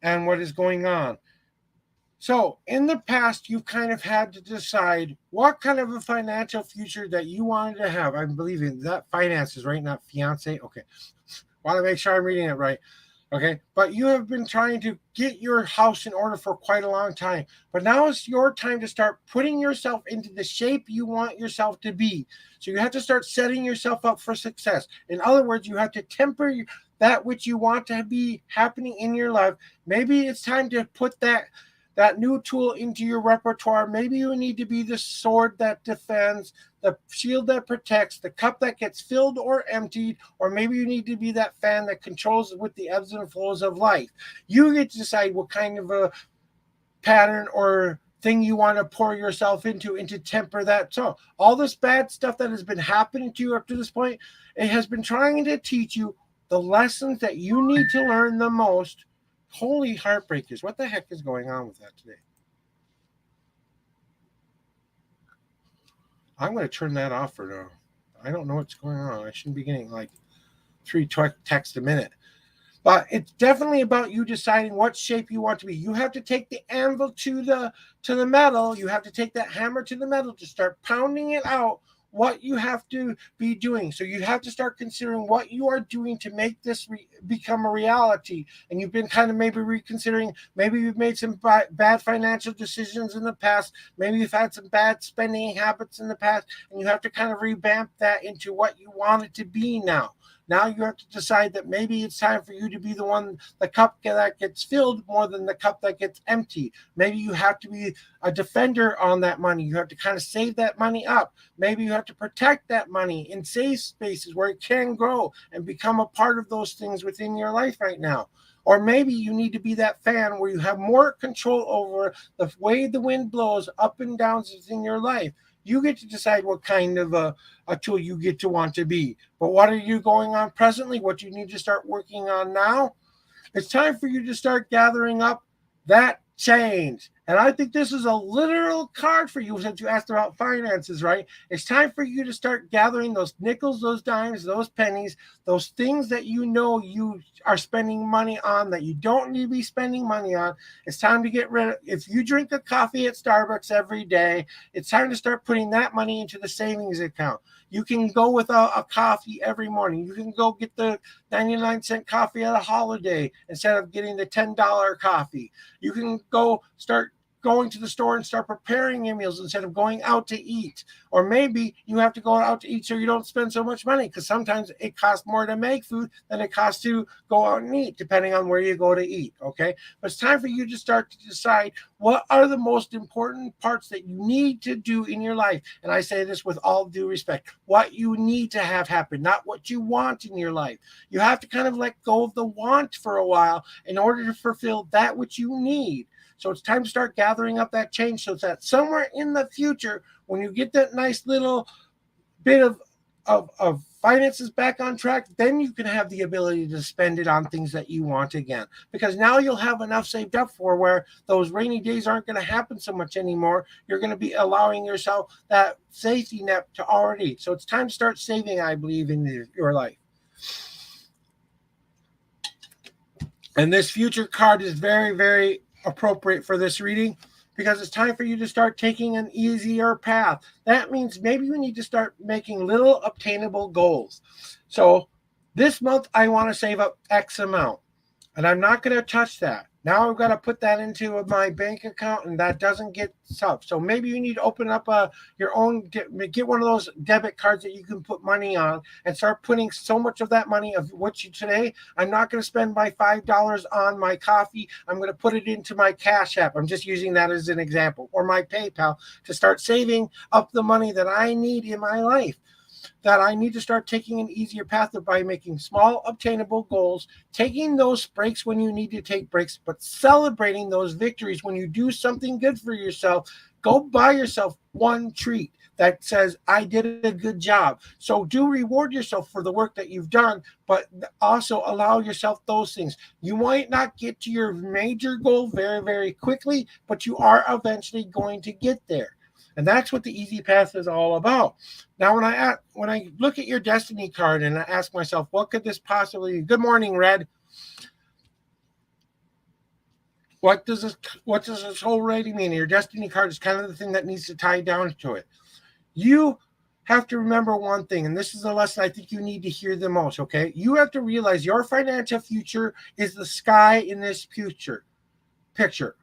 and what is going on. So in the past, you've kind of had to decide what kind of a financial future that you wanted to have. I'm believing that finances, right? Not fiance. Okay. Want to make sure I'm reading it right. Okay. But you have been trying to get your house in order for quite a long time. But now it's your time to start putting yourself into the shape you want yourself to be. So you have to start setting yourself up for success. In other words, you have to temper that which you want to be happening in your life. Maybe it's time to put that new tool into your repertoire. Maybe you need to be the sword that defends, the shield that protects, the cup that gets filled or emptied, or maybe you need to be that fan that controls with the ebbs and flows of life. You get to decide what kind of a pattern or thing you want to pour yourself into temper that. So all this bad stuff that has been happening to you up to this point, it has been trying to teach you the lessons that you need to learn the most. Holy heartbreakers. What the heck is going on with that today? I'm going to turn that off for now. I don't know what's going on. I shouldn't be getting like texts a minute. But it's definitely about you deciding what shape you want to be. You have to take the anvil to the metal. You have to take that hammer to the metal to start pounding it out what you have to be doing. So you have to start considering what you are doing to make this become a reality. And you've been kind of maybe reconsidering, maybe you've made some bad financial decisions in the past. Maybe you've had some bad spending habits in the past, and you have to kind of revamp that into what you want it to be now. Now you have to decide that maybe it's time for you to be the cup that gets filled more than the cup that gets empty. Maybe you have to be a defender on that money. You have to kind of save that money up. Maybe you have to protect that money in safe spaces where it can grow and become a part of those things within your life right now. Or maybe you need to be that fan where you have more control over the way the wind blows up and down in your life. You get to decide what kind of a tool you get to want to be. But what are you going on presently? What you need to start working on now? It's time for you to start gathering up that change. And I think this is a literal card for you since you asked about finances, right? It's time for you to start gathering those nickels, those dimes, those pennies, those things that you know you are spending money on that you don't need to be spending money on. It's time to get rid of, if you drink a coffee at Starbucks every day, it's time to start putting that money into the savings account. You can go without a coffee every morning. You can go get the 99-cent coffee at a holiday instead of getting the $10 coffee. You can go start going to the store and start preparing your meals instead of going out to eat. Or maybe you have to go out to eat so you don't spend so much money, because sometimes it costs more to make food than it costs to go out and eat, depending on where you go to eat, okay? But it's time for you to start to decide what are the most important parts that you need to do in your life. And I say this with all due respect, what you need to have happen, not what you want in your life. You have to kind of let go of the want for a while in order to fulfill that which you need. So it's time to start gathering up that change so that somewhere in the future, when you get that nice little bit of finances back on track, then you can have the ability to spend it on things that you want again. Because now you'll have enough saved up for where those rainy days aren't going to happen so much anymore. You're going to be allowing yourself that safety net to already. So it's time to start saving, I believe, in your life. And this future card is very, very appropriate for this reading, because it's time for you to start taking an easier path. That means maybe you need to start making little obtainable goals. So this month I want to save up X amount, and I'm not going to touch that. Now I've got to put that into my bank account, and that doesn't get tough. So maybe you need to open up your own, get one of those debit cards that you can put money on and start putting so much of that money of what you today, I'm not going to spend my $5 on my coffee. I'm going to put it into my Cash App. I'm just using that as an example, or my PayPal, to start saving up the money that I need in my life. That I need to start taking an easier path by making small, obtainable goals, taking those breaks when you need to take breaks, but celebrating those victories when you do something good for yourself. Go buy yourself one treat that says, I did a good job. So do reward yourself for the work that you've done, but also allow yourself those things. You might not get to your major goal very, very quickly, but you are eventually going to get there. And that's what the easy path is all about. Now, when I look at your destiny card and I ask myself, what could this possibly be? Good morning, Red. What does this whole rating mean? Your destiny card is kind of the thing that needs to tie down to it. You have to remember one thing, and this is the lesson I think you need to hear the most, okay? You have to realize your financial future is the sky in this picture,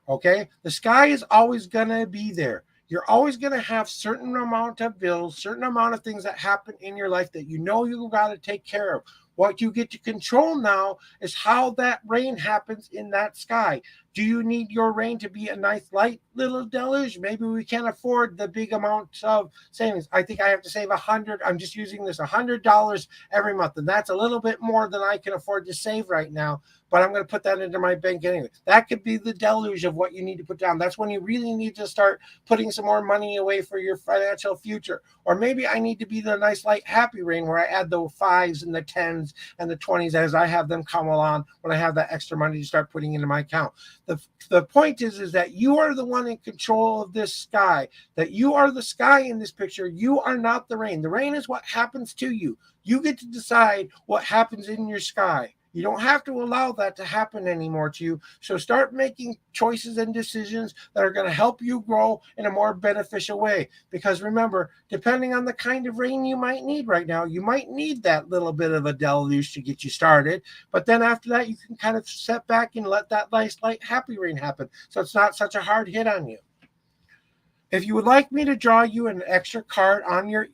okay? The sky is always going to be there. You're always going to have certain amount of bills, certain amount of things that happen in your life that you know you've got to take care of. What you get to control now is how that rain happens in that sky. Do you need your rain to be a nice light little deluge? Maybe we can't afford the big amounts of savings. I think I have to save I'm just using this $100 every month, and that's a little bit more than I can afford to save right now. but I'm going to put that into my bank anyway. That could be the deluge of what you need to put down. That's when you really need to start putting some more money away for your financial future. Or maybe I need to be the nice light happy rain where I add the 5s and the 10s and the 20s as I have them come along when I have that extra money to start putting into my account. The point is that you are the one in control of this sky, that you are the sky in this picture. You are not the rain. The rain is what happens to you. You get to decide what happens in your sky. You don't have to allow that to happen anymore to you. So start making choices and decisions that are going to help you grow in a more beneficial way. Because remember, depending on the kind of rain you might need right now, you might need that little bit of a deluge to get you started. But then after that, you can kind of set back and let that nice, light, happy rain happen. So it's not such a hard hit on you. If you would like me to draw you an extra card on your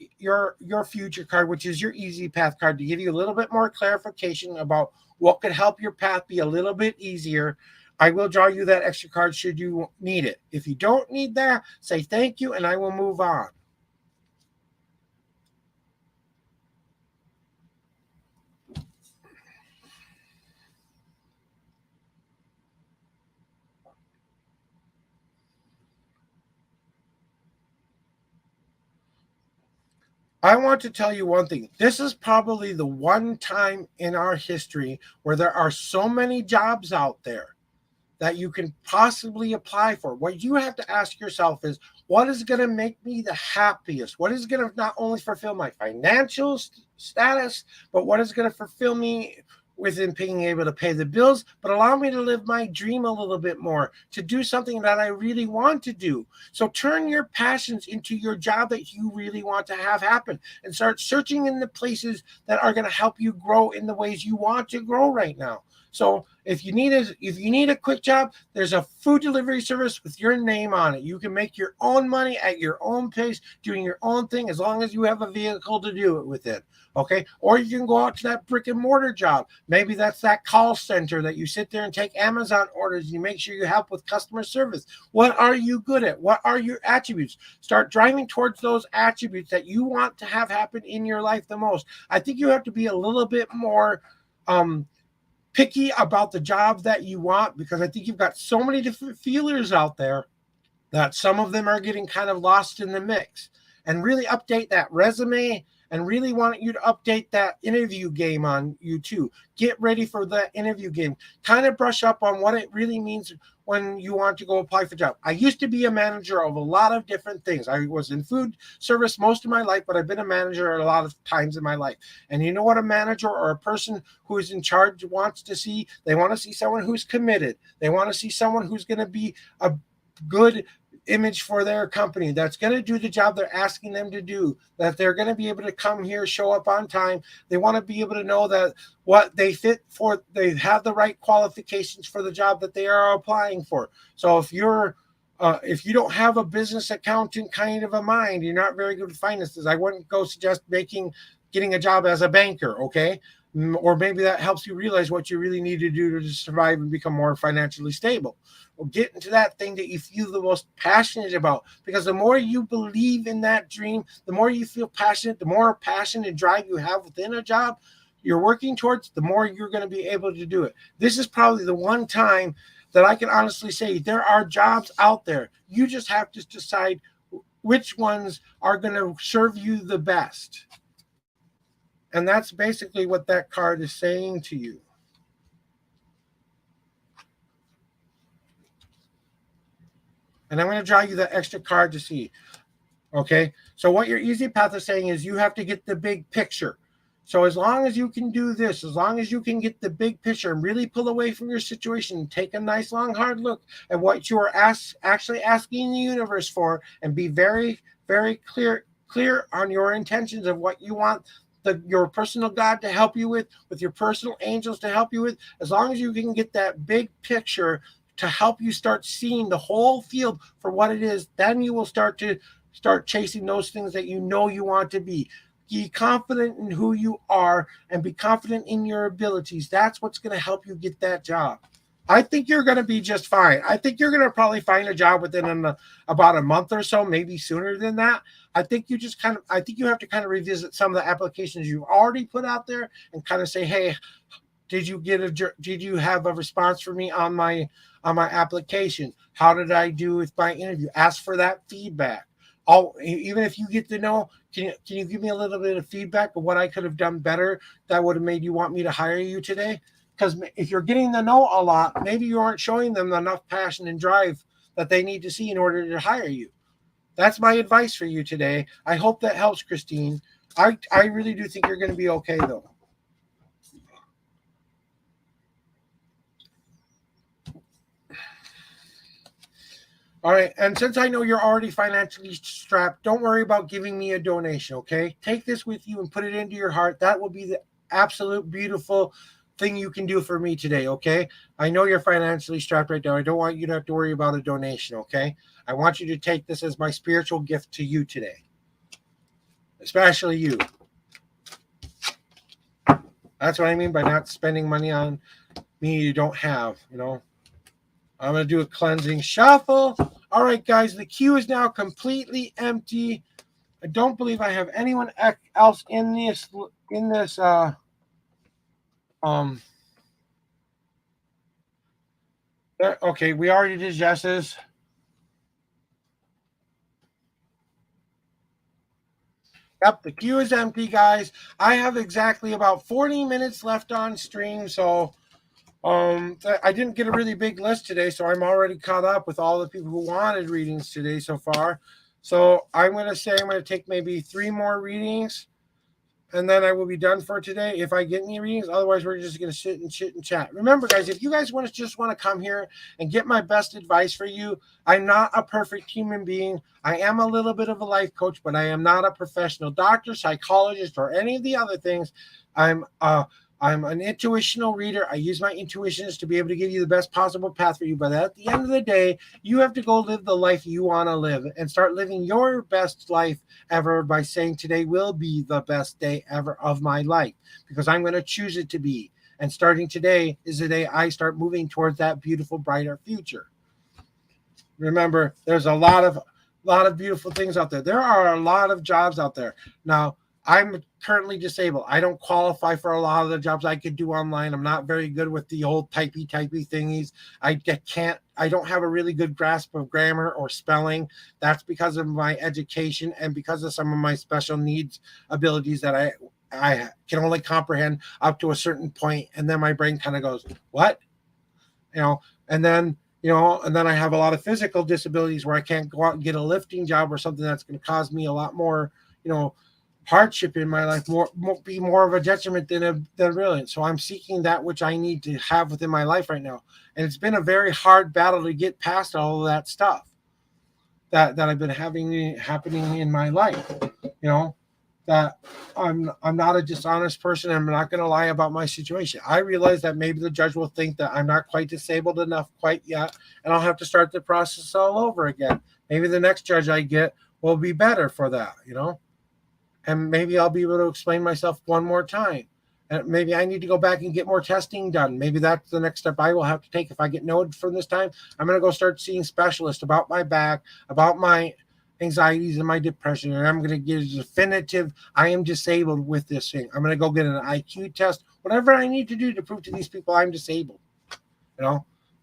future card, which is your Easy Path card, to give you a little bit more clarification about what could help your path be a little bit easier, I will draw you that extra card should you need it. If you don't need that, say thank you and I will move on. I want to tell you one thing. This is probably the one time in our history where there are so many jobs out there that you can possibly apply for. What you have to ask yourself is, what is going to make me the happiest? What is going to not only fulfill my financial status, but what is going to fulfill me within being able to pay the bills, but allow me to live my dream a little bit more, to do something that I really want to do. So turn your passions into your job that you really want to have happen and start searching in the places that are going to help you grow in the ways you want to grow right now. So if you need a quick job, there's a food delivery service with your name on it. You can make your own money at your own pace, doing your own thing, as long as you have a vehicle to do it with it. Okay. Or you can go out to that brick and mortar job. Maybe that's that call center that you sit there and take Amazon orders. And you make sure you help with customer service. What are you good at? What are your attributes? Start driving towards those attributes that you want to have happen in your life the most. I think you have to be a little bit more picky about the jobs that you want, because I think you've got so many different feelers out there that some of them are getting kind of lost in the mix. And really update that resume, and really want you to update that interview game on you too. Get ready for that interview game. Kind of brush up on what it really means when you want to go apply for a job. I used to be a manager of a lot of different things. I was in food service most of my life, but I've been a manager a lot of times in my life. And you know what a manager or a person who is in charge wants to see? They want to see someone who's committed. They want to see someone who's going to be a good image for their company, that's going to do the job they're asking them to do, that they're going to be able to come here, show up on time. They want to be able to know that what they fit for, they have the right qualifications for the job that they are applying for. So if you don't have a business accountant kind of a mind, you're not very good with finances, I wouldn't go suggest getting a job as a banker, okay? Or maybe that helps you realize what you really need to do to survive and become more financially stable. Or get into that thing that you feel the most passionate about, because the more you believe in that dream, the more you feel passionate, the more passion and drive you have within a job you're working towards, the more you're going to be able to do it. This is probably the one time that I can honestly say there are jobs out there. You just have to decide which ones are going to serve you the best. And that's basically what that card is saying to you. And I'm going to draw you that extra card to see. Okay. So what your Easy Path is saying is you have to get the big picture. So as long as you can do this, as long as you can get the big picture and really pull away from your situation and take a nice long hard look at what you are actually asking the universe for, and be very, very clear on your intentions of what you want your personal God to help you with your personal angels to help you with, as long as you can get that big picture to help you start seeing the whole field for what it is, then you will start chasing those things that you know you want to be. Be confident in who you are and be confident in your abilities. That's what's going to help you get that job. I think you're going to be just fine. I think you're going to probably find a job within about a month or so, maybe sooner than that. I think you have to kind of revisit some of the applications you've already put out there and kind of say, hey, Did you have a response for me on my application? How did I do with my interview? Ask for that feedback. Even if you get to know, can you give me a little bit of feedback of what I could have done better that would have made you want me to hire you today? Because if you're getting to know a lot, maybe you aren't showing them enough passion and drive that they need to see in order to hire you. That's my advice for you today. I hope that helps, Christine. I really do think you're going to be okay, though. All right, and since I know you're already financially strapped, don't worry about giving me a donation, okay? Take this with you and put it into your heart. That will be the absolute beautiful thing you can do for me today, okay? I know you're financially strapped right now. I don't want you to have to worry about a donation, okay? I want you to take this as my spiritual gift to you today, especially you. That's what I mean by not spending money on me you don't have, you know? I'm going to do a cleansing shuffle. All right, guys, the queue is now completely empty. I don't believe I have anyone else in this. Okay, we already did yeses. Yep, the queue is empty, guys. I have exactly about 40 minutes left on stream, so I didn't get a really big list today, so I'm already caught up with all the people who wanted readings today so far. So I'm going to take maybe 3 more readings, and then I will be done for today if I get any readings. Otherwise, we're just going to sit and chat. Remember, guys, if you guys want to come here and get my best advice for you, I'm not a perfect human being. I am a little bit of a life coach, but I am not a professional doctor, psychologist, or any of the other things. I'm an intuitional reader. I use my intuitions to be able to give you the best possible path for you. But at the end of the day, you have to go live the life you want to live and start living your best life ever by saying today will be the best day ever of my life because I'm going to choose it to be. And starting today is the day I start moving towards that beautiful, brighter future. Remember, there's a lot of beautiful things out there. There are a lot of jobs out there. Now, I'm currently disabled. I don't qualify for a lot of the jobs I could do online. I'm not very good with the old typey thingies. I don't have a really good grasp of grammar or spelling. That's because of my education and because of some of my special needs abilities that I can only comprehend up to a certain point, and then my brain kind of goes, what? And then I have a lot of physical disabilities where I can't go out and get a lifting job or something that's going to cause me a lot more, hardship in my life, be more of a detriment than brilliant. So I'm seeking that which I need to have within my life right now. And it's been a very hard battle to get past all of that stuff that I've been happening in my life. That I'm not a dishonest person. I'm not going to lie about my situation. I realize that maybe the judge will think that I'm not quite disabled enough quite yet, and I'll have to start the process all over again. Maybe the next judge I get will be better for that, and maybe I'll be able to explain myself one more time. And maybe I need to go back and get more testing done. Maybe that's the next step I will have to take. If I get noted from this time, I'm going to go start seeing specialists about my back, about my anxieties and my depression. And I'm going to get a definitive, I am disabled with this thing. I'm going to go get an IQ test, whatever I need to do to prove to these people I'm disabled.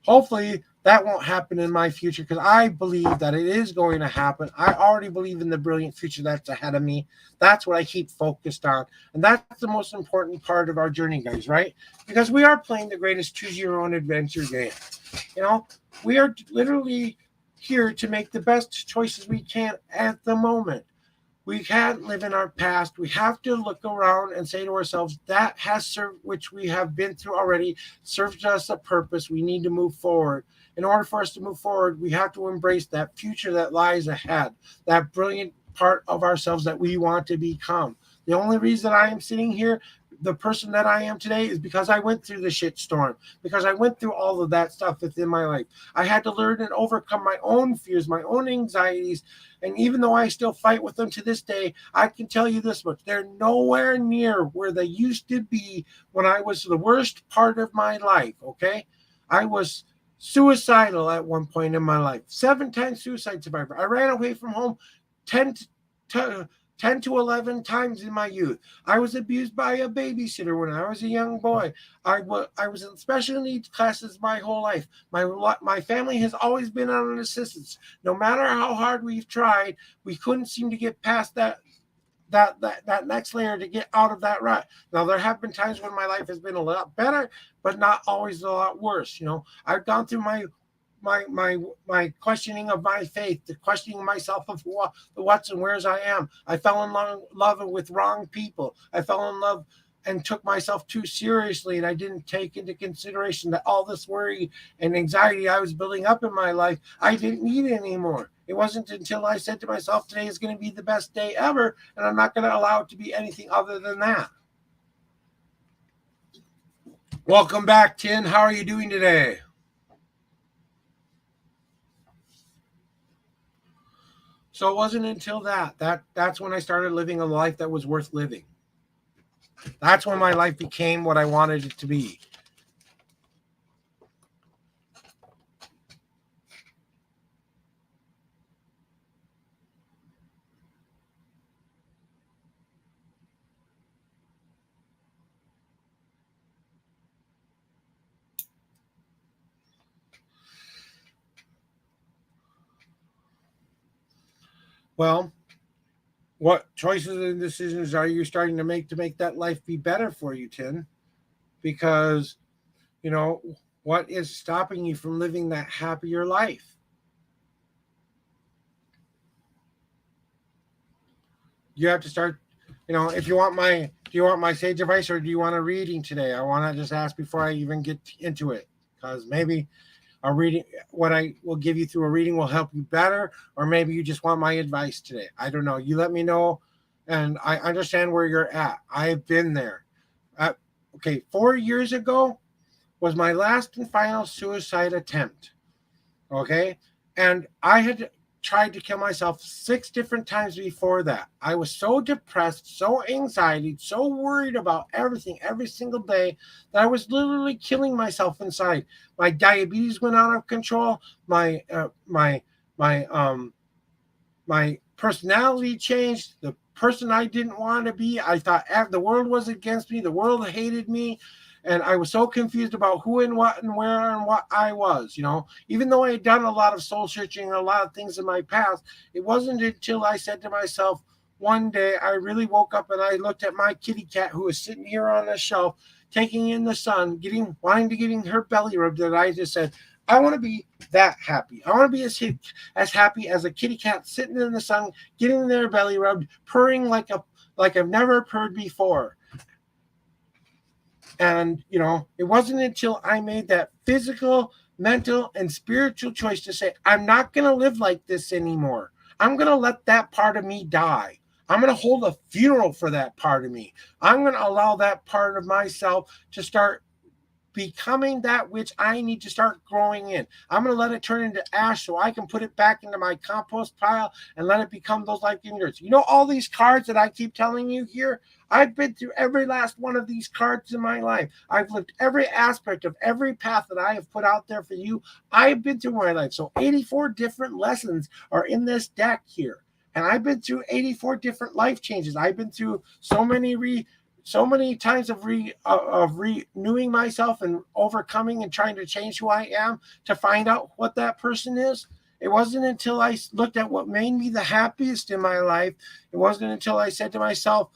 Hopefully that won't happen in my future because I believe that it is going to happen. I already believe in the brilliant future that's ahead of me. That's what I keep focused on. And that's the most important part of our journey, guys, right? Because we are playing the greatest choose your own adventure game. We are literally here to make the best choices we can at the moment. We can't live in our past. We have to look around and say to ourselves, that has served, which we have been through already, served us a purpose. We need to move forward. In order for us to move forward, we have to embrace that future that lies ahead, that brilliant part of ourselves that we want to become. The only reason I am sitting here, the person that I am today, is because I went through the shitstorm, because I went through all of that stuff within my life. I had to learn and overcome my own fears, my own anxieties. And even though I still fight with them to this day, I can tell you this much. They're nowhere near where they used to be when I was the worst part of my life, okay? I was suicidal at one point in my life. 7 times suicide survivor. I ran away from home 10 10 to 11 times in my youth. I was abused by a babysitter when I was a young boy. I was in special needs classes my whole life. My family has always been on assistance. No matter how hard we've tried, we couldn't seem to get past that next layer to get out of that rut. Now, there have been times when my life has been a lot better, but not always a lot worse. I've gone through my questioning of my faith, the questioning myself of the what's and where's I am. I fell in love with wrong people. I fell in love and took myself too seriously, and I didn't take into consideration that all this worry and anxiety I was building up in my life, I didn't need anymore. It wasn't until I said to myself, today is going to be the best day ever, and I'm not going to allow it to be anything other than that. Welcome back, Tin. How are you doing today? So it wasn't until that's when I started living a life that was worth living. That's when my life became what I wanted it to be. Well, what choices and decisions are you starting to make that life be better for you, Tin? Because, what is stopping you from living that happier life? You have to start, if you want do you want my sage advice, or do you want a reading today? I want to just ask before I even get into it, because maybe a reading, what I will give you through a reading will help you better, or maybe you just want my advice today. I don't know. You let me know, and I understand where you're at. I've been there. Okay, 4 years ago was my last and final suicide attempt. Okay, and I had tried to kill myself 6 different times before that. I was so depressed, so anxiety, so worried about everything every single day that I was literally killing myself inside. My diabetes went out of control. My personality changed. The person I didn't want to be, I thought the world was against me. The world hated me. And I was so confused about who and what and where and what I was, Even though I had done a lot of soul searching and a lot of things in my past, it wasn't until I said to myself, one day I really woke up and I looked at my kitty cat who was sitting here on a shelf, taking in the sun, wanting to get her belly rubbed, that I just said, I want to be that happy. I want to be as happy as a kitty cat sitting in the sun, getting their belly rubbed, purring like I've never purred before. And, it wasn't until I made that physical, mental, and spiritual choice to say, I'm not going to live like this anymore. I'm going to let that part of me die. I'm going to hold a funeral for that part of me. I'm going to allow that part of myself to start becoming that which I need to start growing in. I'm going to let it turn into ash so I can put it back into my compost pile and let it become those life-giving roots. All these cards that I keep telling you here, I've been through every last one of these cards in my life. I've lived every aspect of every path that I have put out there for you. I've been through my life. So 84 different lessons are in this deck here. And I've been through 84 different life changes. I've been through so many times of renewing myself and overcoming and trying to change who I am to find out what that person is. It wasn't until I looked at what made me the happiest in my life. It wasn't until I said to myself,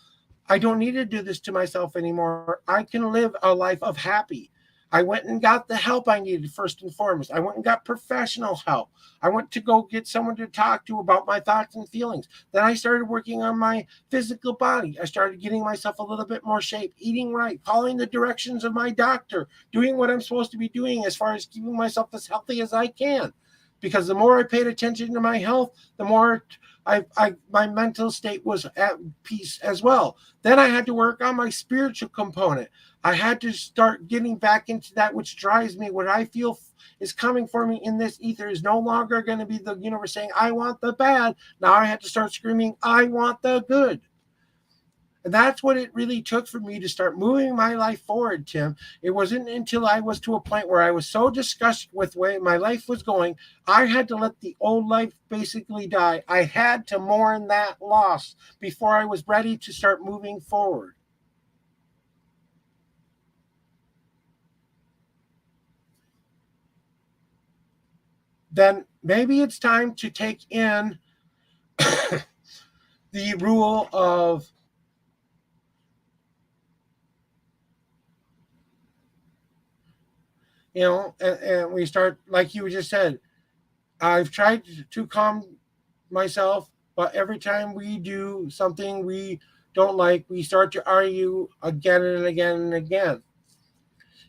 I don't need to do this to myself anymore. I can live a life of happy. I went and got the help I needed first and foremost. I went and got professional help. I went to go get someone to talk to about my thoughts and feelings. Then I started working on my physical body. I started getting myself a little bit more shape, eating right, following the directions of my doctor, doing what I'm supposed to be doing as far as keeping myself as healthy as I can. Because the more I paid attention to my health, the more my mental state was at peace as well. Then I had to work on my spiritual component. I had to start getting back into that which drives me. What I feel is coming for me in this ether is no longer going to be the universe saying, I want the bad. Now I had to start screaming, I want the good. And that's what it really took for me to start moving my life forward, Tim. It wasn't until I was to a point where I was so disgusted with the way my life was going, I had to let the old life basically die. I had to mourn that loss before I was ready to start moving forward. Then maybe it's time to take in the rule of and we start, like you just said, I've tried to calm myself, but every time we do something we don't like, we start to argue again and again and again.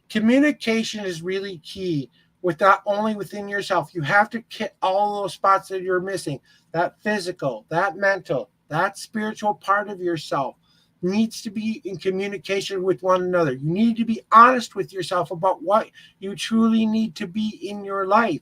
Communication is really key, with not only within yourself. You have to hit all those spots that you're missing. That physical, that mental, that spiritual part of yourself needs to be in communication with one another. You need to be honest with yourself about what you truly need to be in your life.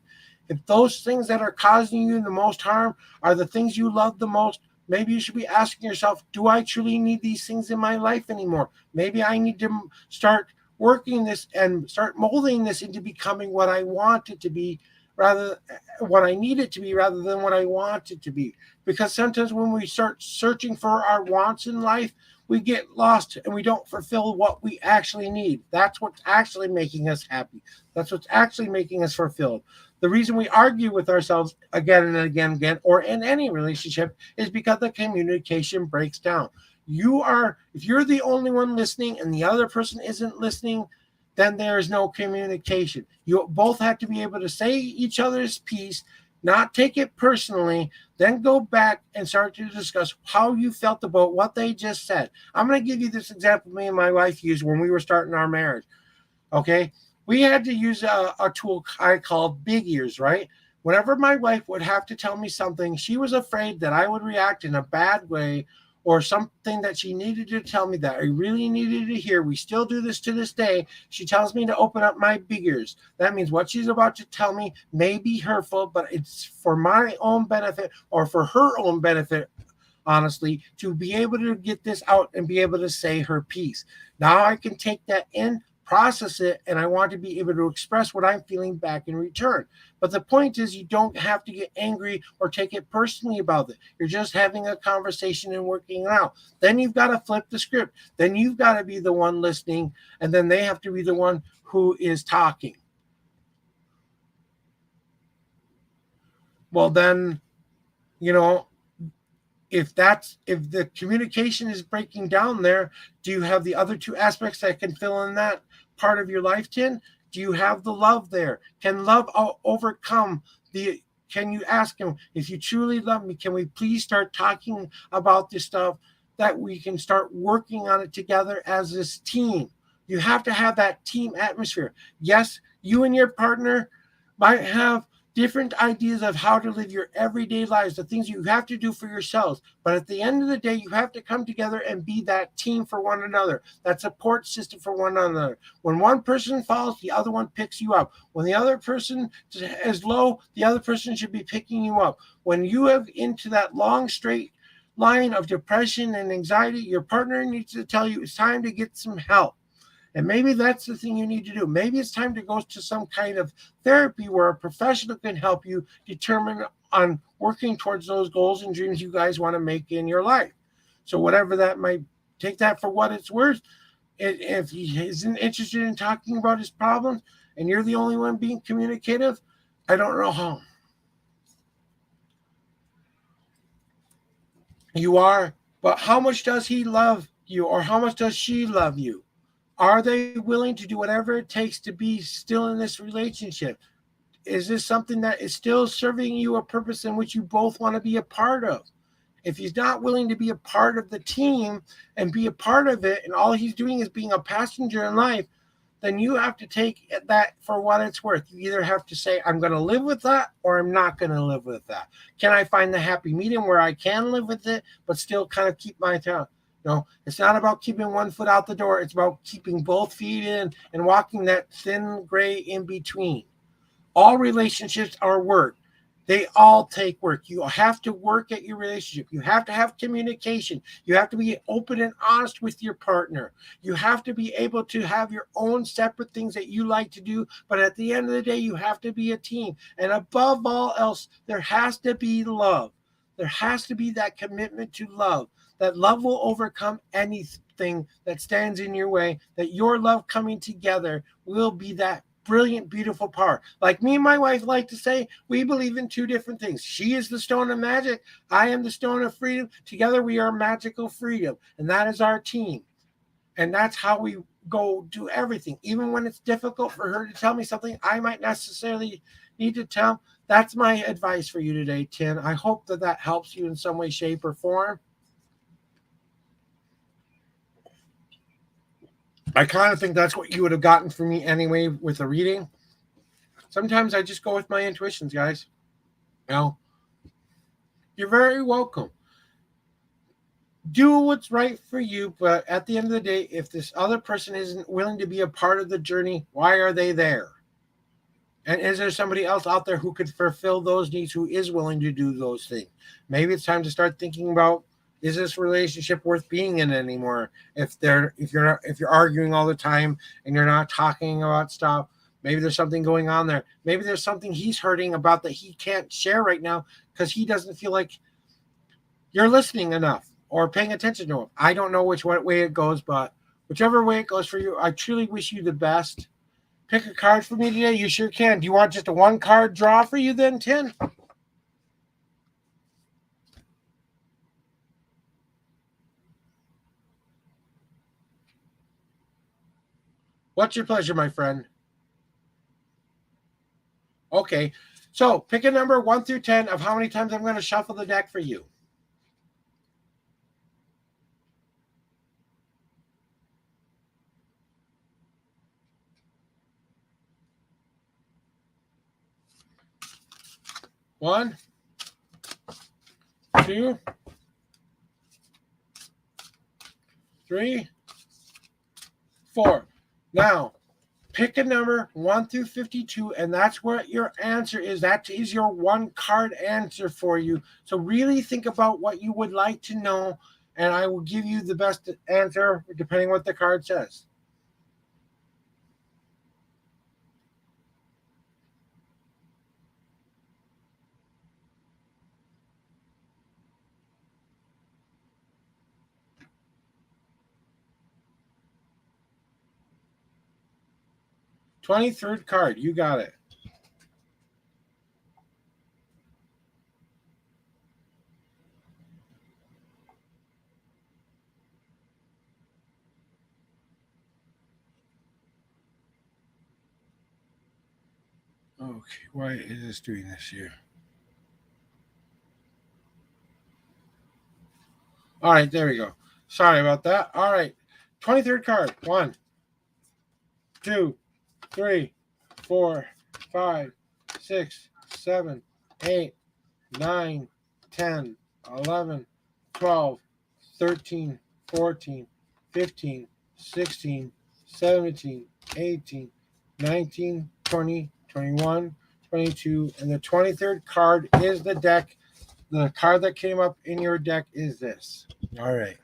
If those things that are causing you the most harm are the things you love the most, maybe you should be asking yourself, do I truly need these things in my life anymore? Maybe I need to start working this and start molding this into becoming what I want it to be, rather what I need it to be, rather than what I want it to be. Because sometimes when we start searching for our wants in life, we get lost and we don't fulfill what we actually need. That's what's actually making us happy. That's what's actually making us fulfilled. The reason we argue with ourselves again and again, or in any relationship, is because the communication breaks down. If you're the only one listening and the other person isn't listening, then there is no communication. You both have to be able to say each other's piece, not take it personally, then go back and start to discuss how you felt about what they just said. I'm going to give you this example me and my wife used when we were starting our marriage. Okay? We had to use a tool I called Big Ears, right? Whenever my wife would have to tell me something, she was afraid that I would react in a bad way, or something that she needed to tell me that I really needed to hear. We still do this to this day. She tells me to open up my big ears. That means what she's about to tell me may be hurtful, but it's for my own benefit, or for her own benefit, honestly, to be able to get this out and be able to say her piece. Now I can take that in, process it, and I want to be able to express what I'm feeling back in return. But the point is, you don't have to get angry or take it personally about it. You're just having a conversation and working it out. Then you've got to flip the script. Then you've got to be the one listening, and then they have to be the one who is talking. Well, then, if the communication is breaking down there, do you have the other two aspects that can fill in that part of your life, Tim? Do you have the love there? Can love overcome can you ask him, if you truly love me, can we please start talking about this stuff, that we can start working on it together as this team? You have to have that team atmosphere. Yes, you and your partner might have different ideas of how to live your everyday lives, the things you have to do for yourselves. But at the end of the day, you have to come together and be that team for one another, that support system for one another. When one person falls, the other one picks you up. When the other person is low, the other person should be picking you up. When you have into that long, straight line of depression and anxiety, your partner needs to tell you it's time to get some help. And maybe that's the thing you need to do. Maybe it's time to go to some kind of therapy where a professional can help you determine on working towards those goals and dreams you guys want to make in your life. So whatever that might, take that for what it's worth. If he isn't interested in talking about his problems and you're the only one being communicative, I don't know how. You are, but how much does he love you, or how much does she love you? Are they willing to do whatever it takes to be still in this relationship? Is this something that is still serving you a purpose in which you both want to be a part of? If he's not willing to be a part of the team and be a part of it, and all he's doing is being a passenger in life, then you have to take that for what it's worth. You either have to say, I'm going to live with that, or I'm not going to live with that. Can I find the happy medium where I can live with it, but still kind of keep my tongue? No, it's not about keeping one foot out the door. It's about keeping both feet in and walking that thin gray in between. All relationships are work. They all take work. You have to work at your relationship. You have to have communication. You have to be open and honest with your partner. You have to be able to have your own separate things that you like to do. But at the end of the day, you have to be a team. And above all else, there has to be love. There has to be that commitment to love. That love will overcome anything that stands in your way. That your love coming together will be that brilliant, beautiful power. Like me and my wife like to say, we believe in two different things. She is the stone of magic. I am the stone of freedom. Together we are magical freedom. And that is our team. And that's how we go do everything. Even when it's difficult for her to tell me something I might necessarily need to tell. That's my advice for you today, Tin. I hope that that helps you in some way, shape, or form. I kind of think that's what you would have gotten from me anyway with the reading. Sometimes I just go with my intuitions, guys. You know, you're very welcome. Do what's right for you, but at the end of the day, if this other person isn't willing to be a part of the journey, why are they there? And is there somebody else out there who could fulfill those needs, who is willing to do those things? Maybe it's time to start thinking about, is this relationship worth being in anymore? If you're arguing all the time and you're not talking about stuff, maybe there's something going on there. Maybe there's something he's hurting about that he can't share right now because he doesn't feel like you're listening enough or paying attention to him. I don't know which way it goes, but whichever way it goes for you, I truly wish you the best. Pick a card for me today. You sure can. Do you want just a one card draw for you then, Tin? What's your pleasure, my friend? Okay, so pick a number 1 through 10 of how many times I'm going to shuffle the deck for you. One, two, three, four. Now, pick a number 1 through 52, and that's what your answer is. That is your one card answer for you. So really think about what you would like to know, and I will give you the best answer depending on what the card says. $23 card. You got it. Okay, why is this doing this here? All right, there we go. Sorry about that. All right, 23rd card. 1, 2, 3, 4, 5, 6, 7, 8, 9, 10, 11, 12, 13, 14, 15, 16, 17, 18, 19, 20, 21, 22, and the 23rd card is the deck. The card that came up in your deck is this. All right.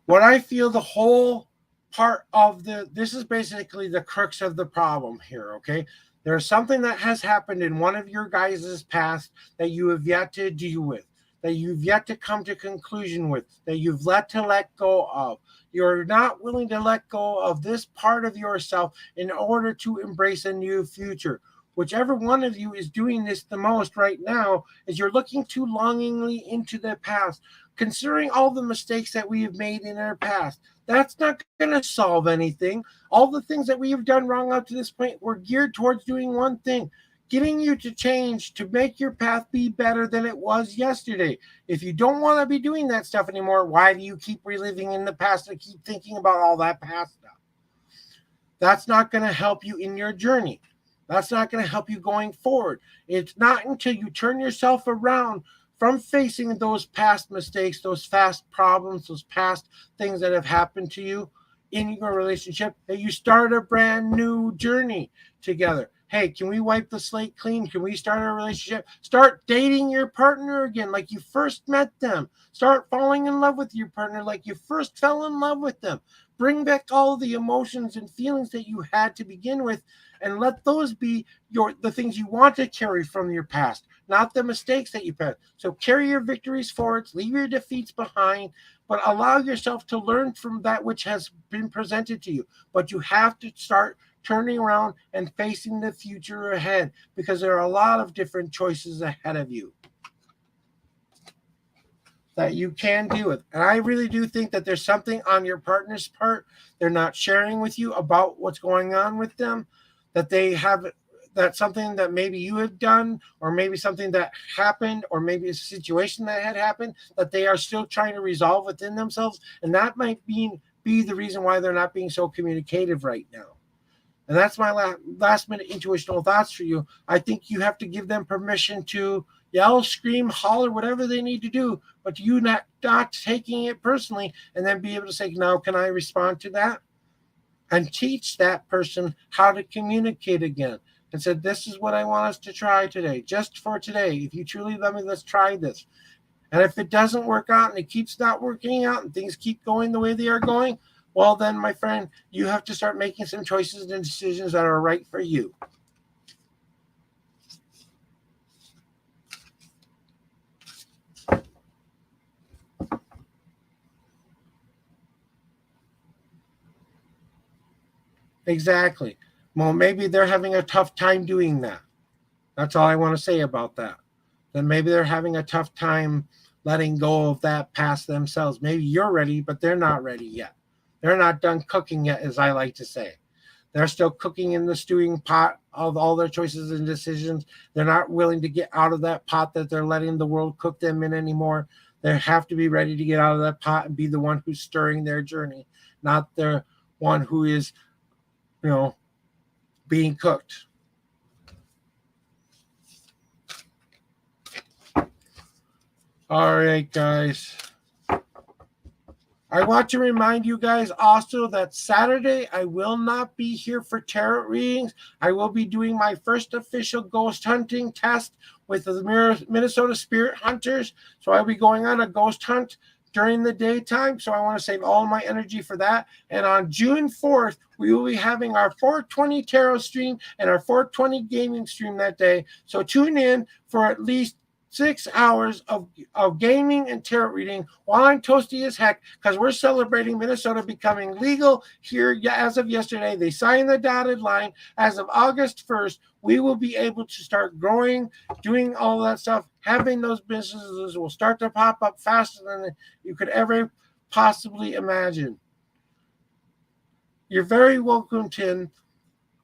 What I feel the whole part of this is basically the crux of the problem here, okay? There's something that has happened in one of your guys' past that you have yet to deal with, that you've yet to come to conclusion with, that you've let go of. You're not willing to let go of this part of yourself in order to embrace a new future. Whichever one of you is doing this the most right now is you're looking too longingly into the past, considering all the mistakes that we have made in our past. That's not going to solve anything. All the things that we have done wrong up to this point were geared towards doing one thing, getting you to change, to make your path be better than it was yesterday. If you don't want to be doing that stuff anymore, why do you keep reliving in the past and keep thinking about all that past stuff? That's not going to help you in your journey. That's not going to help you going forward. It's not until you turn yourself around from facing those past mistakes, those past problems, those past things that have happened to you in your relationship that you start a brand new journey together. Hey, can we wipe the slate clean? Can we start a relationship? Start dating your partner again like you first met them. Start falling in love with your partner like you first fell in love with them. Bring back all the emotions and feelings that you had to begin with, and let those be the things you want to carry from your past, not the mistakes that you've had. So carry your victories forward, leave your defeats behind, but allow yourself to learn from that which has been presented to you. But you have to start turning around and facing the future ahead, because there are a lot of different choices ahead of you that you can deal with. And I really do think that there's something on your partner's part they're not sharing with you about what's going on with them, that they have, that's something that maybe you have done, or maybe something that happened, or maybe a situation that had happened that they are still trying to resolve within themselves. And that might be the reason why they're not being so communicative right now. And that's my last minute intuitional thoughts for you. I think you have to give them permission to yell, scream, holler, whatever they need to do, but you not taking it personally, and then be able to say, now, can I respond to that? And teach that person how to communicate again. And said, this is what I want us to try today, just for today. If you truly love me, let's try this. And if it doesn't work out and it keeps not working out and things keep going the way they are going, well, then, my friend, you have to start making some choices and decisions that are right for you. Exactly. Well, maybe they're having a tough time doing that. That's all I want to say about that. Then maybe they're having a tough time letting go of that past themselves. Maybe you're ready, but they're not ready yet. They're not done cooking yet, as I like to say. They're still cooking in the stewing pot of all their choices and decisions. They're not willing to get out of that pot that they're letting the world cook them in anymore. They have to be ready to get out of that pot and be the one who's stirring their journey, not the one who is, being cooked. All right, guys. I want to remind you guys also that Saturday I will not be here for tarot readings. I will be doing my first official ghost hunting test with the Minnesota Spirit Hunters. So I'll be going on a ghost hunt during the daytime. So I want to save all my energy for that. And on June 4th, we will be having our 420 tarot stream and our 420 gaming stream that day. So tune in for at least 6 hours of gaming and tarot reading while I'm toasty as heck, because we're celebrating Minnesota becoming legal here as of yesterday. They signed the dotted line. As of August 1st, we will be able to start growing, doing all that stuff. Having those businesses will start to pop up faster than you could ever possibly imagine. You're very welcome, Tim.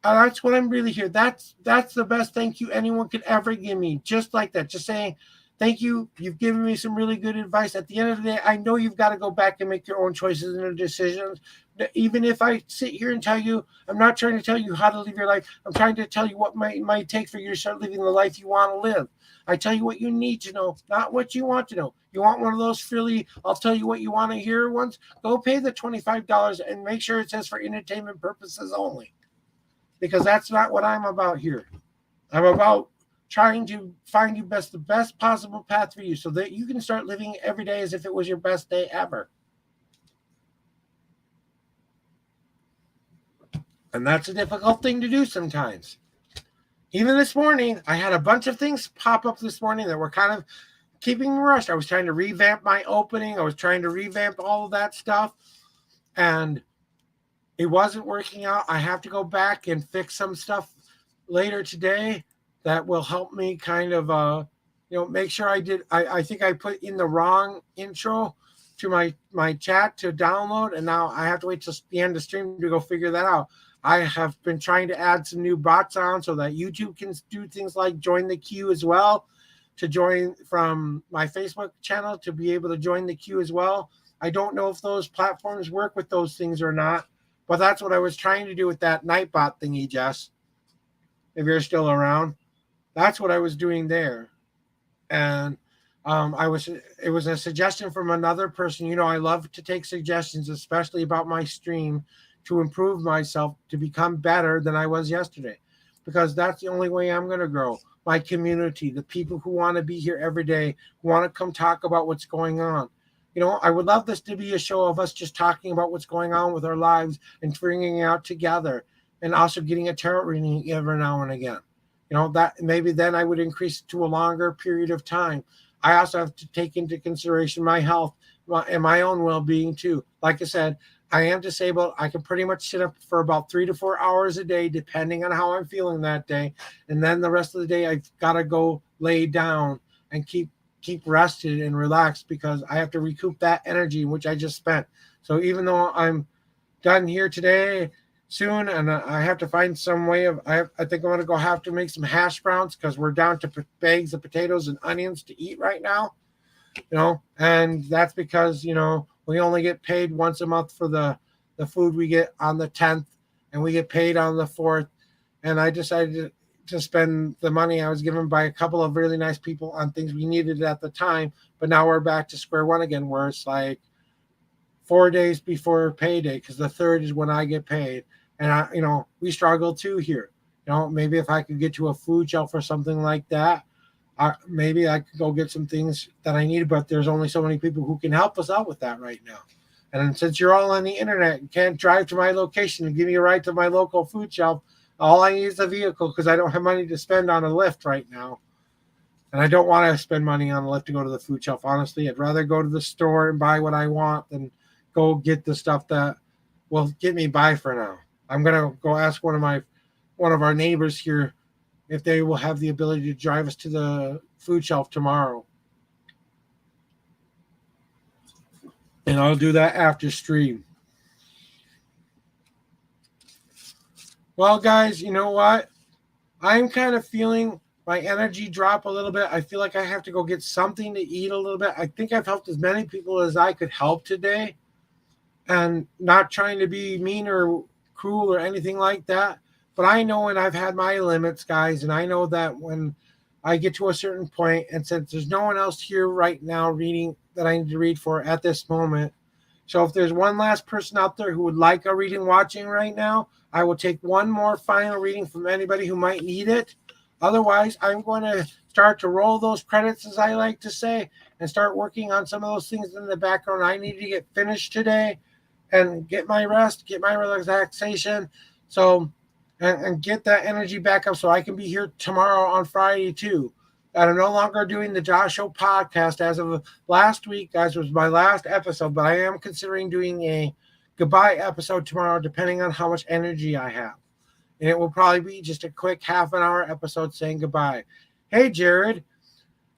That's what I'm really here. That's the best thank you anyone could ever give me. Just like that. Just saying, thank you. You've given me some really good advice. At the end of the day, I know you've got to go back and make your own choices and decisions. Even if I sit here and tell you, I'm not trying to tell you how to live your life. I'm trying to tell you what might take for you to start living the life you want to live. I tell you what you need to know, not what you want to know. You want one of those frilly, I'll tell you what you want to hear ones? Go pay the $25 and make sure it says for entertainment purposes only. Because that's not what I'm about here. I'm about trying to find you the best possible path for you so that you can start living every day as if it was your best day ever. And that's a difficult thing to do sometimes. Even this morning, I had a bunch of things pop up this morning that were kind of keeping me rushed. I was trying to revamp my opening. I was trying to revamp all of that stuff. And it wasn't working out. I have to go back and fix some stuff later today that will help me kind of, make sure I think I put in the wrong intro to my chat to download. And now I have to wait till the end of the stream to go figure that out. I have been trying to add some new bots on so that YouTube can do things like join the queue as well, to join from my Facebook channel to be able to join the queue as well. I don't know if those platforms work with those things or not. But that's what I was trying to do with that Nightbot thingy, Jess. If you're still around, that's what I was doing there. And it was a suggestion from another person. I love to take suggestions, especially about my stream, to improve myself, to become better than I was yesterday. because that's the only way I'm going to grow. My community, the people who want to be here every day, who want to come talk about what's going on. I would love this to be a show of us just talking about what's going on with our lives and figuring it out together, and also getting a tarot reading every now and again. That maybe then I would increase it to a longer period of time. I also have to take into consideration my health and my own well-being too. Like I said, I am disabled. I can pretty much sit up for about 3 to 4 hours a day, depending on how I'm feeling that day. And then the rest of the day, I've got to go lay down and keep rested and relaxed, because I have to recoup that energy which I just spent. So even though I'm done here today, soon, and I have to find some way of. I think I'm gonna go have to make some hash browns, because we're down to bags of potatoes and onions to eat right now. And that's because we only get paid once a month for the food we get on the 10th, and we get paid on the 4th. And I decided to spend the money I was given by a couple of really nice people on things we needed at the time. But now we're back to square one again, where it's like 4 days before payday, because the 3rd is when I get paid. And we struggle too here. Maybe if I could get to a food shelf or something like that, maybe I could go get some things that I need. But there's only so many people who can help us out with that right now. And since you're all on the internet and can't drive to my location and give me a ride to my local food shelf, all I need is a vehicle, because I don't have money to spend on a Lyft right now. And I don't want to spend money on a Lyft to go to the food shelf. Honestly, I'd rather go to the store and buy what I want than go get the stuff that will get me by for now. I'm gonna go ask one of our neighbors here if they will have the ability to drive us to the food shelf tomorrow. And I'll do that after stream. Well, guys, you know what? I'm kind of feeling my energy drop a little bit. I feel like I have to go get something to eat a little bit. I think I've helped as many people as I could help today, and not trying to be mean or cruel or anything like that. But I know when I've had my limits, guys, and I know that when I get to a certain point, and since there's no one else here right now reading that I need to read for at this moment, so if there's one last person out there who would like a reading watching right now, I will take one more final reading from anybody who might need it. Otherwise, I'm going to start to roll those credits, as I like to say, and start working on some of those things in the background I need to get finished today, and get my rest, get my relaxation, and get that energy back up, so I can be here tomorrow on Friday too. And I'm no longer doing the Josh Show podcast. As of last week, guys, was my last episode, but I am considering doing a goodbye episode tomorrow, depending on how much energy I have. And it will probably be just a quick half-an-hour episode saying goodbye. Hey, Jared,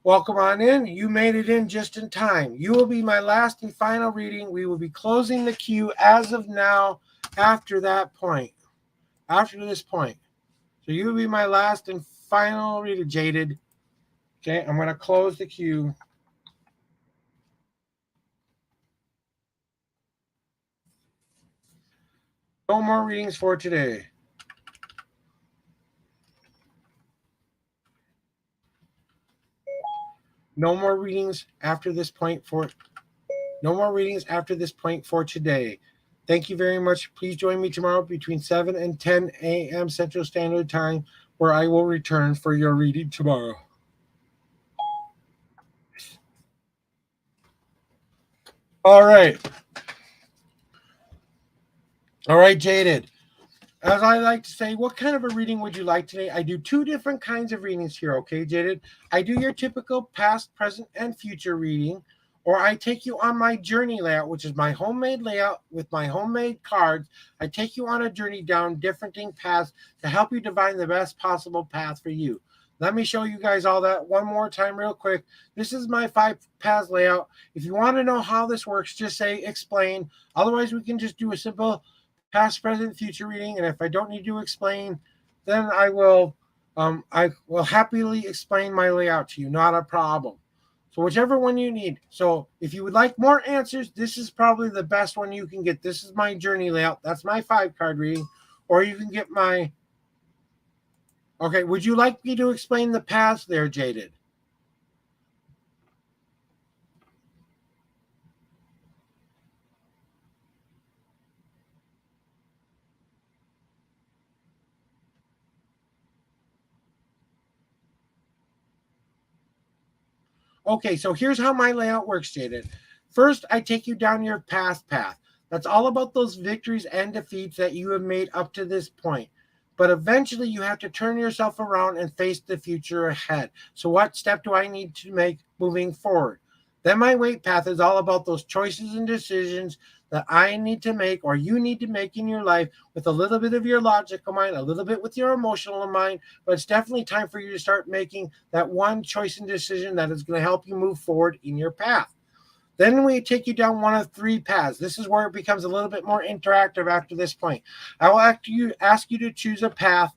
welcome on in. You made it in just in time. You will be my last and final reading. We will be closing the queue as of now after that point, after this point. So you will be my last and final reading, Jaded. Okay, I'm going to close the queue. No more readings for today. No more readings after this point for today. Thank you very much. Please join me tomorrow between 7 and 10 a.m. Central Standard Time, where I will return for your reading tomorrow. All right. All right, Jaded. As I like to say, what kind of a reading would you like today? I do 2 different kinds of readings here, okay, Jaded? I do your typical past, present, and future reading, or I take you on my journey layout, which is my homemade layout with my homemade cards. I take you on a journey down different paths to help you divine the best possible path for you. Let me show you guys all that one more time real quick. This is my 5 paths layout. If you want to know how this works, just say explain. Otherwise, we can just do a simple past, present, future reading, and if I don't need to explain, then I will happily explain my layout to you. Not a problem. So whichever one you need. So if you would like more answers, this is probably the best one you can get. This is my journey layout. That's my 5-card reading. Or you can get my... Okay, would you like me to explain the paths there, Jaded? Okay, so here's how my layout works, Jaden. First, I take you down your past path. That's all about those victories and defeats that you have made up to this point. But eventually, you have to turn yourself around and face the future ahead. So, what step do I need to make moving forward? Then, my weight path is all about those choices and decisions that I need to make or you need to make in your life with a little bit of your logical mind, a little bit with your emotional mind. But it's definitely time for you to start making that one choice and decision that is going to help you move forward in your path. Then we take you down one of three paths. This is where it becomes a little bit more interactive after this point. I will ask you to choose a path.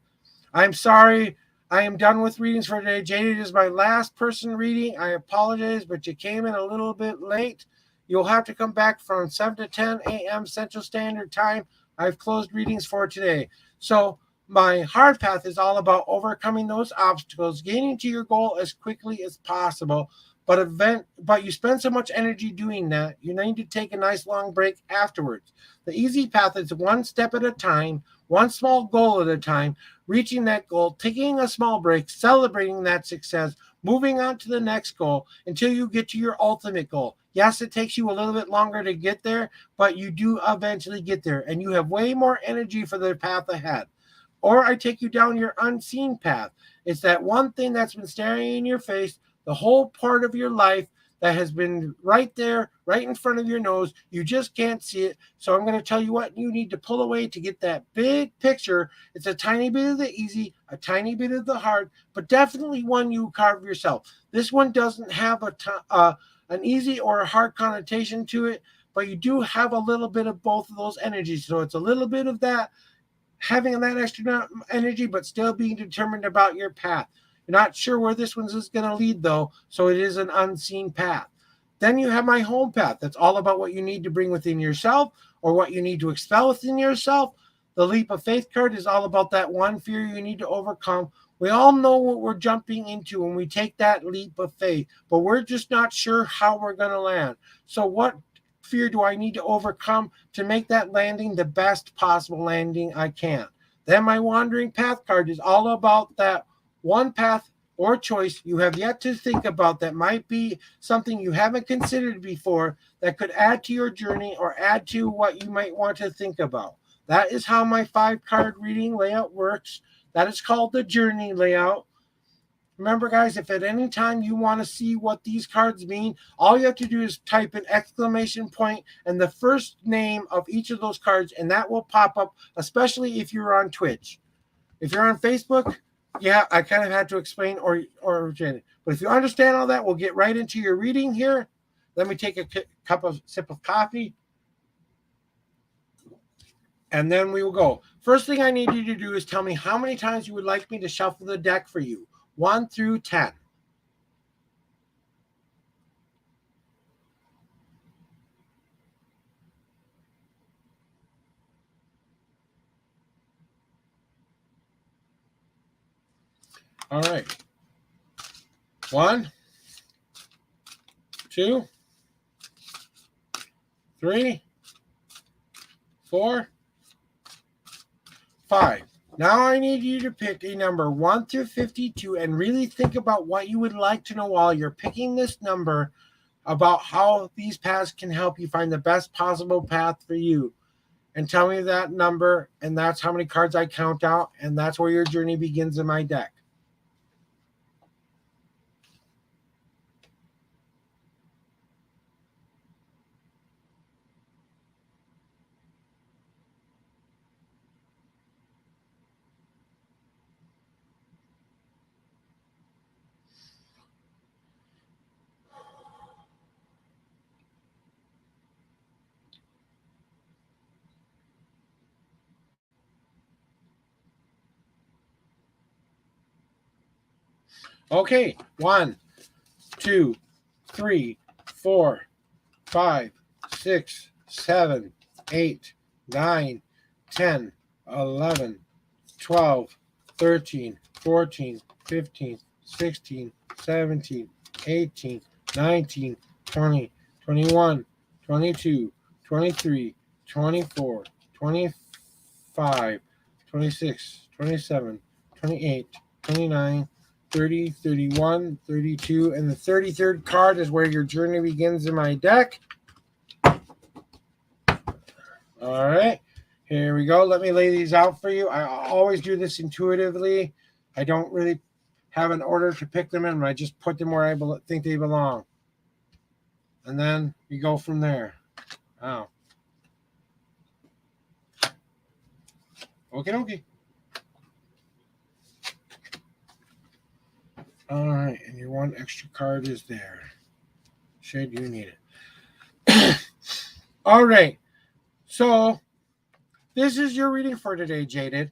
I'm sorry, I am done with readings for today. Jaded is my last person reading. I apologize, but you came in a little bit late. You'll have to come back from 7 to 10 a.m. Central Standard Time. I've closed readings for today. So my hard path is all about overcoming those obstacles, getting to your goal as quickly as possible. But you spend so much energy doing that, you need to take a nice long break afterwards. The easy path is one step at a time, one small goal at a time, reaching that goal, taking a small break, celebrating that success, moving on to the next goal until you get to your ultimate goal. Yes, it takes you a little bit longer to get there, but you do eventually get there, and you have way more energy for the path ahead. Or I take you down your unseen path. It's that one thing that's been staring in your face the whole part of your life that has been right there, right in front of your nose. You just can't see it. So I'm going to tell you what you need to pull away to get that big picture. It's a tiny bit of the easy, a tiny bit of the hard, but definitely one you carve yourself. This one doesn't have an easy or a hard connotation to it, but you do have a little bit of both of those energies. So it's a little bit of that, having that extra energy, but still being determined about your path. You're not sure where this one is going to lead, though, so it is an unseen path. Then you have my home path. That's all about what you need to bring within yourself or what you need to expel within yourself. The leap of faith card is all about that one fear you need to overcome. We all know what we're jumping into when we take that leap of faith, but we're just not sure how we're going to land. So what fear do I need to overcome to make that landing the best possible landing I can? Then my wandering path card is all about that one path or choice you have yet to think about that might be something you haven't considered before that could add to your journey or add to what you might want to think about. That is how my 5-card reading layout works. That is called the journey layout. Remember, guys, if at any time you want to see what these cards mean, all you have to do is type an exclamation point and the first name of each of those cards, and that will pop up, especially if you're on Twitch. If you're on Facebook, yeah, I kind of had to explain or but if you understand all that, we'll get right into your reading here. Let me take a sip of coffee, and then we will go. First thing I need you to do is tell me how many times you would like me to shuffle the deck for you, 1 through 10. All right. 1, 2, 3, 4, 5. Now I need you to pick a number 1 through 52 and really think about what you would like to know while you're picking this number about how these paths can help you find the best possible path for you. And tell me that number, and that's how many cards I count out, and that's where your journey begins in my deck. Okay, 1, 2, 3, 4, 5, 6, 7, 8, 9, 10, 11, 12, 13, 14, 15, 16, 17, 18, 19, 20, 21, 22, 23, 24, 25, 26, 27, 28, 29, 30, 31, 32, and the 33rd card is where your journey begins in my deck. All right, here we go. Let me lay these out for you. I always do this intuitively. I don't really have an order to pick them in. I just put them where I think they belong. And then we go from there. Wow. Okay. All right, and your one extra card is there. Should you need it. All right, so this is your reading for today, Jaded.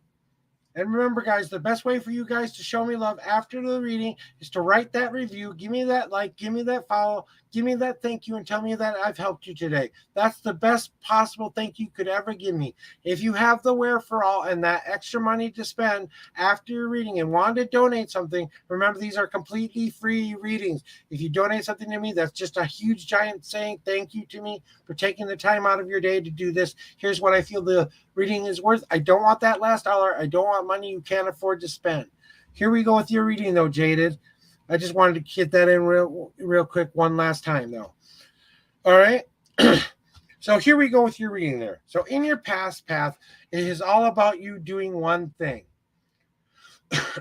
And remember, guys, the best way for you guys to show me love after the reading is to write that review. Give me that like, give me that follow, give me that thank you, and tell me that I've helped you today. That's the best possible thank you could ever give me. If you have the wherefore and that extra money to spend after your reading and want to donate something, remember these are completely free readings. If you donate something to me, that's just a huge giant saying thank you to me for taking the time out of your day to do this. Here's what I feel the reading is worth. I don't want that last dollar. I don't want money you can't afford to spend. Here we go with your reading, though, Jaded. I just wanted to get that in real quick one last time, though. All right. So here we go with your reading there. So in your past path, it is all about you doing one thing.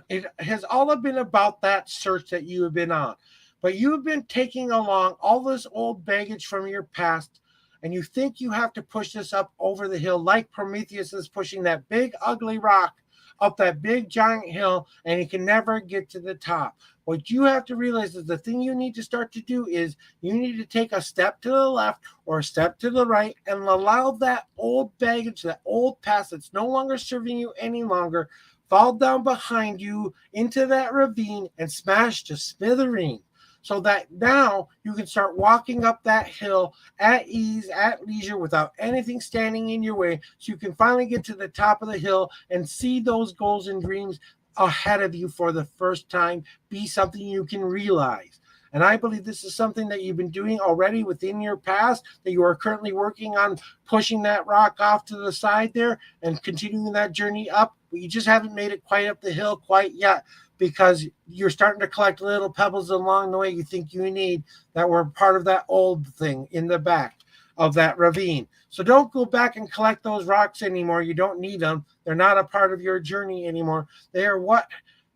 It has all been about that search that you have been on. But you have been taking along all this old baggage from your past, and you think you have to push this up over the hill like Prometheus is pushing that big, ugly rock up that big, giant hill, and he can never get to the top. What you have to realize is the thing you need to start to do is you need to take a step to the left or a step to the right and allow that old baggage, that old past that's no longer serving you any longer, fall down behind you into that ravine and smash to smithereens. So that now you can start walking up that hill at ease, at leisure, without anything standing in your way. So you can finally get to the top of the hill and see those goals and dreams ahead of you for the first time be something you can realize. And I believe this is something that you've been doing already within your past, that you are currently working on pushing that rock off to the side there and continuing that journey up. But you just haven't made it quite up the hill quite yet, because you're starting to collect little pebbles along the way you think you need that were part of that old thing in the back of that ravine. So don't go back and collect those rocks anymore. You don't need them. They're not a part of your journey anymore. They are what?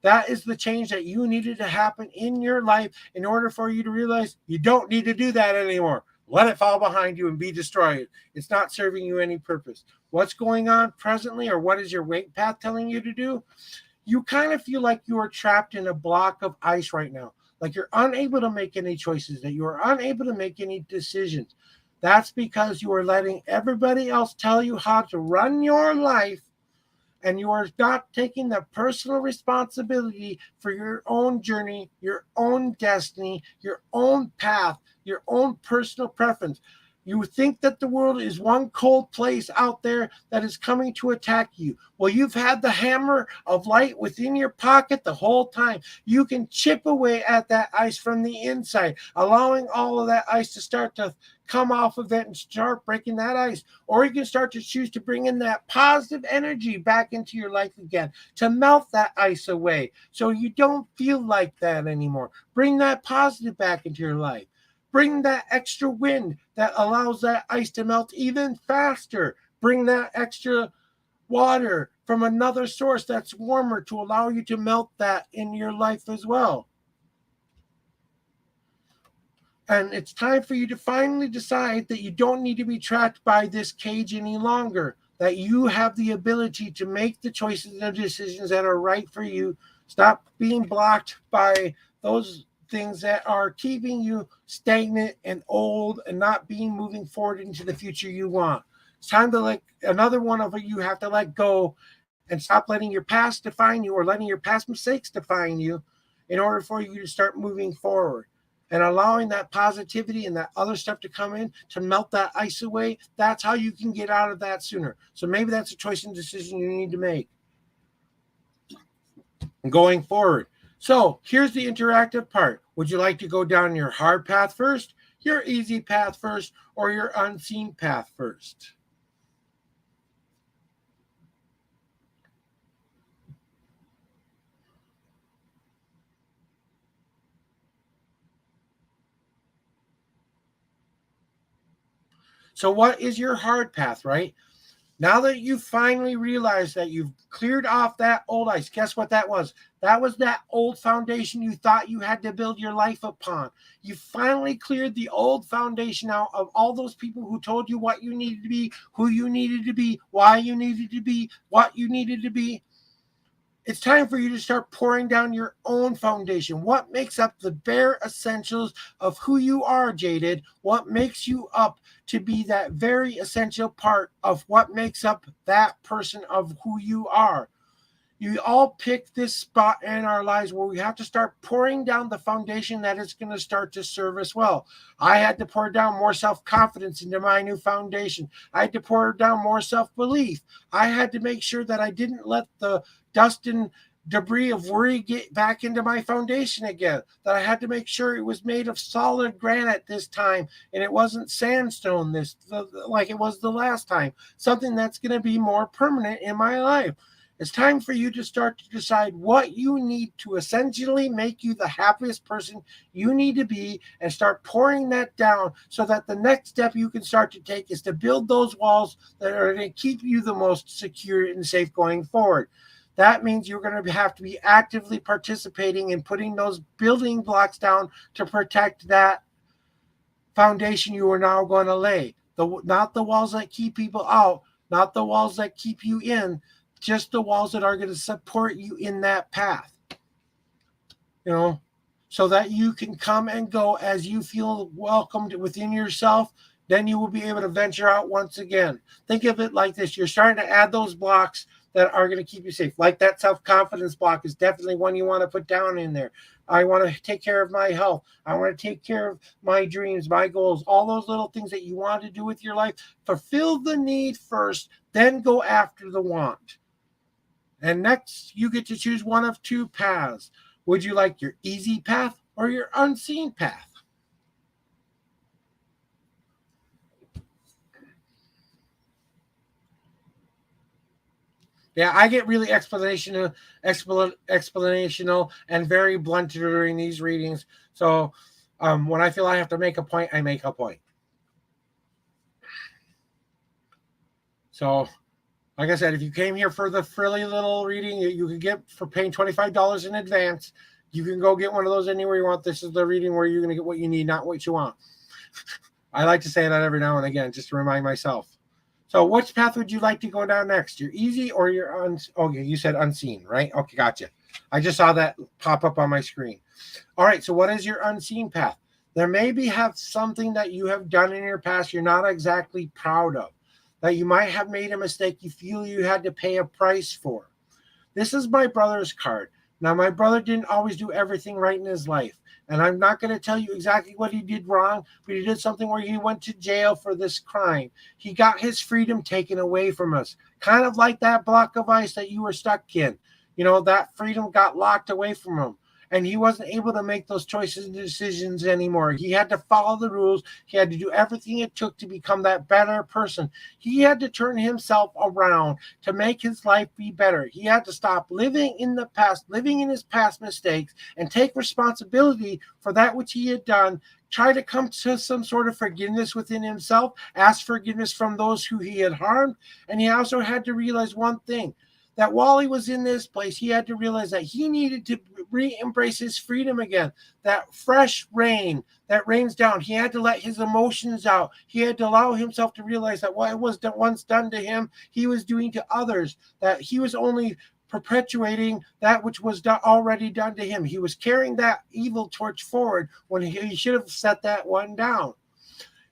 That is the change that you needed to happen in your life in order for you to realize you don't need to do that anymore. Let it fall behind you and be destroyed. It's not serving you any purpose. What's going on presently, or what is your weight path telling you to do? You kind of feel like you are trapped in a block of ice right now, like you're unable to make any choices, that you are unable to make any decisions. That's because you are letting everybody else tell you how to run your life, and you are not taking the personal responsibility for your own journey, your own destiny, your own path, your own personal preference. You think that the world is one cold place out there that is coming to attack you. Well, you've had the hammer of light within your pocket the whole time. You can chip away at that ice from the inside, allowing all of that ice to start to come off of it and start breaking that ice. Or you can start to choose to bring in that positive energy back into your life again to melt that ice away so you don't feel like that anymore. Bring that positive back into your life. Bring that extra wind that allows that ice to melt even faster. Bring that extra water from another source that's warmer to allow you to melt that in your life as well. And it's time for you to finally decide that you don't need to be trapped by this cage any longer, that you have the ability to make the choices and decisions that are right for you. Stop being blocked by those things that are keeping you stagnant and old and not being moving forward into the future you want. It's time to let another one of you have to let go and stop letting your past define you or letting your past mistakes define you in order for you to start moving forward and allowing that positivity and that other stuff to come in to melt that ice away. That's how you can get out of that sooner. So maybe that's a choice and decision you need to make going forward. So here's the interactive part. Would you like to go down your hard path first, your easy path first, or your unseen path first? So what is your hard path, right? Now that you finally realize that you've cleared off that old ice, guess what that was? That was that old foundation you thought you had to build your life upon. You finally cleared the old foundation out of all those people who told you what you needed to be, who you needed to be, why you needed to be, what you needed to be. It's time for you to start pouring down your own foundation. What makes up the bare essentials of who you are, Jaded? What makes you up to be that very essential part of what makes up that person of who you are? You all pick this spot in our lives where we have to start pouring down the foundation that is going to start to serve us well. I had to pour down more self-confidence into my new foundation. I had to pour down more self-belief. I had to make sure that I didn't let the dust and debris of worry get back into my foundation again, that I had to make sure it was made of solid granite this time and it wasn't sandstone like it was the last time, something that's going to be more permanent in my life. It's time for you to start to decide what you need to essentially make you the happiest person you need to be and start pouring that down so that the next step you can start to take is to build those walls that are going to keep you the most secure and safe going forward. That means you're going to have to be actively participating in putting those building blocks down to protect that foundation you are now going to lay. Not the walls that keep people out, not the walls that keep you in, just the walls that are going to support you in that path, so that you can come and go as you feel welcomed within yourself. Then you will be able to venture out once again. Think of it like this. You're starting to add those blocks that are going to keep you safe. Like that self-confidence block is definitely one you want to put down in there. I want to take care of my health. I want to take care of my dreams, my goals, all those little things that you want to do with your life. Fulfill the need first, then go after the want. And next, you get to choose one of two paths. Would you like your easy path or your unseen path? Yeah, I get really explanational and very blunt during these readings. So when I feel I have to make a point, I make a point. So, like I said, if you came here for the frilly little reading you could get for paying $25 in advance, you can go get one of those anywhere you want. This is the reading where you're going to get what you need, not what you want. I like to say that every now and again, just to remind myself. So which path would you like to go down next? Your easy or your okay, you said unseen, right? Okay, gotcha. I just saw that pop up on my screen. All right, so what is your unseen path? There maybe have something that you have done in your past you're not exactly proud of, that you might have made a mistake you feel you had to pay a price for. This is my brother's card. Now, my brother didn't always do everything right in his life. And I'm not going to tell you exactly what he did wrong, but he did something where he went to jail for this crime. He got his freedom taken away from us, kind of like that block of ice that you were stuck in. That freedom got locked away from him. And he wasn't able to make those choices and decisions anymore. He had to follow the rules. He had to do everything it took to become that better person. He had to turn himself around to make his life be better. He had to stop living in the past, living in his past mistakes, and take responsibility for that which he had done. Try to come to some sort of forgiveness within himself, ask forgiveness from those who he had harmed. And he also had to realize one thing, that while he was in this place, he had to realize that he needed to re-embrace his freedom again. That fresh rain that rains down, he had to let his emotions out. He had to allow himself to realize that what was once done to him, he was doing to others, that he was only perpetuating that which was already done to him. He was carrying that evil torch forward when he should have set that one down.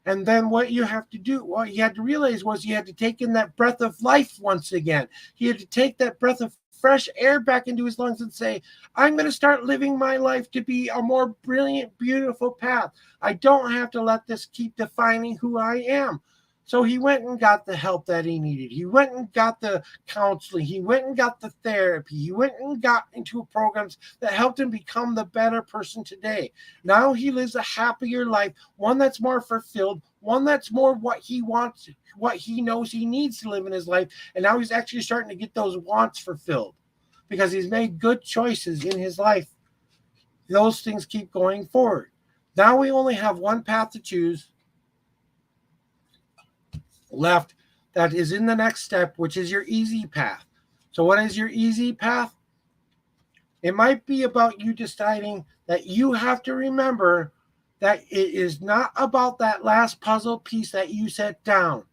And then what you have to do, what you had to realize was you had to take in that breath of life once again. He had to take that breath of fresh air back into his lungs and say, I'm going to start living my life to be a more brilliant, beautiful path. I don't have to let this keep defining who I am. So he went and got the help that he needed. He went and got the counseling. He went and got the therapy. He went and got into programs that helped him become the better person today. Now he lives a happier life, one that's more fulfilled, one that's more what he wants, what he knows he needs to live in his life. And now he's actually starting to get those wants fulfilled because he's made good choices in his life. Those things keep going forward. Now we only have one path to choose. left that is in the next step, which is your easy path. So what is your easy path? It might be about you deciding that you have to remember that it is not about that last puzzle piece that you set down.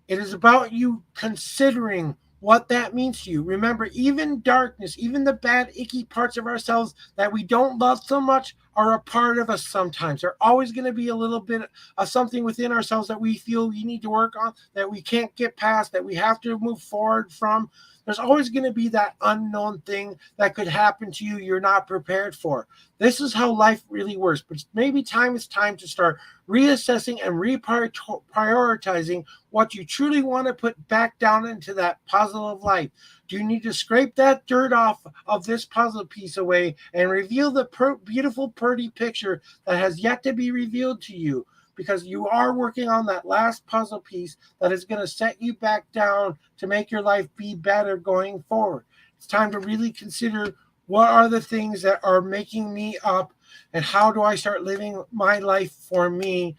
It is about you considering what that means to you. Remember, even darkness, even the bad, icky parts of ourselves that we don't love so much are a part of us sometimes. They're always going to be a little bit of something within ourselves that we feel we need to work on, that we can't get past, that we have to move forward from. There's always going to be that unknown thing that could happen to you you're not prepared for. This is how life really works. But maybe it's time to start reassessing and reprioritizing what you truly want to put back down into that puzzle of life. Do you need to scrape that dirt off of this puzzle piece away and reveal the beautiful, pretty picture that has yet to be revealed to you? Because you are working on that last puzzle piece that is going to set you back down to make your life be better going forward. It's time to really consider, what are the things that are making me up, and how do I start living my life for me?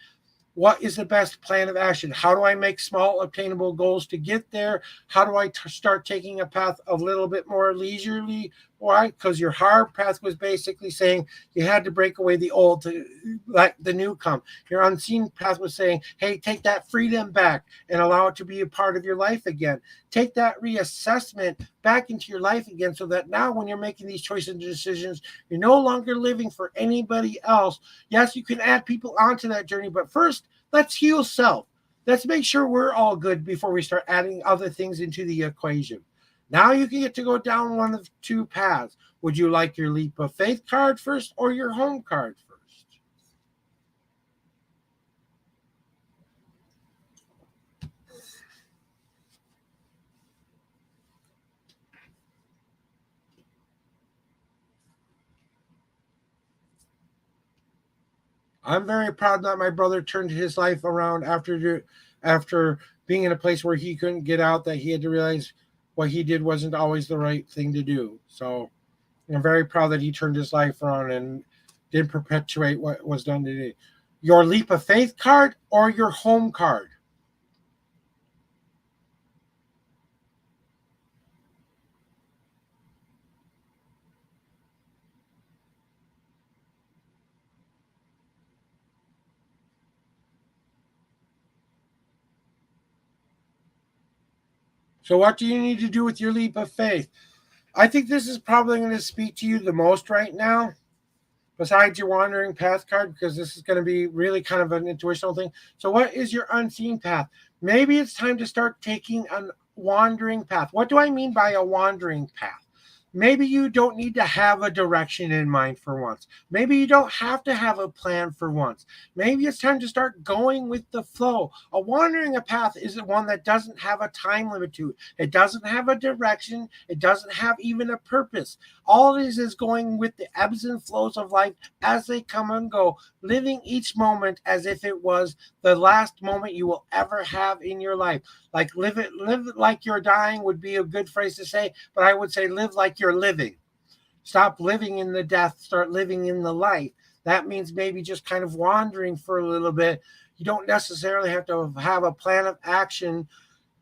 What is the best plan of action? How do I make small obtainable goals to get there? How do I start taking a path a little bit more leisurely? Why? Because your hard path was basically saying you had to break away the old to let the new come. Your unseen path was saying, hey, take that freedom back and allow it to be a part of your life again. Take that reassessment back into your life again, so that now when you're making these choices and decisions, you're no longer living for anybody else. Yes, you can add people onto that journey, but first, let's heal self. Let's make sure we're all good before we start adding other things into the equation. Now you can get to go down one of two paths. Would you like your leap of faith card first, or your home card first? I'm very proud that my brother turned his life around after being in a place where he couldn't get out, that he had to realize what he did wasn't always the right thing to do. So I'm very proud that he turned his life around and didn't perpetuate what was done today. Your leap of faith card or your home card? So what do you need to do with your leap of faith? I think this is probably going to speak to you the most right now, besides your wandering path card, because this is going to be really kind of an intuitional thing. So what is your unseen path? Maybe it's time to start taking a wandering path. What do I mean by a wandering path? Maybe you don't need to have a direction in mind for once. Maybe you don't have to have a plan for once. Maybe it's time to start going with the flow. A wandering a path is one that doesn't have a time limit to it. It doesn't have a direction. It doesn't have even a purpose. All it is going with the ebbs and flows of life as they come and go, living each moment as if it was the last moment you will ever have in your life. Like live like you're dying would be a good phrase to say, but I would say live like you're living. Stop living in the death, start living in the life. That means maybe just kind of wandering for a little bit. You don't necessarily have to have a plan of action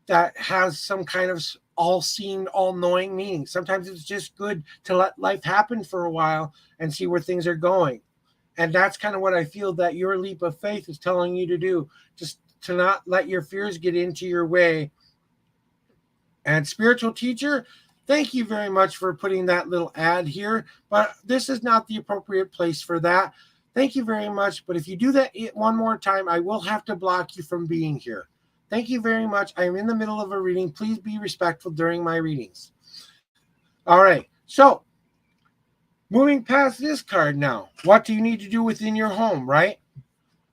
that has some kind of all-seeing, all-knowing meaning. Sometimes it's just good to let life happen for a while and see where things are going. And that's kind of what I feel that your leap of faith is telling you to do. Just to not let your fears get into your way. And spiritual teacher, thank you very much for putting that little ad here, but this is not the appropriate place for that. Thank you very much. But if you do that one more time, I will have to block you from being here. Thank you very much. I am in the middle of a reading. Please be respectful during my readings. All right. So moving past this card now, what do you need to do within your home, right?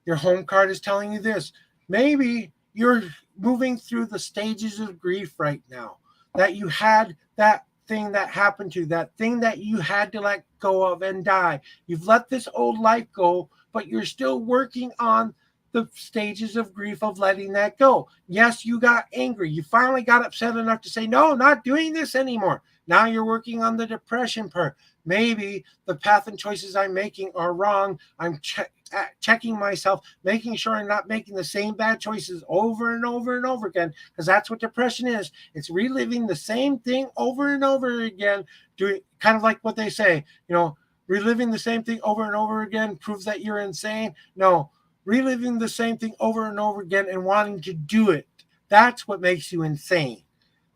Your home card is telling you this. Maybe you're moving through the stages of grief right now, that you had that thing that happened to you, that thing that you had to let go of and die. You've let this old life go, but you're still working on the stages of grief of letting that go. Yes, you got angry. You finally got upset enough to say, no, not doing this anymore. Now you're working on the depression part. Maybe the path and choices I'm making are wrong. I'm checking myself, making sure I'm not making the same bad choices over and over and over again, because that's what depression is. It's reliving the same thing over and over again, doing kind of like what they say, reliving the same thing over and over again proves that you're insane. No, reliving the same thing over and over again and wanting to do it, that's what makes you insane.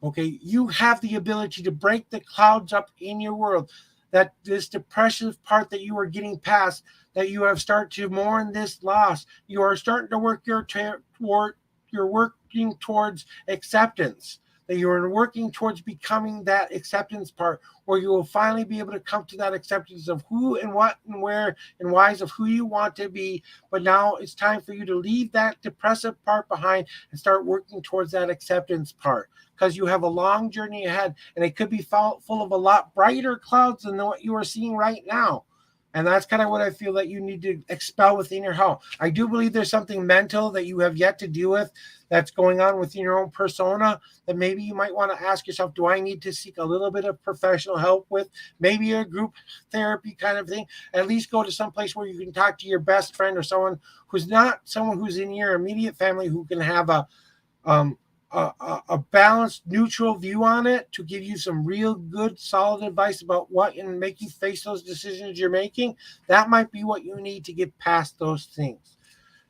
Okay, you have the ability to break the clouds up in your world. That this depressive part that you are getting past, that you have started to mourn this loss. You are starting to work you're working towards acceptance. That you are working towards becoming that acceptance part, where you will finally be able to come to that acceptance of who and what and where and whys of who you want to be. But now it's time for you to leave that depressive part behind and start working towards that acceptance part, because you have a long journey ahead, and it could be full of a lot brighter clouds than what you are seeing right now. And that's kind of what I feel that you need to expel within your heart. I do believe there's something mental that you have yet to deal with that's going on within your own persona, that maybe you might want to ask yourself, do I need to seek a little bit of professional help with? Maybe a group therapy kind of thing. At least go to some place where you can talk to your best friend, or someone who's not someone who's in your immediate family, who can have um, a balanced, neutral view on it, to give you some real good, solid advice about what and make you face those decisions you're making. That might be what you need to get past those things.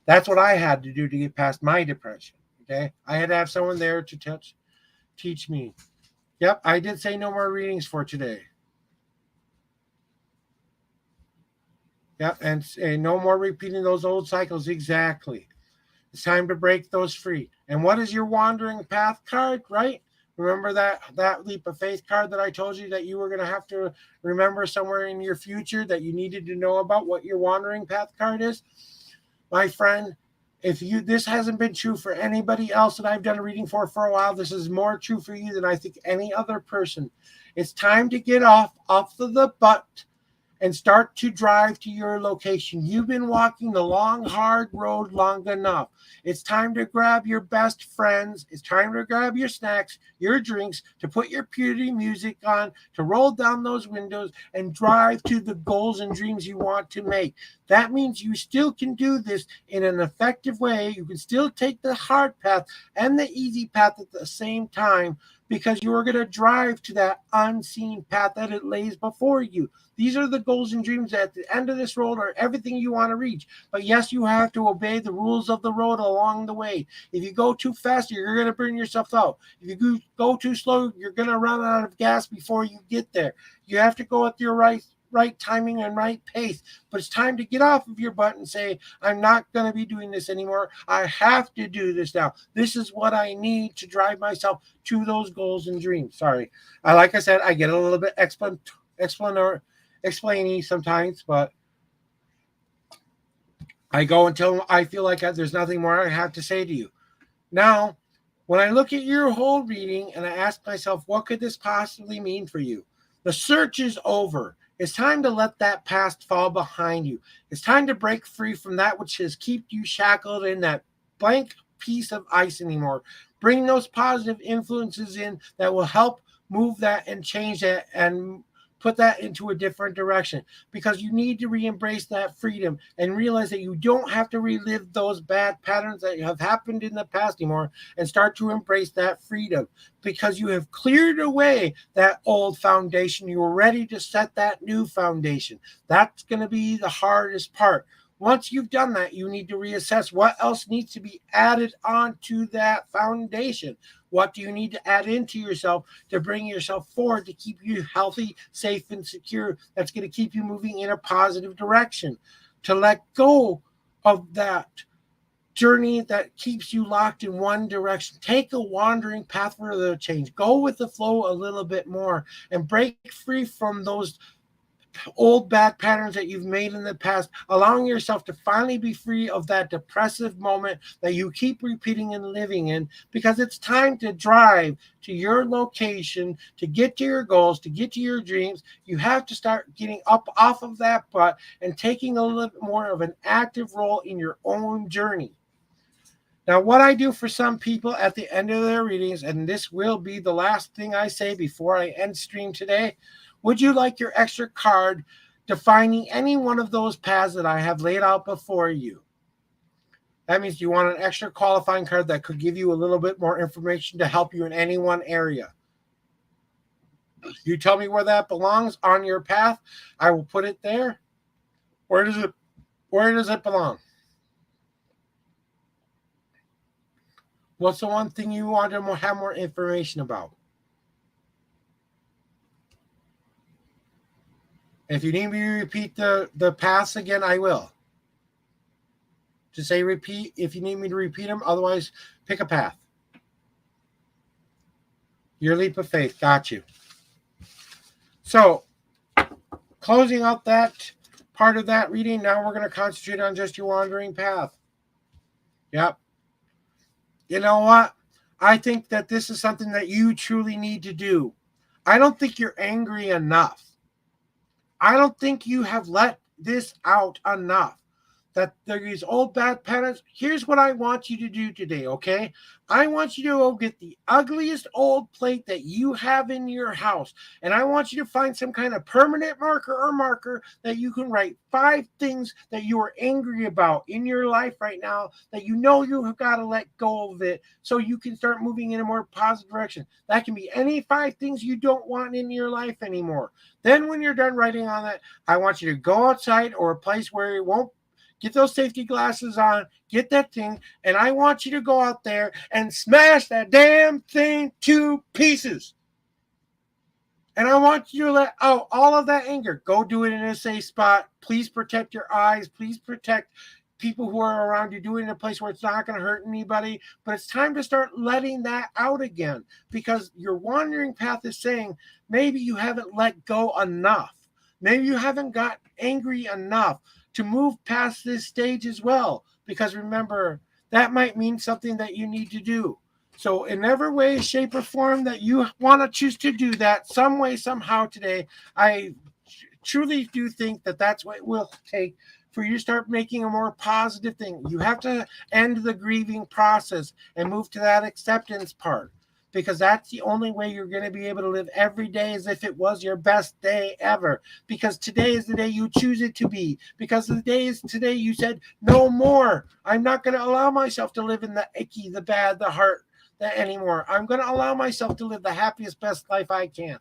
That's what I had to do to get past my depression. Okay, I had to have someone there to teach me. Yep, I did say no more readings for today. Yep, and no more repeating those old cycles. Exactly. It's time to break those free. And what is your wandering path card, right? Remember that leap of faith card that I told you that you were going to have to remember somewhere in your future, that you needed to know about what your wandering path card is? My friend, if this hasn't been true for anybody else that I've done a reading for a while, this is more true for you than I think any other person. It's time to get off of the butt and start to drive to your location. You've been walking the long, hard road long enough. It's time to grab your best friends. It's time to grab your snacks, your drinks, to put your purity music on, to roll down those windows and drive to the goals and dreams you want to make. That means you still can do this in an effective way. You can still take the hard path and the easy path at the same time, because you are going to drive to that unseen path that it lays before you. These are the goals and dreams at the end of this road, are everything you want to reach. But yes, you have to obey the rules of the road along the way. If you go too fast, you're going to burn yourself out. If you go too slow, you're going to run out of gas before you get there. You have to go at your right timing and right pace. But it's time to get off of your butt and say, I'm not going to be doing this anymore. I have to do this now. This is what I need to drive myself to those goals and dreams. Sorry. Like I said, I get a little bit explaining sometimes, but I go until I feel like there's nothing more I have to say to you. Now, when I look at your whole reading and I ask myself, what could this possibly mean for you? The search is over. It's time to let that past fall behind you. It's time to break free from that which has kept you shackled in that blank piece of ice anymore. Bring those positive influences in that will help move that and change that and put that into a different direction, because you need to re-embrace that freedom and realize that you don't have to relive those bad patterns that have happened in the past anymore, and start to embrace that freedom, because you have cleared away that old foundation. You are ready to set that new foundation. That's going to be the hardest part. Once you've done that, you need to reassess what else needs to be added onto that foundation. What do you need to add into yourself to bring yourself forward, to keep you healthy, safe, and secure? That's going to keep you moving in a positive direction. To let go of that journey that keeps you locked in one direction. Take a wandering path for the change. Go with the flow a little bit more and break free from those old bad patterns that you've made in the past, allowing yourself to finally be free of that depressive moment that you keep repeating and living in, because it's time to drive to your location, to get to your goals, to get to your dreams. You have to start getting up off of that butt and taking a little bit more of an active role in your own journey. Now, what I do for some people at the end of their readings, and this will be the last thing I say before I end stream today, Would you like your extra card defining any one of those paths that I have laid out before you? That means you want an extra qualifying card that could give you a little bit more information to help you in any one area. You tell me where that belongs on your path. I will put it there. Where does it belong? What's the one thing you want to have more information about? If you need me to repeat the paths again, I will. Just say repeat if you need me to repeat them. Otherwise, pick a path. Your leap of faith. Got you. So, closing out that part of that reading, now we're going to concentrate on just your wandering path. Yep. You know what? I think that this is something that you truly need to do. I don't think you're angry enough. I don't think you have let this out enough. That these old bad patterns. Here's what I want you to do today, okay? I want you to go get the ugliest old plate that you have in your house. And I want you to find some kind of permanent marker that you can write 5 things that you are angry about in your life right now that you know you have got to let go of it so you can start moving in a more positive direction. That can be any 5 things you don't want in your life anymore. Then when you're done writing on that, I want you to go outside or a place where it won't. Get those safety glasses on, get that thing, and I want you to go out there and smash that damn thing to pieces. And I want you to let out all of that anger. Go do it in a safe spot. Please protect your eyes. Please protect people who are around you. Do it in a place where it's not going to hurt anybody. But it's time to start letting that out again because your wandering path is saying maybe you haven't let go enough. Maybe you haven't got angry enough to move past this stage as well. Because remember, that might mean something that you need to do. So in every way, shape, or form that you want to choose to do that, some way, somehow today, I truly do think that that's what it will take for you to start making a more positive thing. You have to end the grieving process and move to that acceptance part. Because that's the only way you're going to be able to live every day as if it was your best day ever. Because today is the day you choose it to be. Because the day is today you said, no more. I'm not going to allow myself to live in the icky, the bad, the hurt anymore. I'm going to allow myself to live the happiest, best life I can.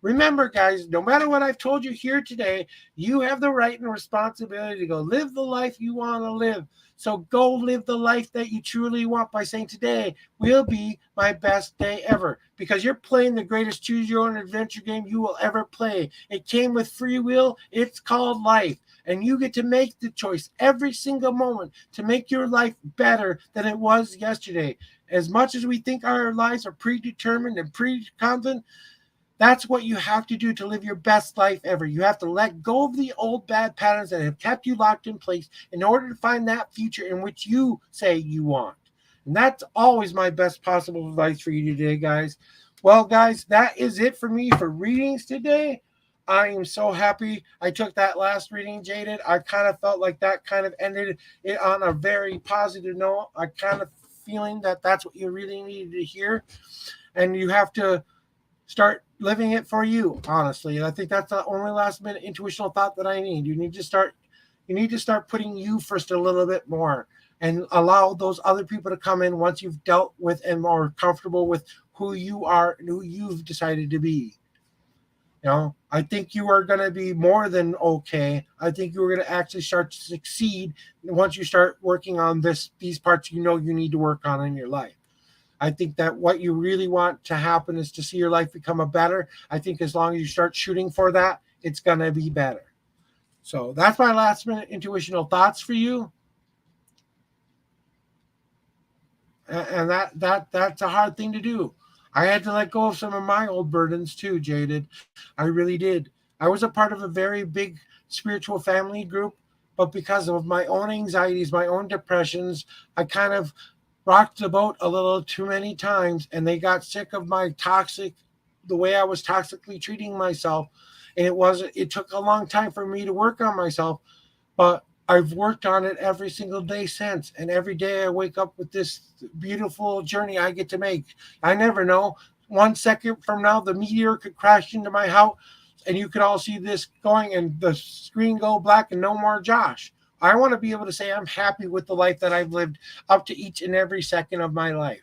Remember, guys, no matter what I've told you here today, you have the right and responsibility to go live the life you want to live. So go live the life that you truly want by saying today will be my best day ever because you're playing the greatest choose your own adventure game you will ever play. It came with free will. It's called life. And you get to make the choice every single moment to make your life better than it was yesterday. As much as we think our lives are predetermined and predetermined, that's what you have to do to live your best life ever. You have to let go of the old bad patterns that have kept you locked in place in order to find that future in which you say you want. And that's always my best possible advice for you today, guys. Well, guys, that is it for me for readings today. I am so happy I took that last reading, Jaded. I kind of felt like that kind of ended it on a very positive note. I kind of feeling that that's what you really needed to hear. And you have to start living it for you, honestly. And I think that's the only last minute intuitional thought that I need. You need to start putting you first a little bit more and allow those other people to come in once you've dealt with and are comfortable with who you are and who you've decided to be. You know, I think you are going to be more than okay. I think you're going to actually start to succeed once you start working on these parts you know you need to work on in your life. I think that what you really want to happen is to see your life become a better. I think as long as you start shooting for that, it's going to be better. So that's my last minute intuitional thoughts for you. And that's a hard thing to do. I had to let go of some of my old burdens too, Jaded. I really did. I was a part of a very big spiritual family group, but because of my own anxieties, my own depressions, I kind of rocked the boat a little too many times, and they got sick of the way I was toxically treating myself. And it took a long time for me to work on myself, but I've worked on it every single day since. And every day I wake up with this beautiful journey I get to make. I never know. 1 second from now, the meteor could crash into my house and you can all see this going and the screen go black and no more Josh. I want to be able to say I'm happy with the life that I've lived up to each and every second of my life.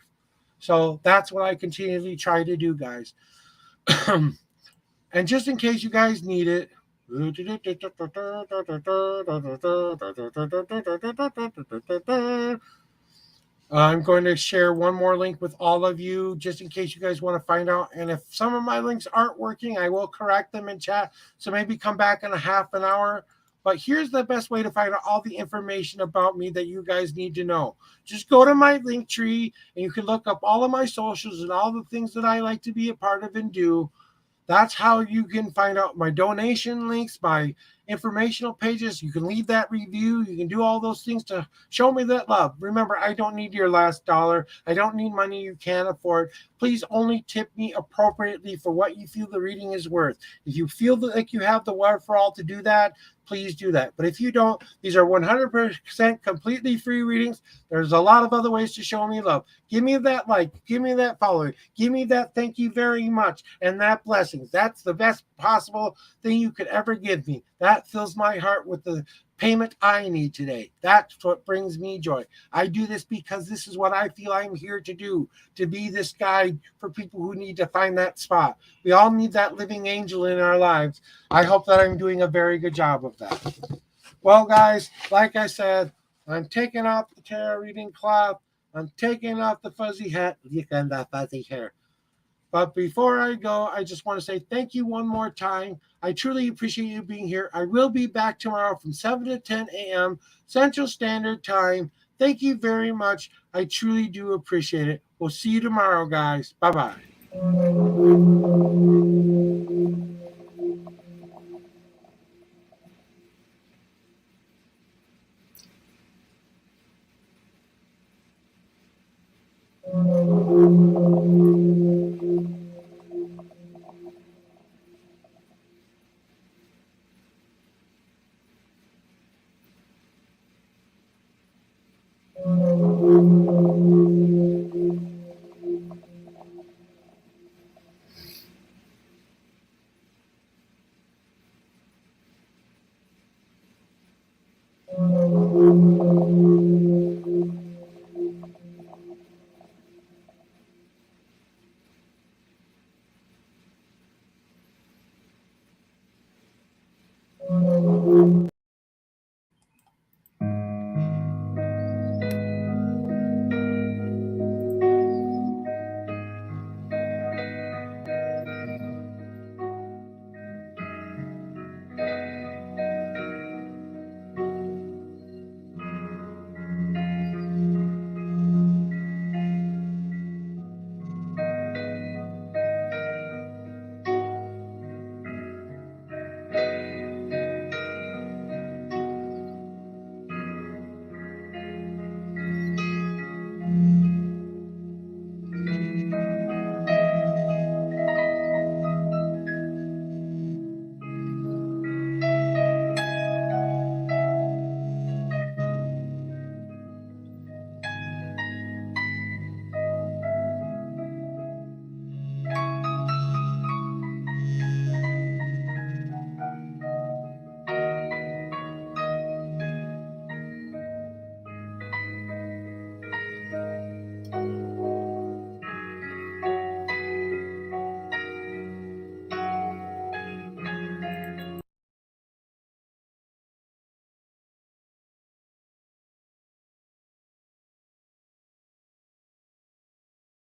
So that's what I continually try to do, guys. And just in case you guys need it, I'm going to share one more link with all of you just in case you guys want to find out. And if some of my links aren't working, I will correct them in chat. So maybe come back in a half an hour. But here's the best way to find out all the information about me that you guys need to know. Just go to my link tree and you can look up all of my socials and all the things that I like to be a part of and do. That's how you can find out my donation links, my informational pages. You can leave that review. You can do all those things to show me that love. Remember, I don't need your last dollar. I don't need money you can't afford. Please only tip me appropriately for what you feel the reading is worth. If you feel like you have the wherewithal to do that, please do that. But if you don't, these are 100% completely free readings. There's a lot of other ways to show me love. Give me that like, give me that follow, give me that thank you very much, and that blessings. That's the best possible thing you could ever give me. That fills my heart with the payment I need today. That's what brings me joy. I do this because this is what I feel I'm here to do, to be this guide for people who need to find that spot. We all need that living angel in our lives. I hope that I'm doing a very good job of that. Well, guys, like I said, I'm taking off the tarot reading cloth. I'm taking off the fuzzy hat. Look at that fuzzy hair. But before I go, I just want to say thank you one more time. I truly appreciate you being here. I will be back tomorrow from 7 to 10 a.m. Central Standard Time. Thank you very much. I truly do appreciate it. We'll see you tomorrow, guys. Bye-bye.